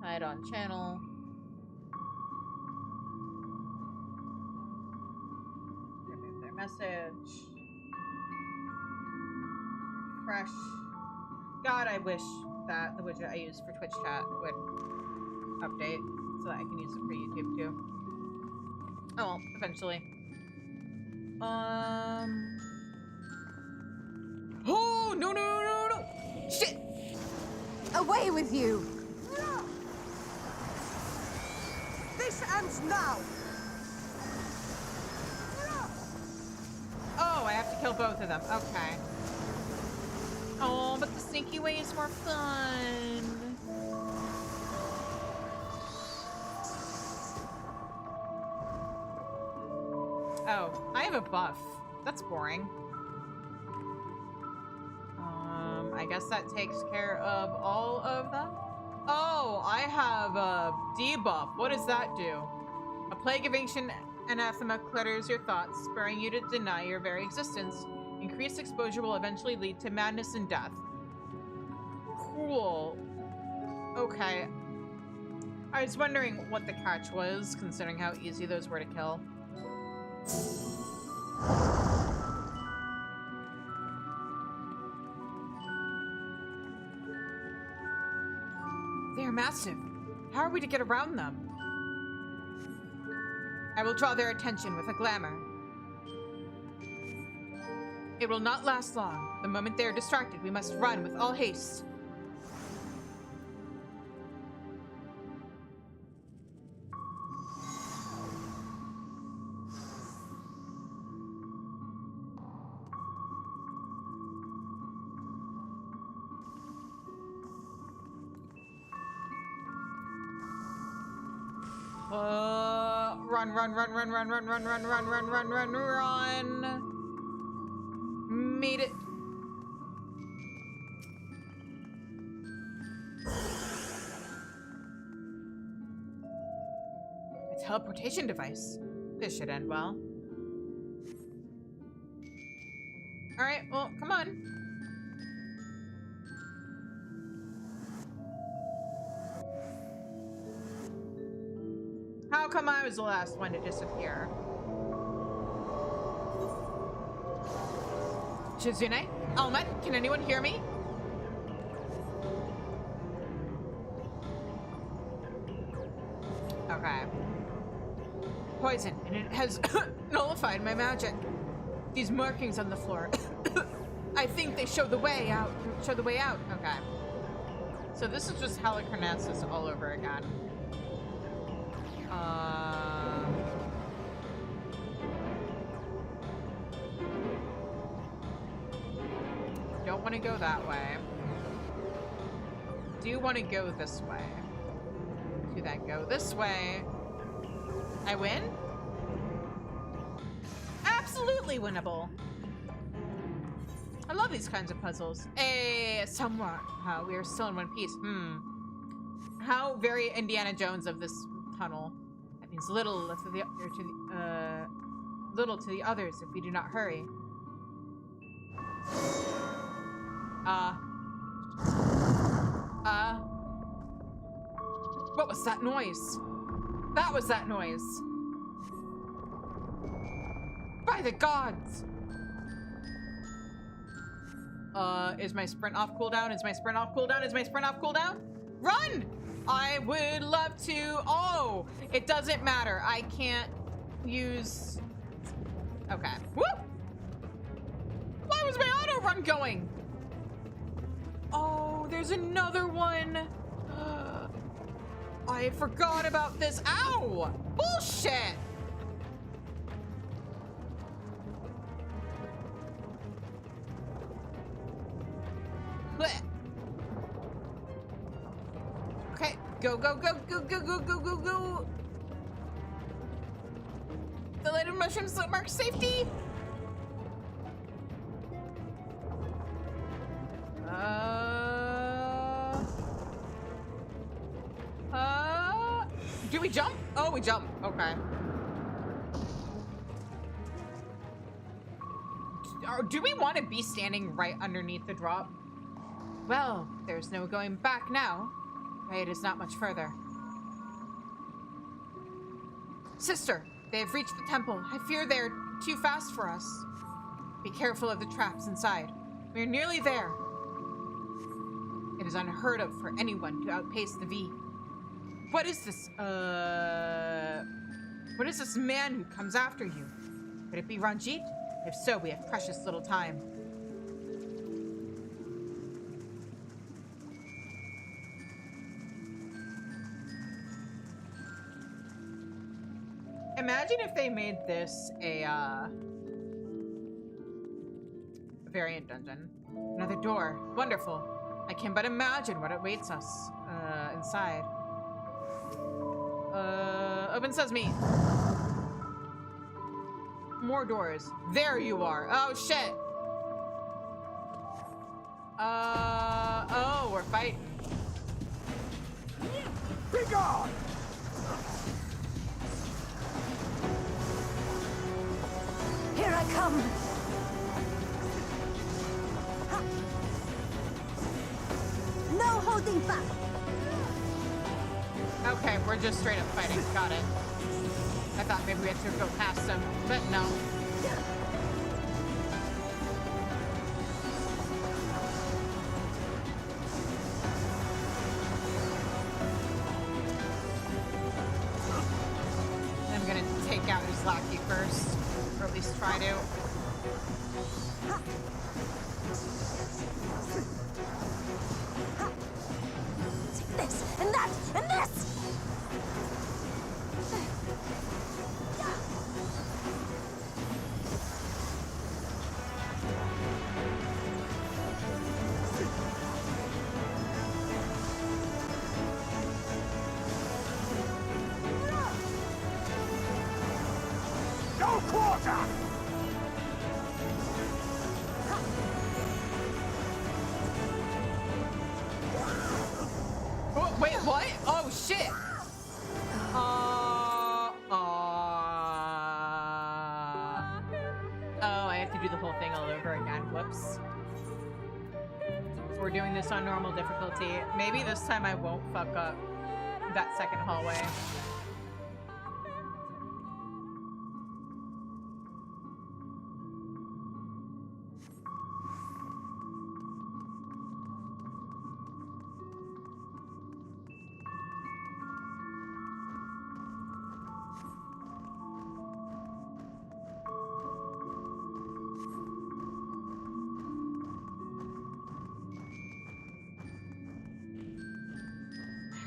Hide on channel. Remove their message. Refresh. God, I wish that the widget I use for Twitch chat would update so that I can use it for YouTube too. Oh well, eventually. Oh, no, no, no, no! Shit! Away with you! This ends now! Oh, I have to kill both of them. Okay. Oh, but the sneaky way is more fun. Oh, I have a buff. That's boring. I guess that takes care of all of them. Oh, I have a debuff. What does that do? A plague of ancient anathema clutters your thoughts, spurring you to deny your very existence. Increased exposure will eventually lead to madness and death. Cool. Okay. I was wondering what the catch was, considering how easy those were to kill. They are massive. How are we to get around them? I will draw their attention with a glamour. It will not last long. The moment they are distracted, we must run with all haste. Run, run, run, run, run, run, run, run, run, run, run, run, run. Made it. A teleportation device. This should end well. Alright, well, come on. How come I was the last one to disappear? Shizune? Almet? Can anyone hear me? Okay. Poison, and it has nullified my magic. These markings on the floor. I think they show the way out. Show the way out. Okay. So this is just Halicarnassus all over again. Don't want to go that way. Do want to go this way. Do that go this way. I win? Absolutely winnable. I love these kinds of puzzles. Somewhat. We are still in one piece. How very Indiana Jones of this tunnel. That means little to the others if we do not hurry. What was that noise? That was that noise. By the gods! Is my sprint off cooldown? Is my sprint off cooldown? Is my sprint off cooldown? Run! I would love to. Oh, it doesn't matter. I can't use. Okay. Woo! Why was my auto run going? Oh, there's another one. I forgot about this. Ow! Bullshit! Go, go, go, go, go, go, go, go, go. The light of mushrooms marks safety. Do we jump? Oh, we jump. Okay. Do we want to be standing right underneath the drop? Well, there's no going back now. It is not much further. Sister, they have reached the temple. I fear they're too fast for us. Be careful of the traps inside. We're nearly there. It is unheard of for anyone to outpace the V. What is this? What is this man who comes after you? Could it be Ranjit? If so, we have precious little time. Imagine if they made this a variant dungeon. Another door. Wonderful. I can but imagine what awaits us inside. Open sesame. More doors. There you are. Oh, shit. Oh, we're fighting. Be gone! Here I come! No holding back! Okay, we're just straight up fighting. Got it. I thought maybe we had to go past them, but no. I'm gonna take out his lackey first, or at least try to. This, and that, and this! No quarter! Oh, wait, what? Oh, shit! Oh, I have to do the whole thing all over again. Whoops. We're doing this on normal difficulty. Maybe this time I won't fuck up that second hallway.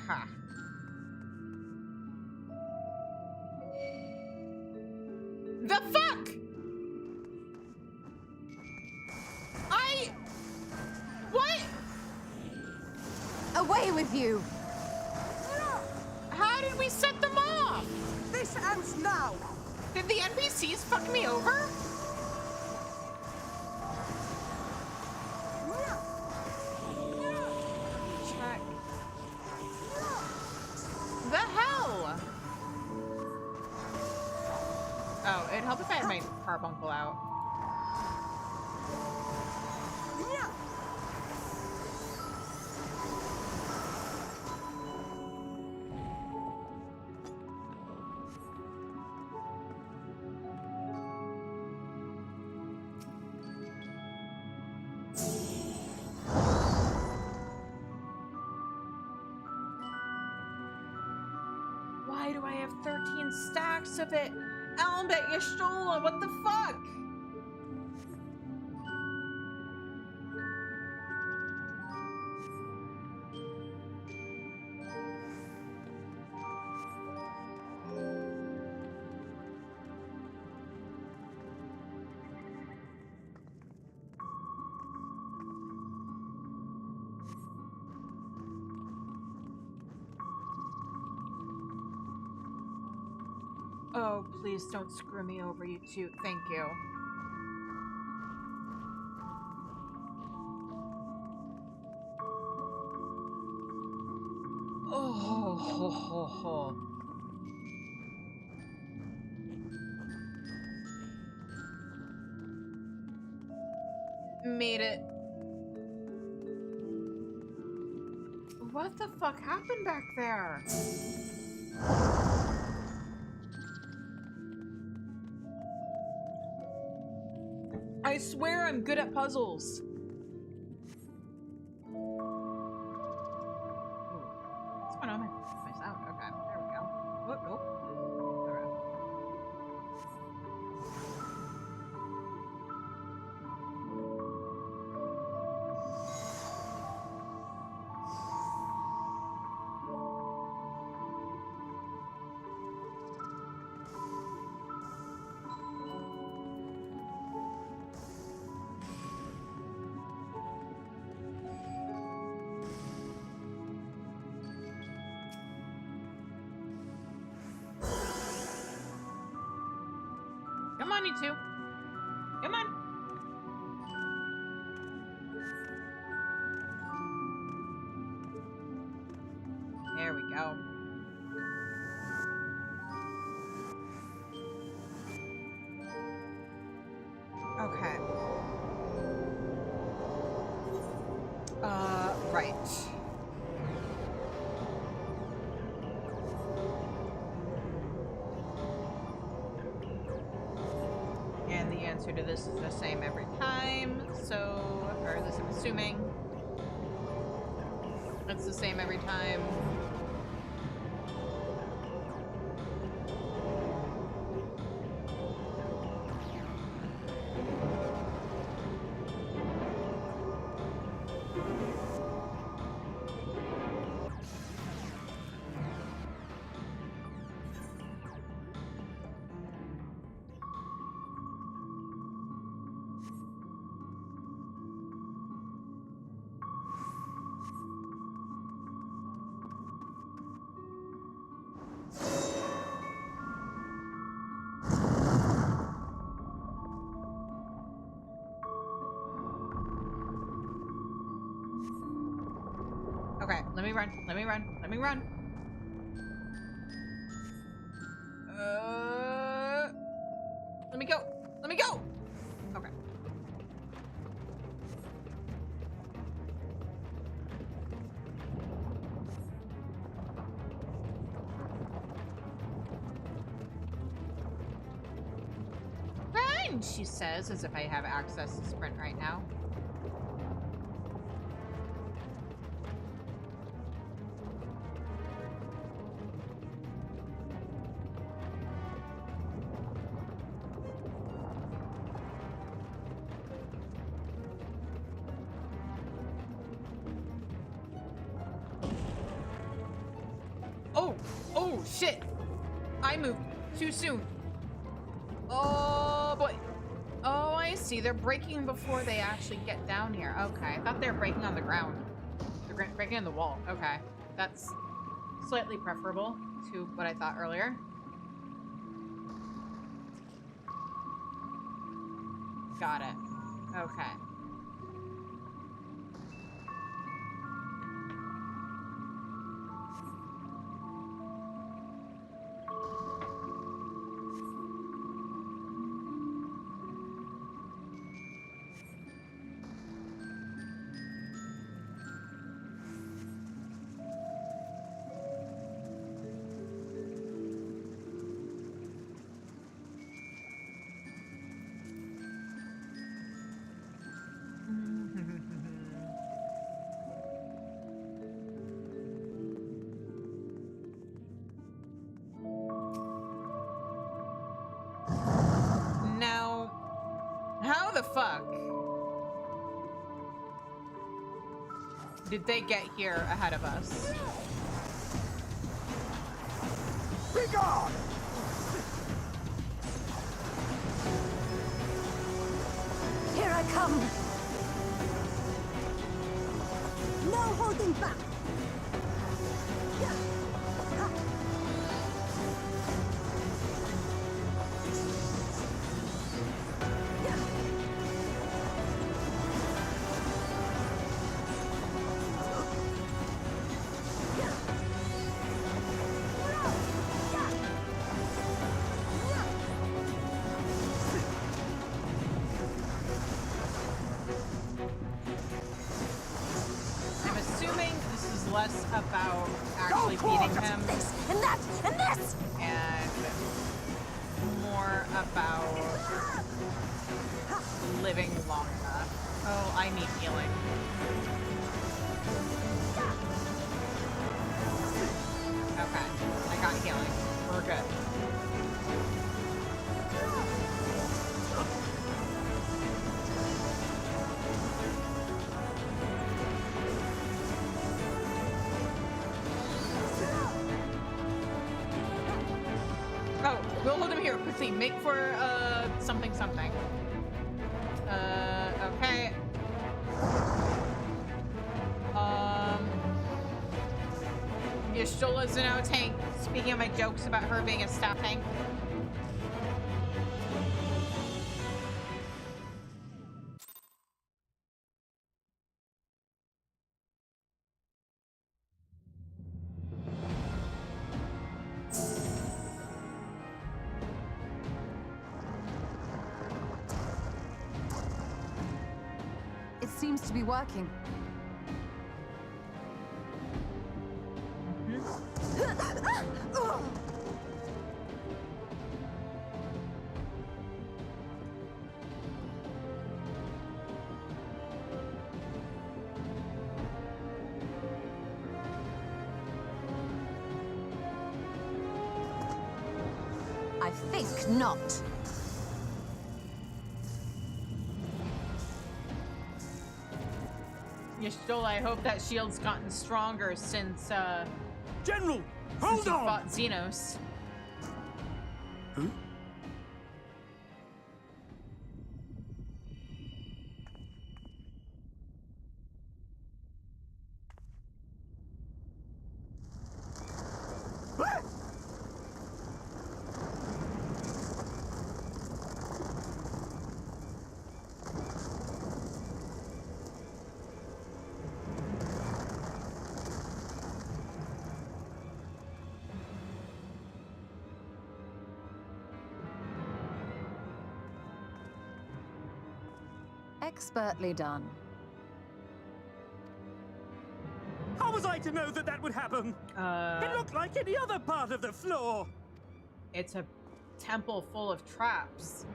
Ha. The fuck? What? Away with you! How did we set them off? This ends now! Did the NPCs fuck me over? Check. The hell? Oh, it'd help if I had my carbuncle out. Why do I have 13 stacks of it? Albert Yashtola, what the fuck? Oh, please don't screw me over, you two. Thank you. Oh, ho, ho, ho. Made it. What the fuck happened back there? I swear I'm good at puzzles. What's going on with my sound? Okay, there we go. Oh, nope. Come on, you two. Come on. There we go. Okay. Right. And the answer to this is the same every time, so, or at least I'm assuming. It's the same every time. Okay, let me run. Let me run. Let me run. Let me go. Let me go. Okay. Run, she says, as if I have access to sprint right now. Oh, shit! I moved too soon. Oh, boy. Oh, I see. They're breaking before they actually get down here. Okay. I thought they were breaking on the ground. They're breaking on the wall. Okay. That's slightly preferable to what I thought earlier. Got it. Okay. Now, how the fuck did they get here ahead of us? Be gone! Here I come! No holding back! less about actually feeding him This and that and this! and more about living long enough. Oh, I need healing. Okay, I got healing. We're good. Oh, we'll hold him here quickly. Make for something. Okay. Yashtola's now a tank. Speaking of my jokes about her being a staff tank. It seems to be working. I think not. Yashtola, I hope that shield's gotten stronger since General, since hold you on! fought Xenos. Huh? What? Expertly done. How was I to know that that would happen? It looked like any other part of the floor. It's a temple full of traps.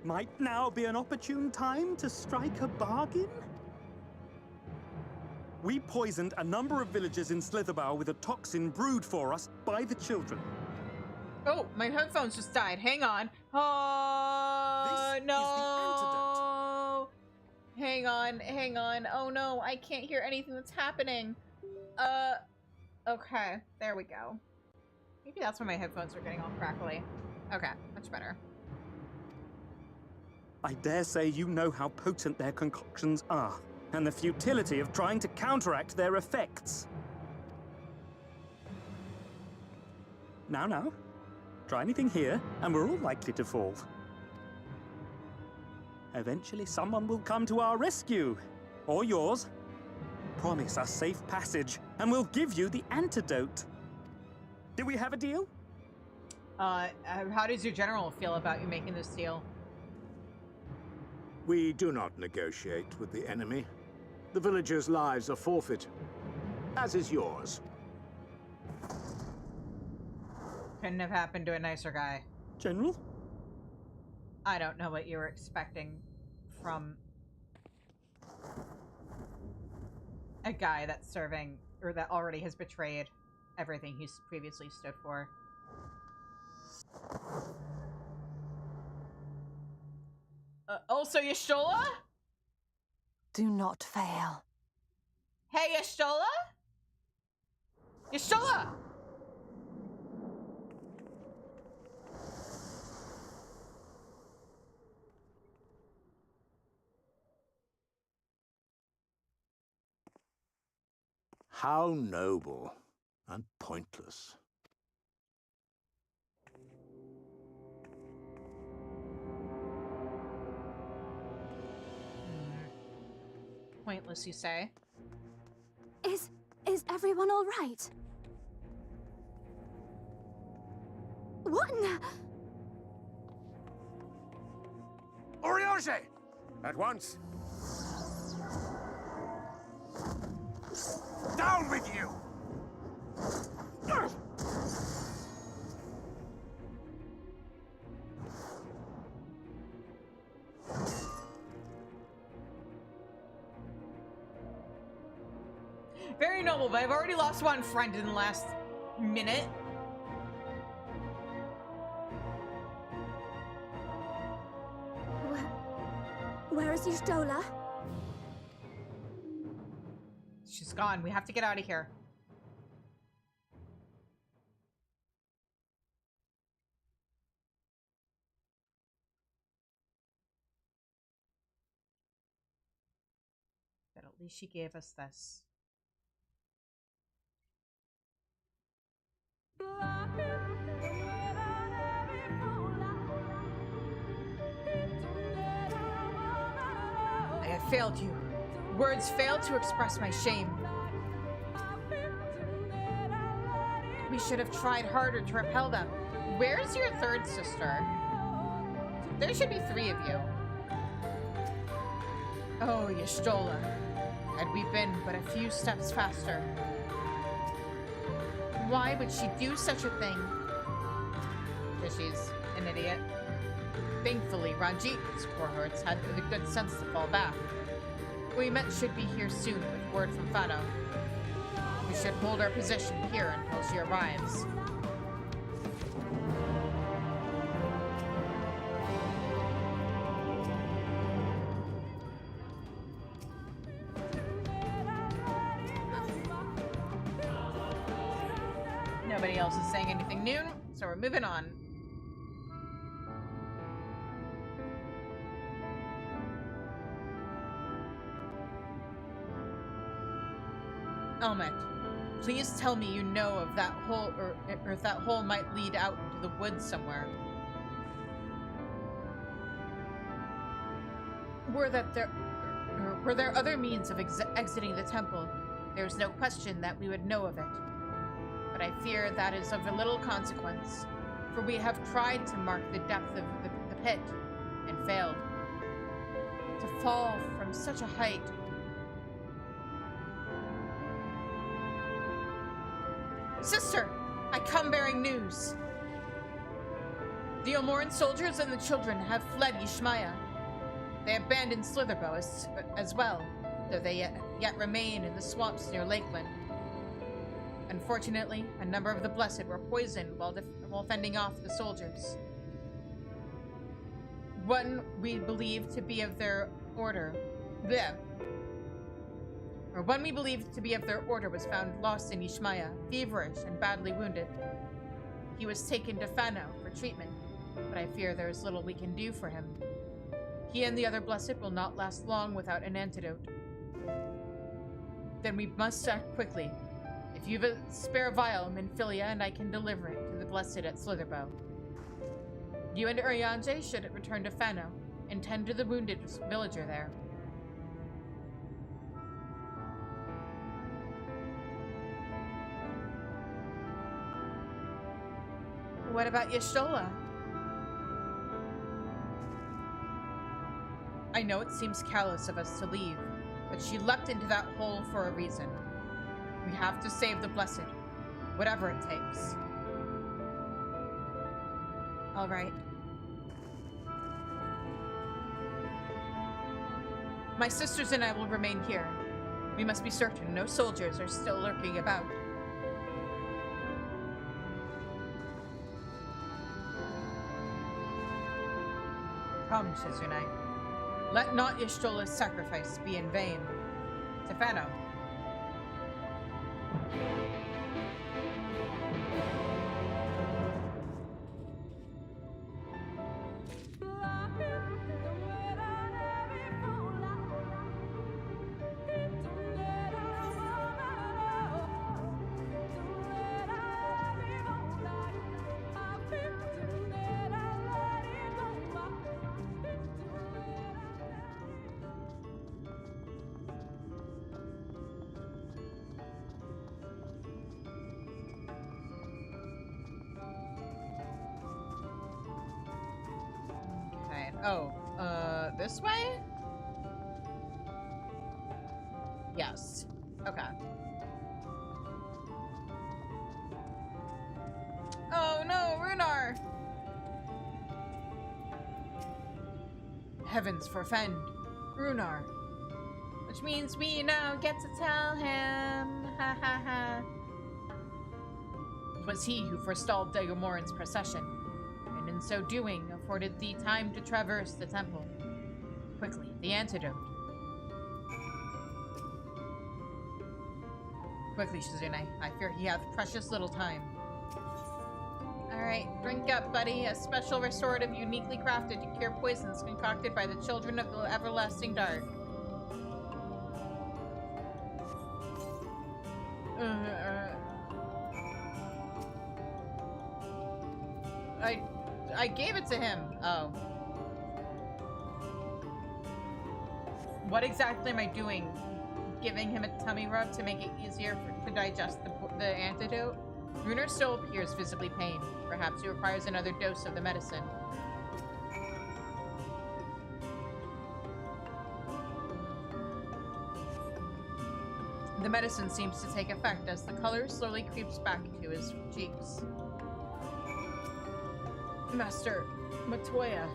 Might now be an opportune time to strike a bargain? We poisoned a number of villagers in Slitherbough with a toxin brewed for us by the children. Oh, my headphones just died. Hang on. This is the No. Hang on. Oh no, I can't hear anything that's happening. Okay, there we go. Maybe that's why my headphones are getting all crackly. Okay, much better. I dare say you know how potent their concoctions are, and the futility of trying to counteract their effects. Now. Try anything here, and we're all likely to fall. Eventually, someone will come to our rescue. Or yours. Promise us safe passage, and we'll give you the antidote. Do we have a deal? How does your general feel about you making this deal? We do not negotiate with the enemy. The villagers' lives are forfeit, as is yours. Couldn't have happened to a nicer guy. General? I don't know what you were expecting from a guy that's serving, or that already has betrayed everything he's previously stood for. Also, Yashtola? Do not fail. Hey, Yashtola? Yashtola! How noble and pointless. Pointless, you say? Is everyone all right? What in the... Oriage! At once. Down with you! Very noble, but I've already lost one friend in the last minute. Where is Y'shtola? She's gone. We have to get out of here. But at least she gave us this. I have failed you. Words fail to express my shame. We should have tried harder to repel them. Where's your third sister? There should be 3 of you. Oh, Y'shtola. Had we been but a few steps faster. Why would she do such a thing? Because she's an idiot. Thankfully, Ranjit's cohorts had the good sense to fall back. We met should be here soon with word from Fano. We should hold our position here until she arrives. Nobody else is saying anything new, so we're moving on. Elmet, please tell me you know of that hole, or if that hole might lead out into the woods somewhere. Were there other means of exiting the temple, there's no question that we would know of it. But I fear that is of little consequence, for we have tried to mark the depth of the pit, and failed. To fall from such a height. Sister, I come bearing news. The Omoran soldiers and the children have fled Y'shmaya. They abandoned Slitherbow as well, though they yet remain in the swamps near Lakeland. Unfortunately, a number of the Blessed were poisoned while fending off the soldiers. One we believe to be of their order. One we believed to be of their order was found lost in Y'shmaya, feverish and badly wounded. He was taken to Fano for treatment, but I fear there is little we can do for him. He and the other Blessed will not last long without an antidote. Then we must act quickly. If you've a spare vial, Minfilia and I can deliver it to the Blessed at Slitherbow. You and Urianger should return to Fano and tend to the wounded villager there. What about Y'shtola? I know it seems callous of us to leave, but she leapt into that hole for a reason. We have to save the Blessed, whatever it takes. All right. My sisters and I will remain here. We must be certain no soldiers are still lurking about. Come, Shizunai. Let not Y'shtola's sacrifice be in vain. Tefano. Oh, this way? Yes. Okay. Oh no, Runar! Heavens forfend, Runar. Which means we now get to tell him. Ha ha ha. 'Twas he who forestalled Dagomorin's procession, and in so doing afforded thee time to traverse the temple. Quickly, the antidote. Quickly, Shizune. I fear he hath precious little time. Alright, drink up, buddy. A special restorative uniquely crafted to cure poisons concocted by the children of the everlasting dark. I gave it to him. Oh. What exactly am I doing? Giving him a tummy rub to make it easier to digest the antidote? Runar still appears visibly pained. Perhaps he requires another dose of the medicine. The medicine seems to take effect as the color slowly creeps back to his cheeks. Master Matoya.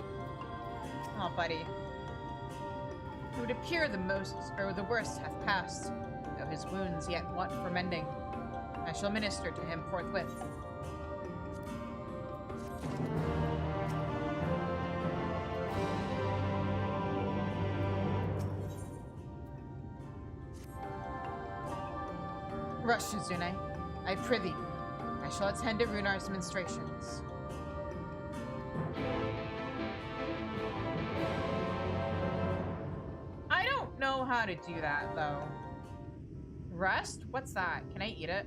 Oh, buddy. It would appear the worst hath passed, though his wounds yet want for mending. I shall minister to him forthwith. Rush, Shizune. I prithee. I shall attend to Runar's ministrations. I don't know how to do that, though. Rest? What's that? Can I eat it?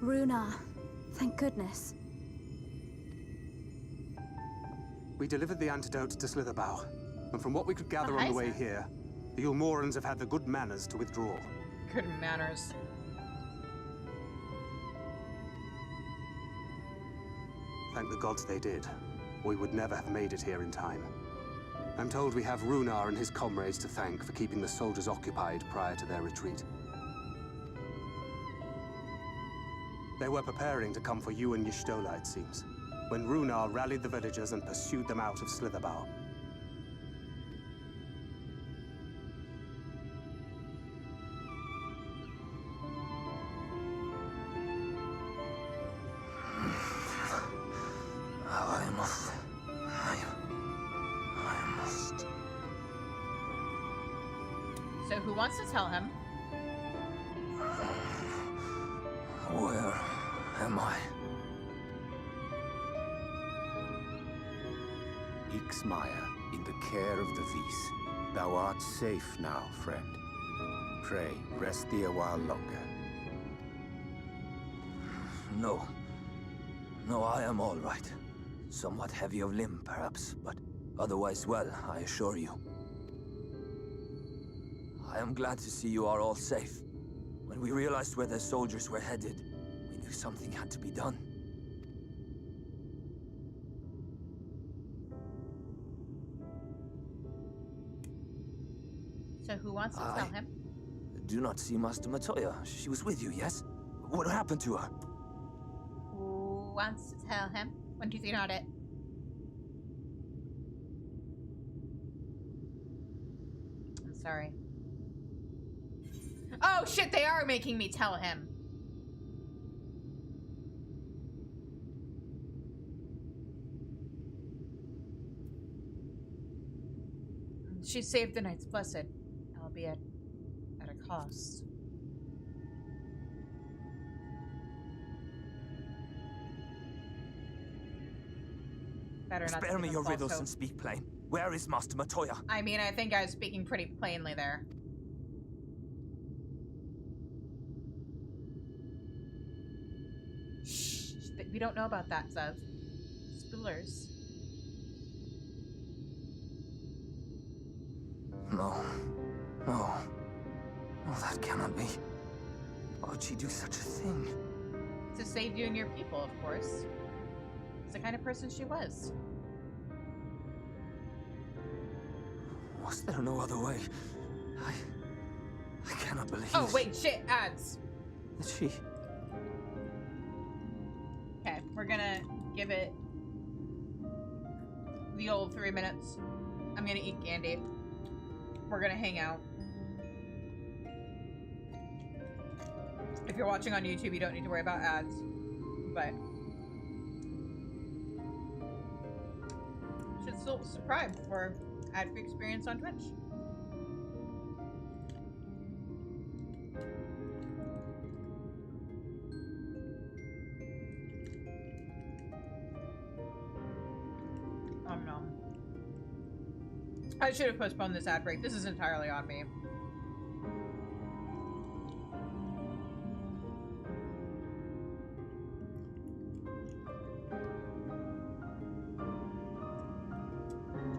Runar, thank goodness. We delivered the antidote to Slitherbow, and from what we could gather on the way here, the Ulmorans have had the good manners to withdraw. Good manners. Thank the gods they did. We would never have made it here in time. I'm told we have Runar and his comrades to thank for keeping the soldiers occupied prior to their retreat. They were preparing to come for you and Y'shtola, it seems, when Runar rallied the villagers and pursued them out of Slitherbow. I must. So who wants to tell him? Where am I? Ixmaya, in the care of the Vis. Thou art safe now, friend. Pray, rest thee a while longer. No. No, I am all right. Somewhat heavy of limb, perhaps, but otherwise well, I assure you. I am glad to see you are all safe. When we realized where the soldiers were headed, we knew something had to be done. So who wants to tell him? Do not see Master Matoya. She was with you, yes? What happened to her? Who wants to tell him? 1, 2, 3, not it. I'm sorry. Oh shit, they are making me tell him. She saved the Knights Blessed, albeit at a cost. Better not Spare me give your a false riddles hope. and speak plain. Where is Master Matoya? I mean, I think I was speaking pretty plainly there. Shh, we don't know about that, Zev. Spoilers. No. No. No, that cannot be. Why would she do such a thing? To save you and your people, of course. It's the kind of person she was. Was there no other way? I cannot believe. Oh, wait, shit, ads. That she... Okay, we're gonna give it the old 3 minutes. I'm gonna eat candy. We're gonna hang out. If you're watching on YouTube, you don't need to worry about ads. But you should still subscribe for ad-free experience on Twitch. No. I should have postponed this ad break. This is entirely on me.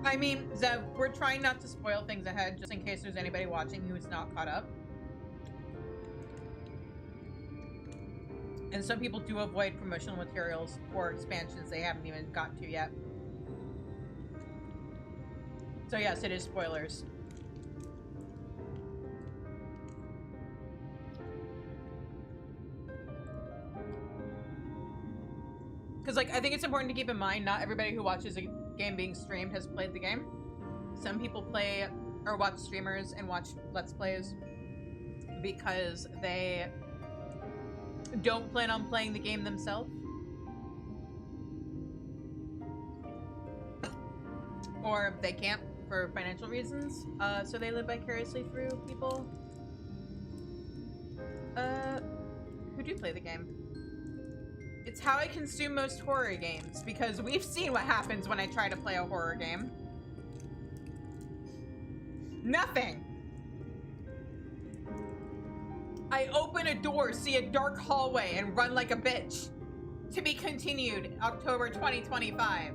I mean, Zev, we're trying not to spoil things ahead, just in case there's anybody watching who's not caught up. And some people do avoid promotional materials or expansions they haven't even gotten to yet. So yes, it is spoilers. Because, like, I think it's important to keep in mind, not everybody who watches a game being streamed has played the game. Some people play or watch streamers and watch Let's Plays because they don't plan on playing the game themselves. Or they can't for financial reasons, so they live vicariously through people who do play the game. It's how I consume most horror games, because we've seen what happens when I try to play a horror game. Nothing! I open a door, see a dark hallway, and run like a bitch. To be continued, October 2025.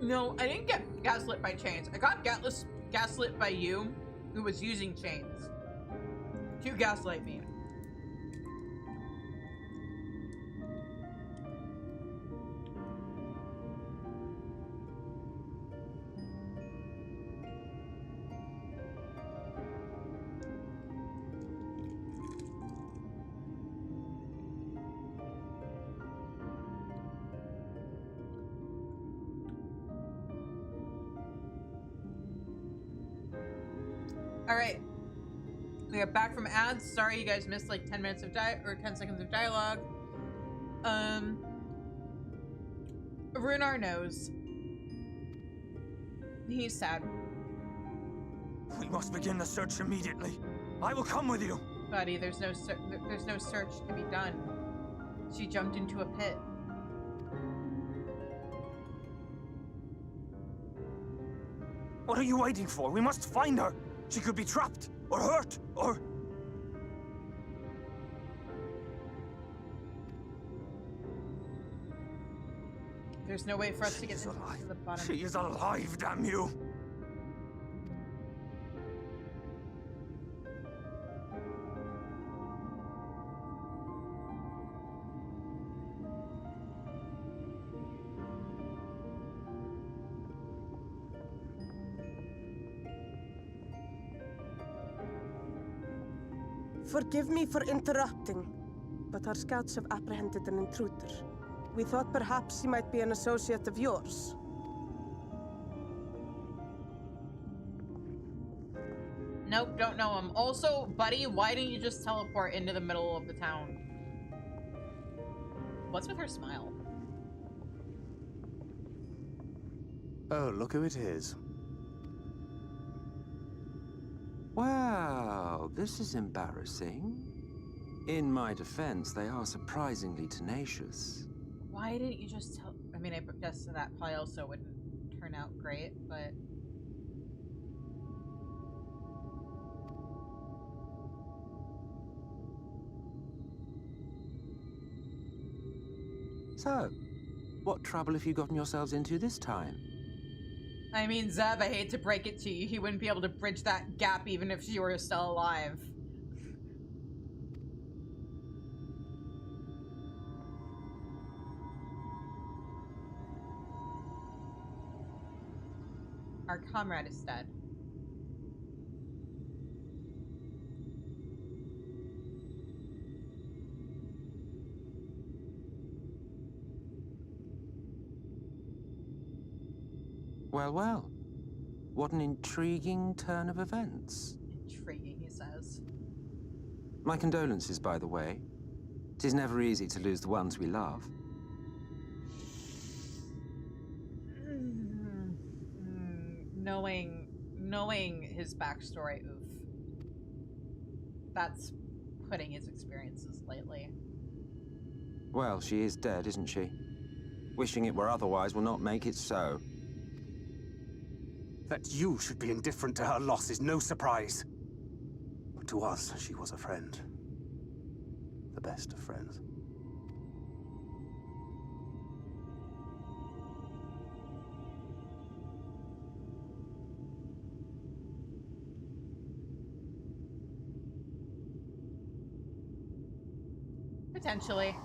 No, I didn't get gaslit by chains. I got gaslit by you, who was using chains to gaslight me. Alright. We are back from ads. Sorry you guys missed like 10 minutes of 10 seconds of dialogue. Runar knows. He's sad. We must begin the search immediately. I will come with you. Buddy, there's no search to be done. She jumped into a pit. What are you waiting for? We must find her. She could be trapped, or hurt, or... There's no way for us to get to the bottom. She is alive, damn you! Forgive me for interrupting, but our scouts have apprehended an intruder. We thought perhaps he might be an associate of yours. Nope, don't know him. Also, buddy, why didn't you just teleport into the middle of the town? What's with her smile? Oh, look who it is. Well, this is embarrassing. In my defense, they are surprisingly tenacious. Why didn't you just tell... I mean, I guess that probably also wouldn't turn out great, but... So, what trouble have you gotten yourselves into this time? I mean, Zeb, I hate to break it to you, he wouldn't be able to bridge that gap even if she were still alive. Our comrade is dead. Well, well. What an intriguing turn of events. Intriguing, he says. My condolences, by the way. It is never easy to lose the ones we love. Knowing his backstory, oof. That's putting his experiences lightly. Well, she is dead, isn't she? Wishing it were otherwise will not make it so. That you should be indifferent to her loss is no surprise. But to us, she was a friend. The best of friends. Potentially.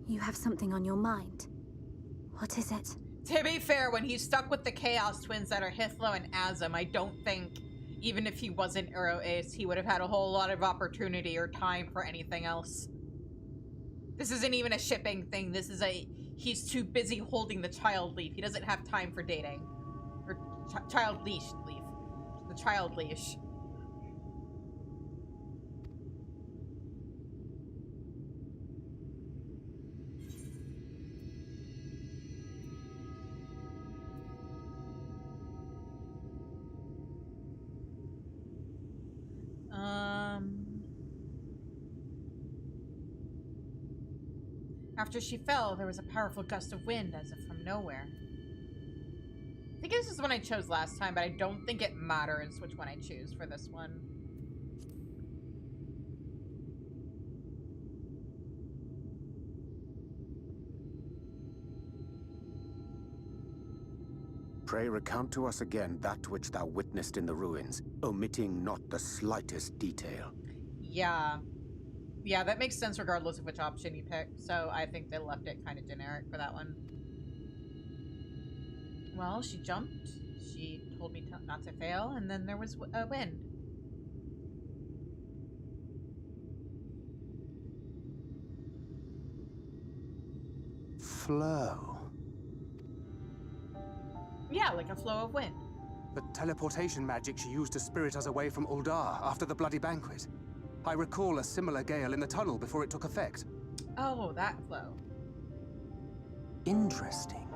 You have something on your mind. What is it? To be fair, when he's stuck with the Chaos Twins that are Hithlo and Azim, I don't think, even if he wasn't Uro Ace, he would have had a whole lot of opportunity or time for anything else. This isn't even a shipping thing. This is a... He's too busy holding the child leaf. He doesn't have time for dating. Or child leash leaf. The child leash. After she fell, there was a powerful gust of wind as if from nowhere. I think this is the one I chose last time, but I don't think it matters which one I choose for this one. Pray recount to us again that which thou witnessed in the ruins, omitting not the slightest detail. Yeah. Yeah, that makes sense regardless of which option you pick, so I think they left it kind of generic for that one. Well, she jumped, she told me not to fail, and then there was a wind. Flow. Yeah, like a flow of wind. The teleportation magic she used to spirit us away from Uldar after the Bloody Banquet. I recall a similar gale in the tunnel before it took effect. Oh, that flow. Interesting.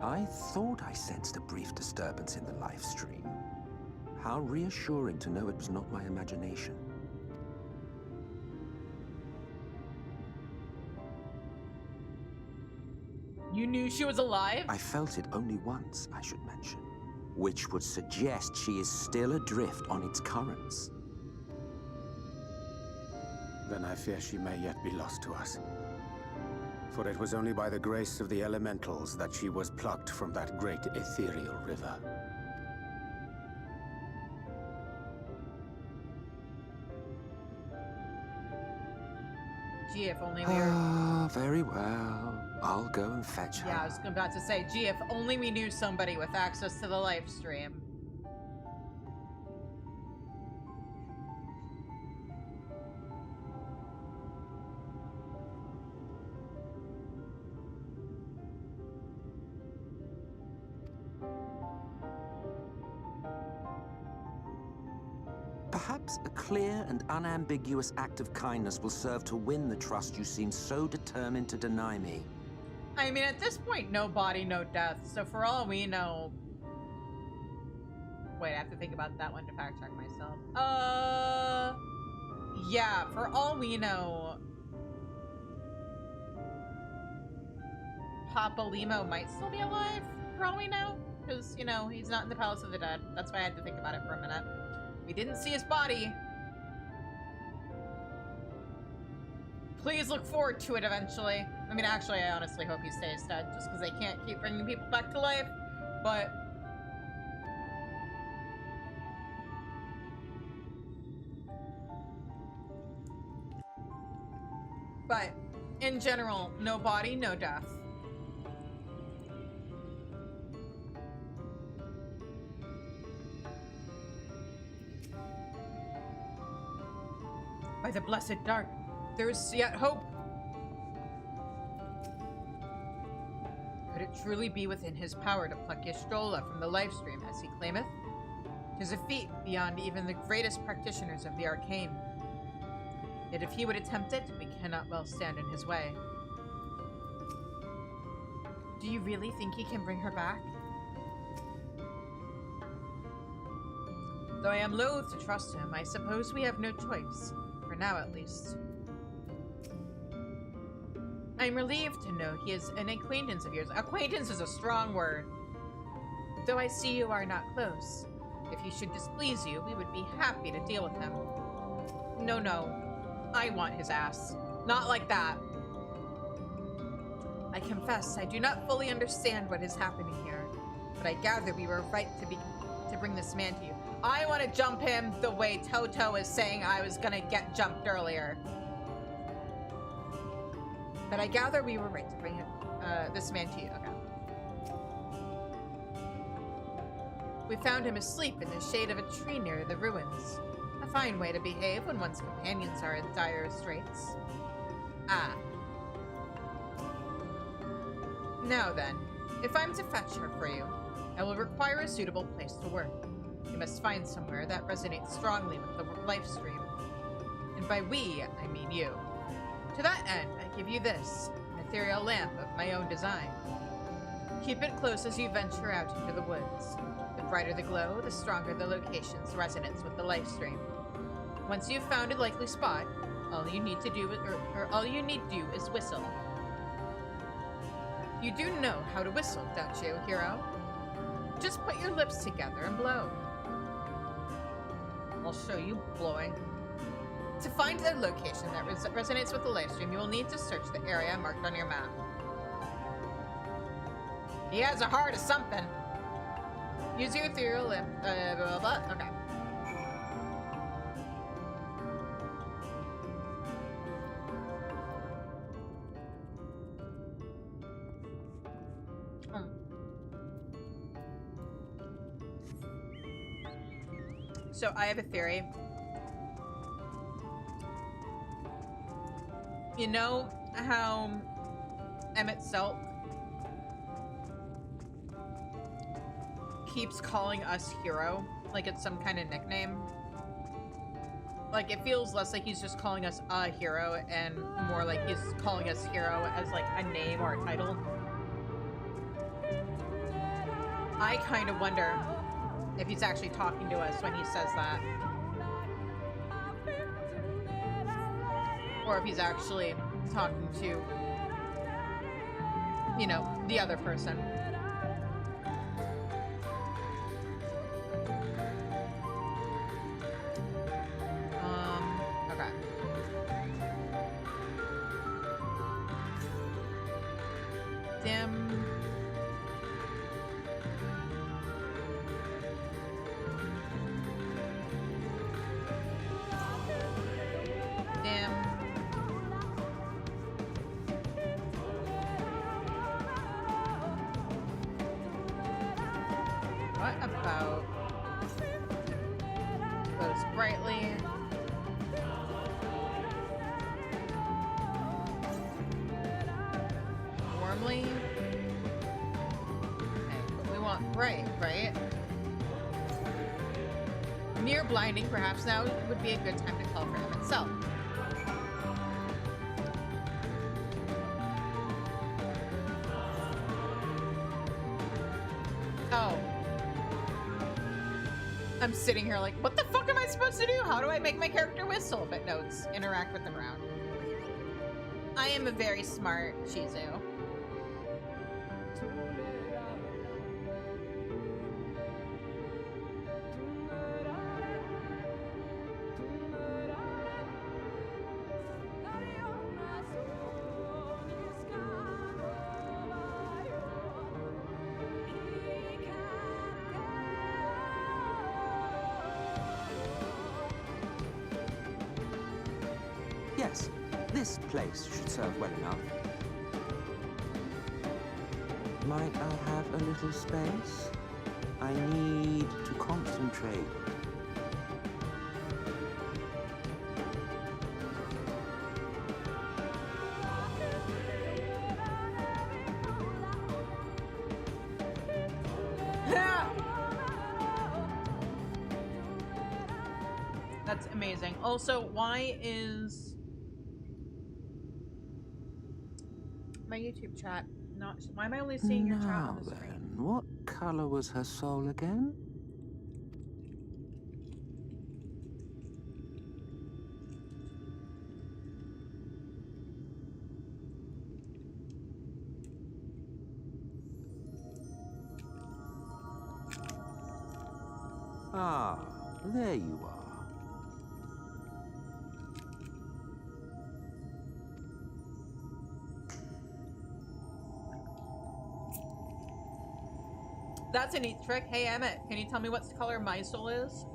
I thought I sensed a brief disturbance in the live stream. How reassuring to know it was not my imagination. You knew she was alive? I felt it only once, I should mention, which would suggest she is still adrift on its currents. Then I fear she may yet be lost to us. For it was only by the grace of the elementals that she was plucked from that great ethereal river. Gee, if only we were... Ah, very well. I'll go and fetch her. Yeah, I was about to say, gee, if only we knew somebody with access to the live stream. Perhaps a clear and unambiguous act of kindness will serve to win the trust you seem so determined to deny me. I mean, at this point, no body, no death. So for all we know... Wait, I have to think about that one to fact check myself. Yeah, for all we know... Papa Limo might still be alive, for all we know. Because, you know, he's not in the Palace of the Dead. That's why I had to think about it for a minute. We didn't see his body. Please look forward to it eventually. I mean, actually, I honestly hope he stays dead, just because they can't keep bringing people back to life. But, in general, no body, no death. By the blessed dark, there is yet hope. Could it truly be within his power to pluck Y'shtola from the lifestream as he claimeth? 'Tis a feat beyond even the greatest practitioners of the arcane. Yet if he would attempt it, we cannot well stand in his way. Do you really think he can bring her back? Though I am loath to trust him, I suppose we have no choice. For now, at least. I'm relieved to know he is an acquaintance of yours. Acquaintance is a strong word. Though I see you are not close. If he should displease you, we would be happy to deal with him. No. I want his ass. Not like that. I confess, I do not fully understand what is happening here. But I gather we were right to bring this man to you. I want to jump him the way Toto is saying I was gonna get jumped earlier. But I gather we were right to bring this man to you. Okay. We found him asleep in the shade of a tree near the ruins. A fine way to behave when one's companions are in dire straits. Ah. Now then, if I'm to fetch her for you, I will require a suitable place to work. You must find somewhere that resonates strongly with the life stream. And by we, I mean you. To that end, I give you this, an ethereal lamp of my own design. Keep it close as you venture out into the woods. The brighter the glow, the stronger the location's resonance with the life stream. Once you've found a likely spot, all you need do is whistle. You do know how to whistle, don't you, hero? Just put your lips together and blow. I'll show you blowing. To find the location that resonates with the live stream, you will need to search the area marked on your map. He has a heart of something. Use your ethereal lamp. Blah, blah, blah. Okay. So I have a theory. You know how Emmett Selk keeps calling us hero? Like it's some kind of nickname? Like it feels less like he's just calling us a hero and more like he's calling us hero as like a name or a title. I kind of wonder if he's actually talking to us when he says that. Or if he's actually talking to, you know, the other person. Okay. Dim. What about those brightly? Warmly? Okay, we want bright, right? Near blinding, perhaps now would be a good time to call for him itself. Oh. I'm sitting here like, what the fuck am I supposed to do? How do I make my character whistle? But notes, interact with them around. I am a very smart Shizu. Yes, this place should serve well enough. Might I have a little space? I need to concentrate. That's amazing. Also, why is my YouTube chat not? Why am I only seeing your chat on the screen? Then, what color was her soul again? Ah, there you are. That's a neat trick. Hey, Emmett, can you tell me what color my soul is?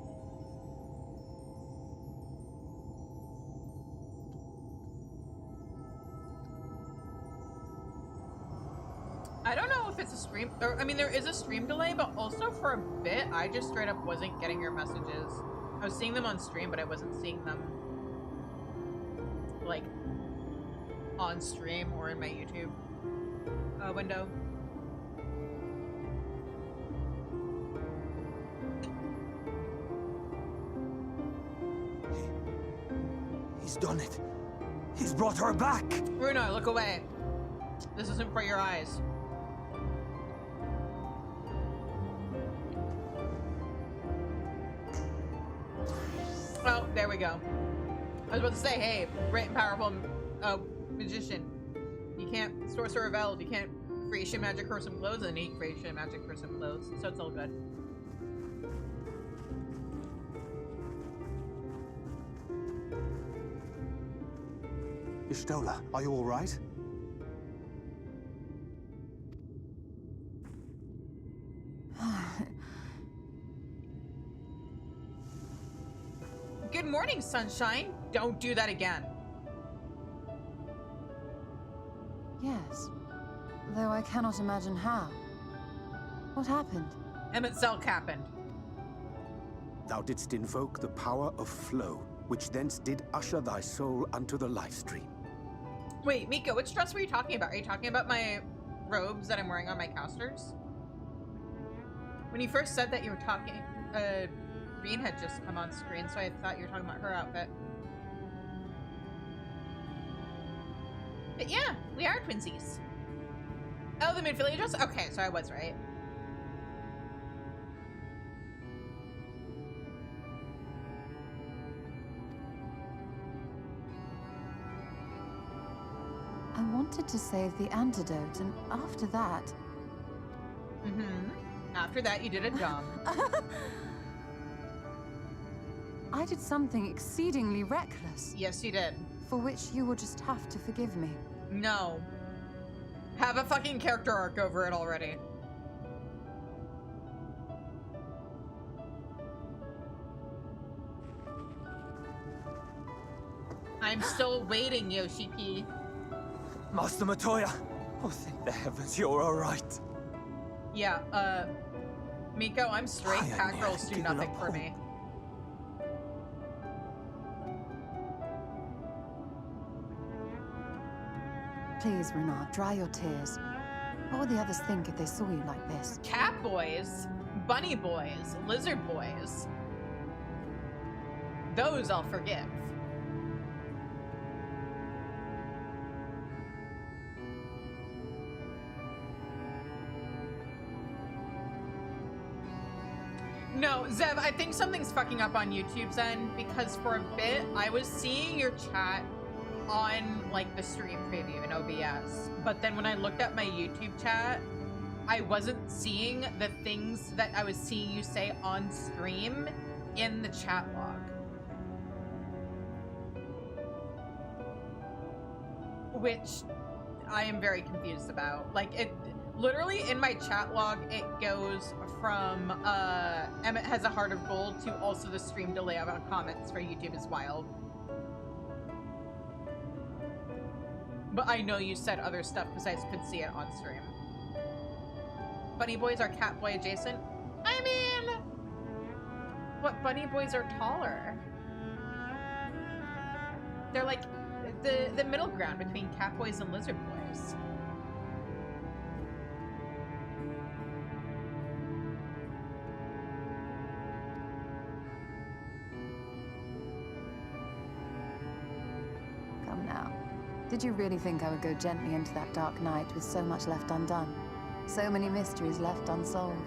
I don't know if it's a stream, or I mean, there is a stream delay, but also for a bit, I just straight up wasn't getting your messages. I was seeing them on stream, but I wasn't seeing them, like, on stream or in my YouTube window. He's done it. He's brought her back. Bruno, look away. This isn't for your eyes. Oh, there we go. I was about to say, hey, great and powerful magician. You can't sorcerer of Eld. You can't creation magic for some clothes, and need creation magic for some clothes. So it's all good. Ishtola, are you all right? Good morning, sunshine. Don't do that again. Yes, though I cannot imagine how. What happened? Emmett Selk happened. Thou didst invoke the power of flow, which thence did usher thy soul unto the life stream. Wait, Miko, which dress were you talking about? Are you talking about my robes that I'm wearing on my casters? When you first said that you were talking, Green had just come on screen, so I thought you were talking about her outfit. But yeah, we are twinsies. Oh, the mid-Philly dress? Okay, so I was right. I wanted to save the antidote, and after that... After that, you did a dumb. I did something exceedingly reckless. Yes, you did. For which you will just have to forgive me. No. Have a fucking character arc over it already. I'm still waiting, Yoshi P. Master Matoya! Oh, thank the heavens you're alright. Yeah, Miko, I'm straight. Cat girls do nothing for me. Please, Renard, dry your tears. What would the others think if they saw you like this? Cat boys, bunny boys, lizard boys. Those I'll forgive. No, Zev, I think something's fucking up on YouTube's end, because for a bit, I was seeing your chat on, like, the stream preview in OBS. But then when I looked at my YouTube chat, I wasn't seeing the things that I was seeing you say on stream in the chat log. Which I am very confused about. Like, it literally in my chat log, it goes from Emmett has a heart of gold to also the stream delay of comments for YouTube is wild. But I know you said other stuff because I could see it on stream. Bunny boys are cat boy adjacent? I mean, what, bunny boys are taller? They're like the middle ground between cat boys and lizard boys. Come now. Did you really think I would go gently into that dark night with so much left undone? So many mysteries left unsolved.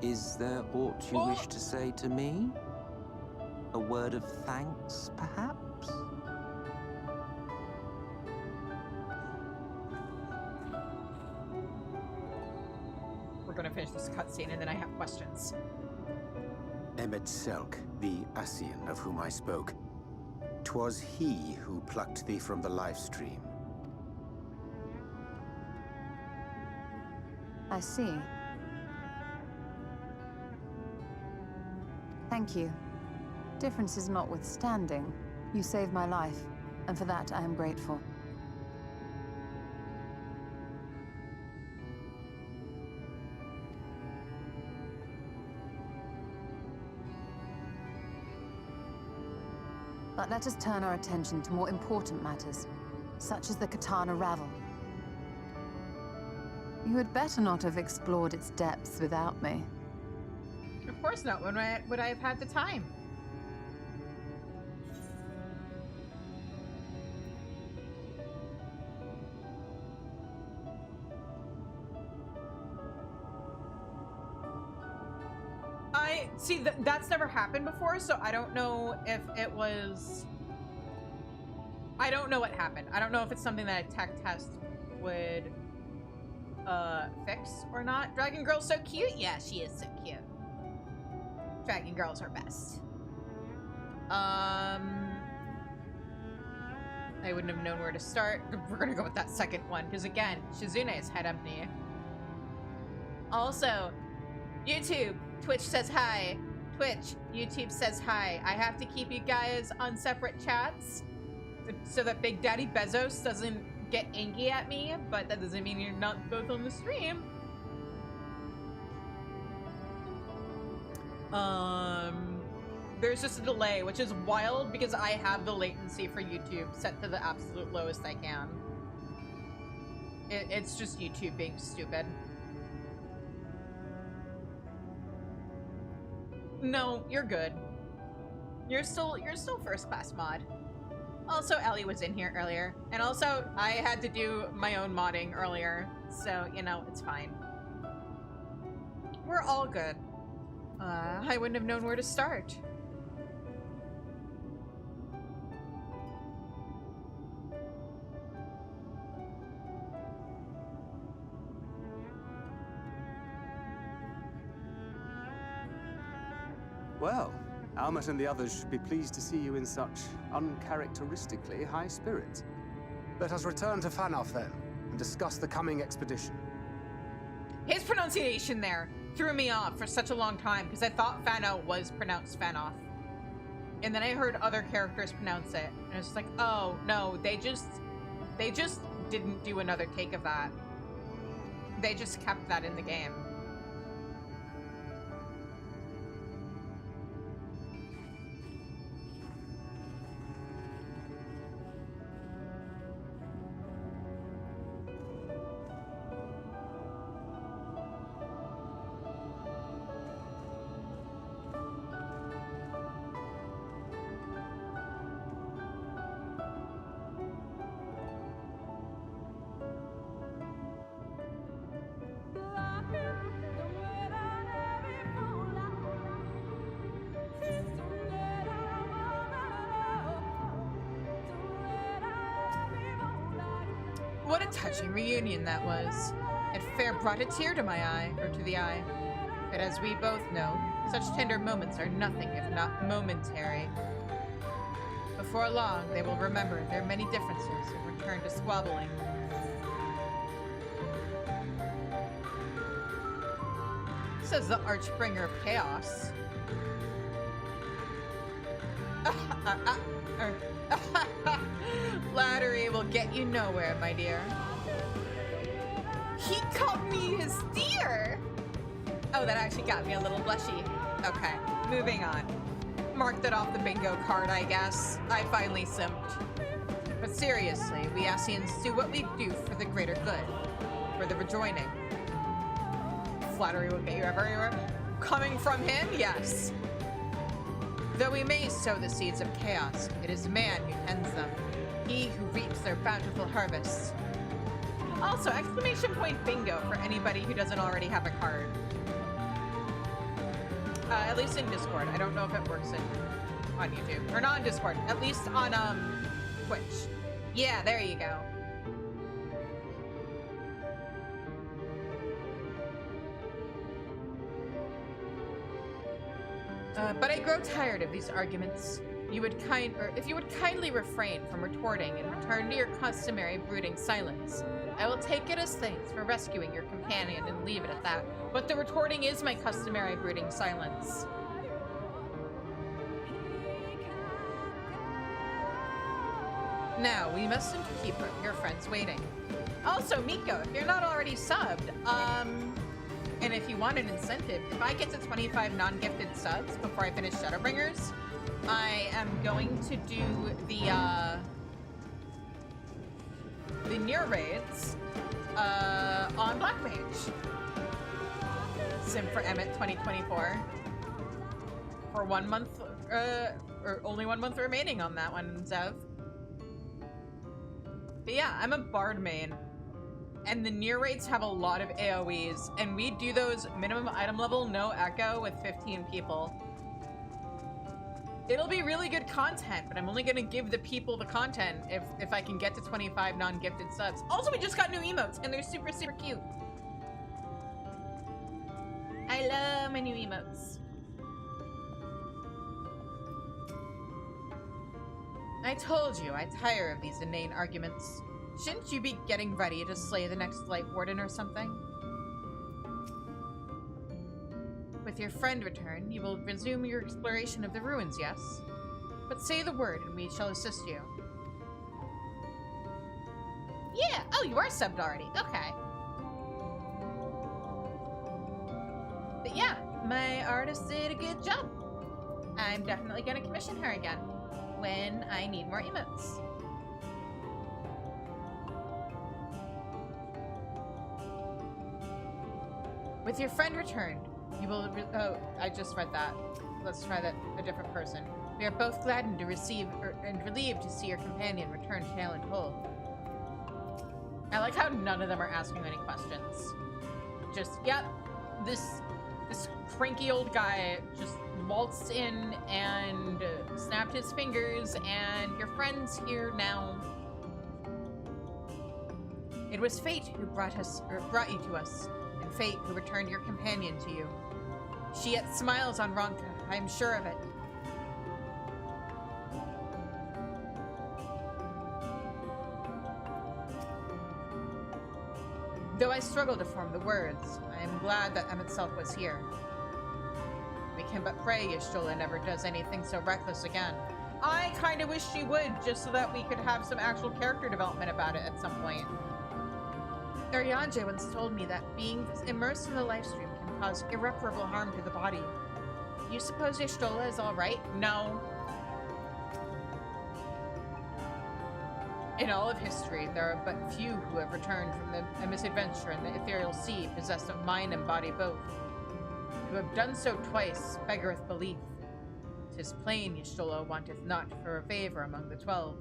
Is there aught you wish to say to me? A word of thanks, perhaps? We're gonna finish this cutscene and then I have questions. Emmett Selk, the Ascian of whom I spoke. 'Twas he who plucked thee from the live stream. I see. Thank you. Differences notwithstanding, you saved my life, and for that I am grateful. But let us turn our attention to more important matters, such as the Katana Ravel. You had better not have explored its depths without me. Of course not. When would I have had the time? See, that's never happened before, so I don't know if it was... I don't know what happened. I don't know if it's something that a tech test would fix or not. Dragon Girl's so cute? Yeah, she is so cute. Dragon Girl's her best. I wouldn't have known where to start. We're gonna go with that second one, because again, Shizune's head empty. Also, YouTube, Twitch says hi. Twitch, YouTube says hi. I have to keep you guys on separate chats so that Big Daddy Bezos doesn't get angry at me, but that doesn't mean you're not both on the stream. There's just a delay, which is wild because I have the latency for YouTube set to the absolute lowest I can. It's just YouTube being stupid. No, you're good. You're still first class mod. Also, Ellie was in here earlier, and also I had to do my own modding earlier, so you know it's fine. We're all good. I wouldn't have known where to start. Well, Almet and the others should be pleased to see you in such uncharacteristically high spirits. Let us return to Fanoff then, and discuss the coming expedition. His pronunciation there threw me off for such a long time, because I thought Fano was pronounced Fanoff. And then I heard other characters pronounce it, and it's like, oh, no, they just didn't do another take of that. They just kept that in the game. What a touching reunion that was. It fair brought a tear to my eye, or to the eye. But as we both know, such tender moments are nothing if not momentary. Before long, they will remember their many differences and return to squabbling. Says the Archbringer of Chaos. Flattery will get you nowhere, my dear. He called me his dear! Oh, that actually got me a little blushy. Okay, moving on. Marked it off the bingo card, I guess. I finally simped. But seriously, we Asians do what we do for the greater good. For the rejoining. Flattery will get you everywhere. Coming from him, yes. Though we may sow the seeds of chaos, it is man who tends them. He who reaps their bountiful harvests. Also, exclamation point bingo for anybody who doesn't already have a card. At least in Discord. I don't know if it works on YouTube. Or not on Discord. At least on Twitch. Yeah, there you go. But I grow tired of these arguments. If you would kindly refrain from retorting and return to your customary brooding silence, I will take it as thanks for rescuing your companion and leave it at that. But the retorting is my customary brooding silence. Now, we mustn't keep your friends waiting. Also, Miko, if you're not already subbed, and if you want an incentive, if I get to 25 non-gifted subs before I finish Shadowbringers, I am going to do the Nier raids on Black Mage. Sim for Emmett 2024. For 1 month, or only 1 month remaining on that one, Zev. But yeah, I'm a Bard main. And the Nier raids have a lot of AoEs, and we do those minimum item level, no echo with 15 people. It'll be really good content, but I'm only gonna give the people the content if I can get to 25 non-gifted subs. Also, we just got new emotes, and they're super, super cute. I love my new emotes. I told you, I tire of these inane arguments. Shouldn't you be getting ready to slay the next Light Warden or something? With your friend return, you will resume your exploration of the ruins, yes? But say the word and we shall assist you. Yeah! Oh, you are subbed already. Okay. But yeah, my artist did a good job. I'm definitely gonna commission her again when I need more emotes. With your friend returned, you will oh, I just read that. Let's try that a different person. We are both gladdened to receive and relieved to see your companion return hale and whole. I like how none of them are asking any questions. Just, yep, this cranky old guy just waltzed in and snapped his fingers, and your friend's here now. It was fate who brought you to us. Fate who returned your companion to you. She yet smiles on Ronka, I am sure of it. Though I struggle to form the words, I am glad that itself was here. We can but pray Y'shtola never does anything so reckless again. I kind of wish she would, just so that we could have some actual character development about it at some point. Arianje once told me that being immersed in the livestream can cause irreparable harm to the body. You suppose Y'shtola is alright? No. In all of history, there are but few who have returned from a misadventure in the ethereal sea, possessed of mind and body both. To have done so twice beggareth belief. 'Tis plain Y'shtola wanteth not for a favor among the 12.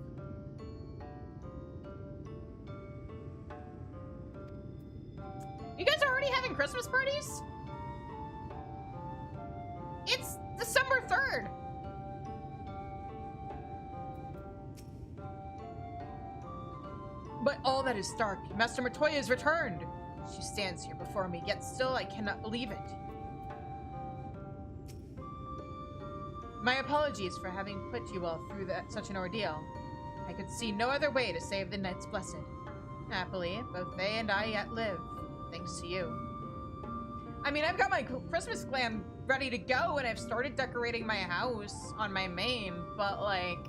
You guys are already having Christmas parties? It's December 3rd! But all that is dark. Master Matoya has returned. She stands here before me, yet still I cannot believe it. My apologies for having put you all through such an ordeal. I could see no other way to save the Knights Blessed. Happily, both they and I yet live, thanks to you. I mean, I've got my Christmas glam ready to go, and I've started decorating my house on my main, but, like,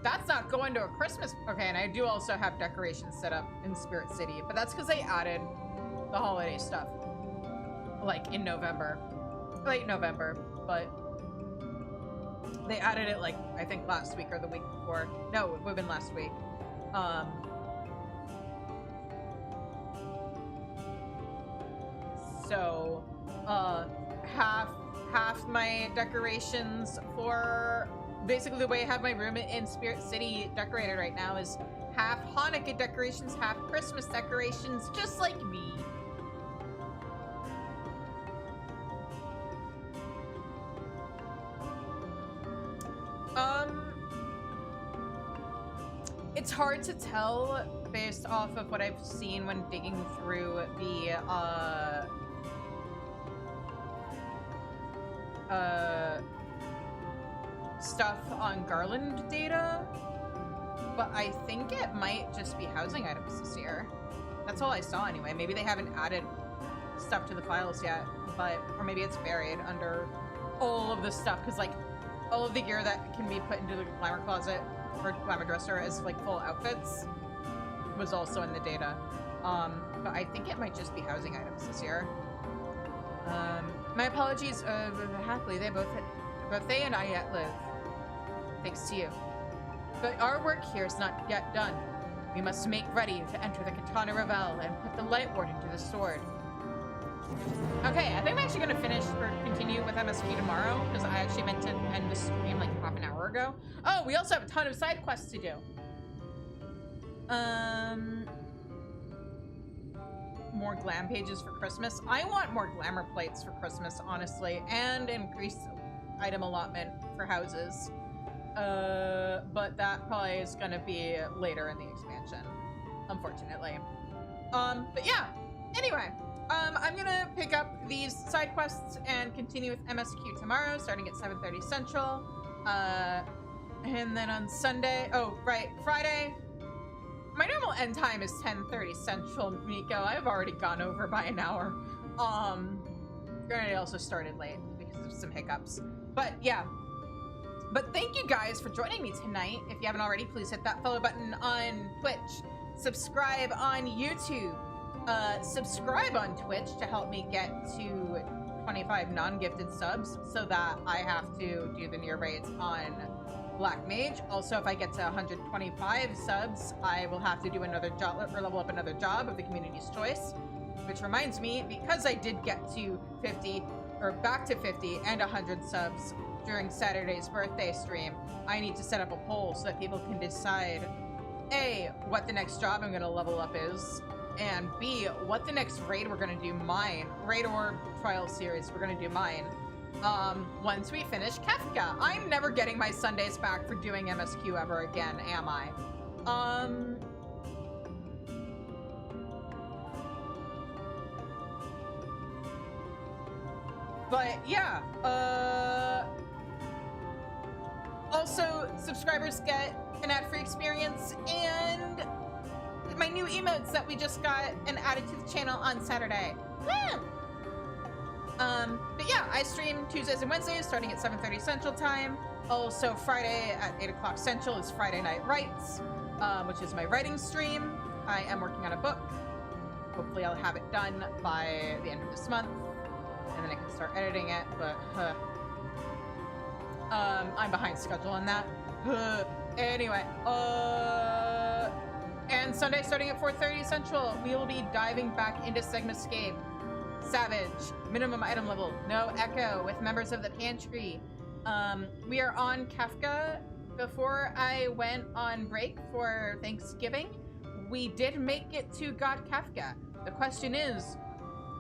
that's not going to a Christmas... Okay, and I do also have decorations set up in Spirit City, but that's because they added the holiday stuff, like, in November. Late November, but... They added it, like, I think last week or the week before. No, it would have been last week. So, half my decorations for... Basically, the way I have my room in Spirit City decorated right now is half Hanukkah decorations, half Christmas decorations, just like me. It's hard to tell based off of what I've seen when digging through the stuff on Garland data, but I think it might just be housing items this year. That's all I saw anyway. Maybe they haven't added stuff to the files yet, or maybe it's buried under all of the stuff, because like all of the gear that can be put into the glamour closet or glamour dresser as like full outfits was also in the data. But I think it might just be housing items this year. My apologies. Happily, both they and I yet live, thanks to you. But our work here is not yet done. We must make ready to enter the Katana Revel and put the Light Ward into the sword. Okay, I think I'm actually going to finish or continue with MSQ tomorrow, because I actually meant to end the stream like half an hour ago. Oh, we also have a ton of side quests to do. More glam pages for Christmas. I want more glamour plates for Christmas, honestly, and increased item allotment for houses. But that probably is going to be later in the expansion, unfortunately. But yeah, anyway. I'm gonna pick up these side quests and continue with MSQ tomorrow, starting at 7:30 Central. And then on Sunday, Friday, my normal end time is 10:30 Central, Miko. I've already gone over by an hour. Granted, I also started late because of some hiccups. But yeah. But thank you guys for joining me tonight. If you haven't already, please hit that follow button on Twitch. Subscribe on YouTube. Subscribe on Twitch to help me get to 25 non-gifted subs so that I have to do the Nier raids on Black Mage. Also, if I get to 125 subs, I will have to do another job or level up another job of the community's choice. Which reminds me, because I did get to 50 or back to 50 and 100 subs during Saturday's birthday stream, I need to set up a poll so that people can decide A, what the next job I'm going to level up is, and B, what the next raid we're gonna do raid or trial series we're gonna do once we finish Kefka. I'm never getting my Sundays back for doing MSQ ever again, am I? But yeah, also subscribers get an ad-free experience and my new emotes that we just got and added to the channel on Saturday. Woo! But yeah, I stream Tuesdays and Wednesdays starting at 7:30 Central Time. Also Friday at 8 o'clock Central is Friday Night Writes, which is my writing stream. I am working on a book. Hopefully I'll have it done by the end of this month, and then I can start editing it, but I'm behind schedule on that. Anyway, and Sunday, starting at 4:30 Central, we will be diving back into Sigmascape. Savage, minimum item level, no echo, with members of the Pantry. We are on Kefka. Before I went on break for Thanksgiving, we did make it to God Kefka. The question is,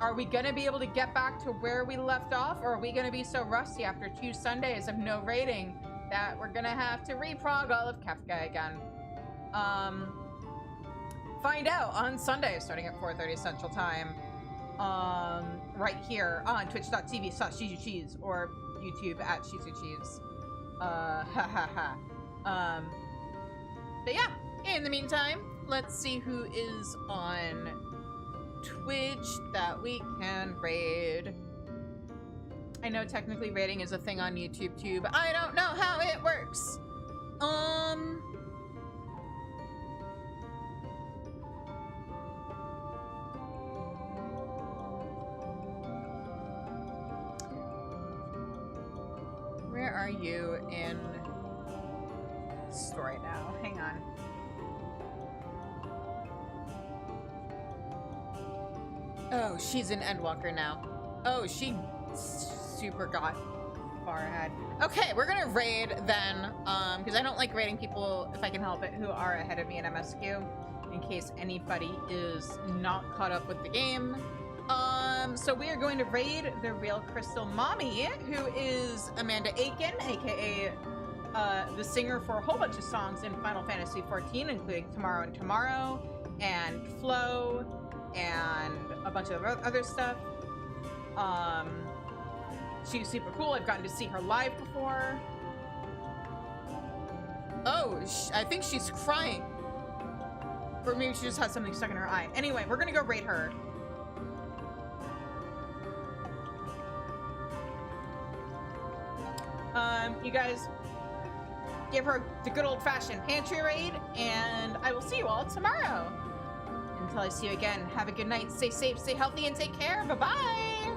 are we going to be able to get back to where we left off, or are we going to be so rusty after 2 Sundays of no raiding that we're going to have to reprog all of Kefka again? Find out on Sunday, starting at 4:30 Central Time. Right here on twitch.tv/ShB or YouTube at ShB. But yeah, in the meantime, let's see who is on Twitch that we can raid. I know technically raiding is a thing on YouTube too, but I don't know how it works. Where are you in story now? Hang on. Oh, she's an Endwalker now. Oh, she super got far ahead. Okay, we're gonna raid then, because I don't like raiding people, if I can help it, who are ahead of me in MSQ, in case anybody is not caught up with the game. So we are going to raid the Real Crystal Mommy, who is Amanda Aiken, aka the singer for a whole bunch of songs in Final Fantasy XIV, including Tomorrow and Tomorrow, and Flow, and a bunch of other stuff. She's super cool. I've gotten to see her live before. Oh, I think she's crying. Or maybe she just has something stuck in her eye. Anyway, we're gonna go raid her. You guys give her the good old-fashioned pantry raid, and I will see you all tomorrow. Until I see you again, have a good night, stay safe, stay healthy, and take care. Bye-bye!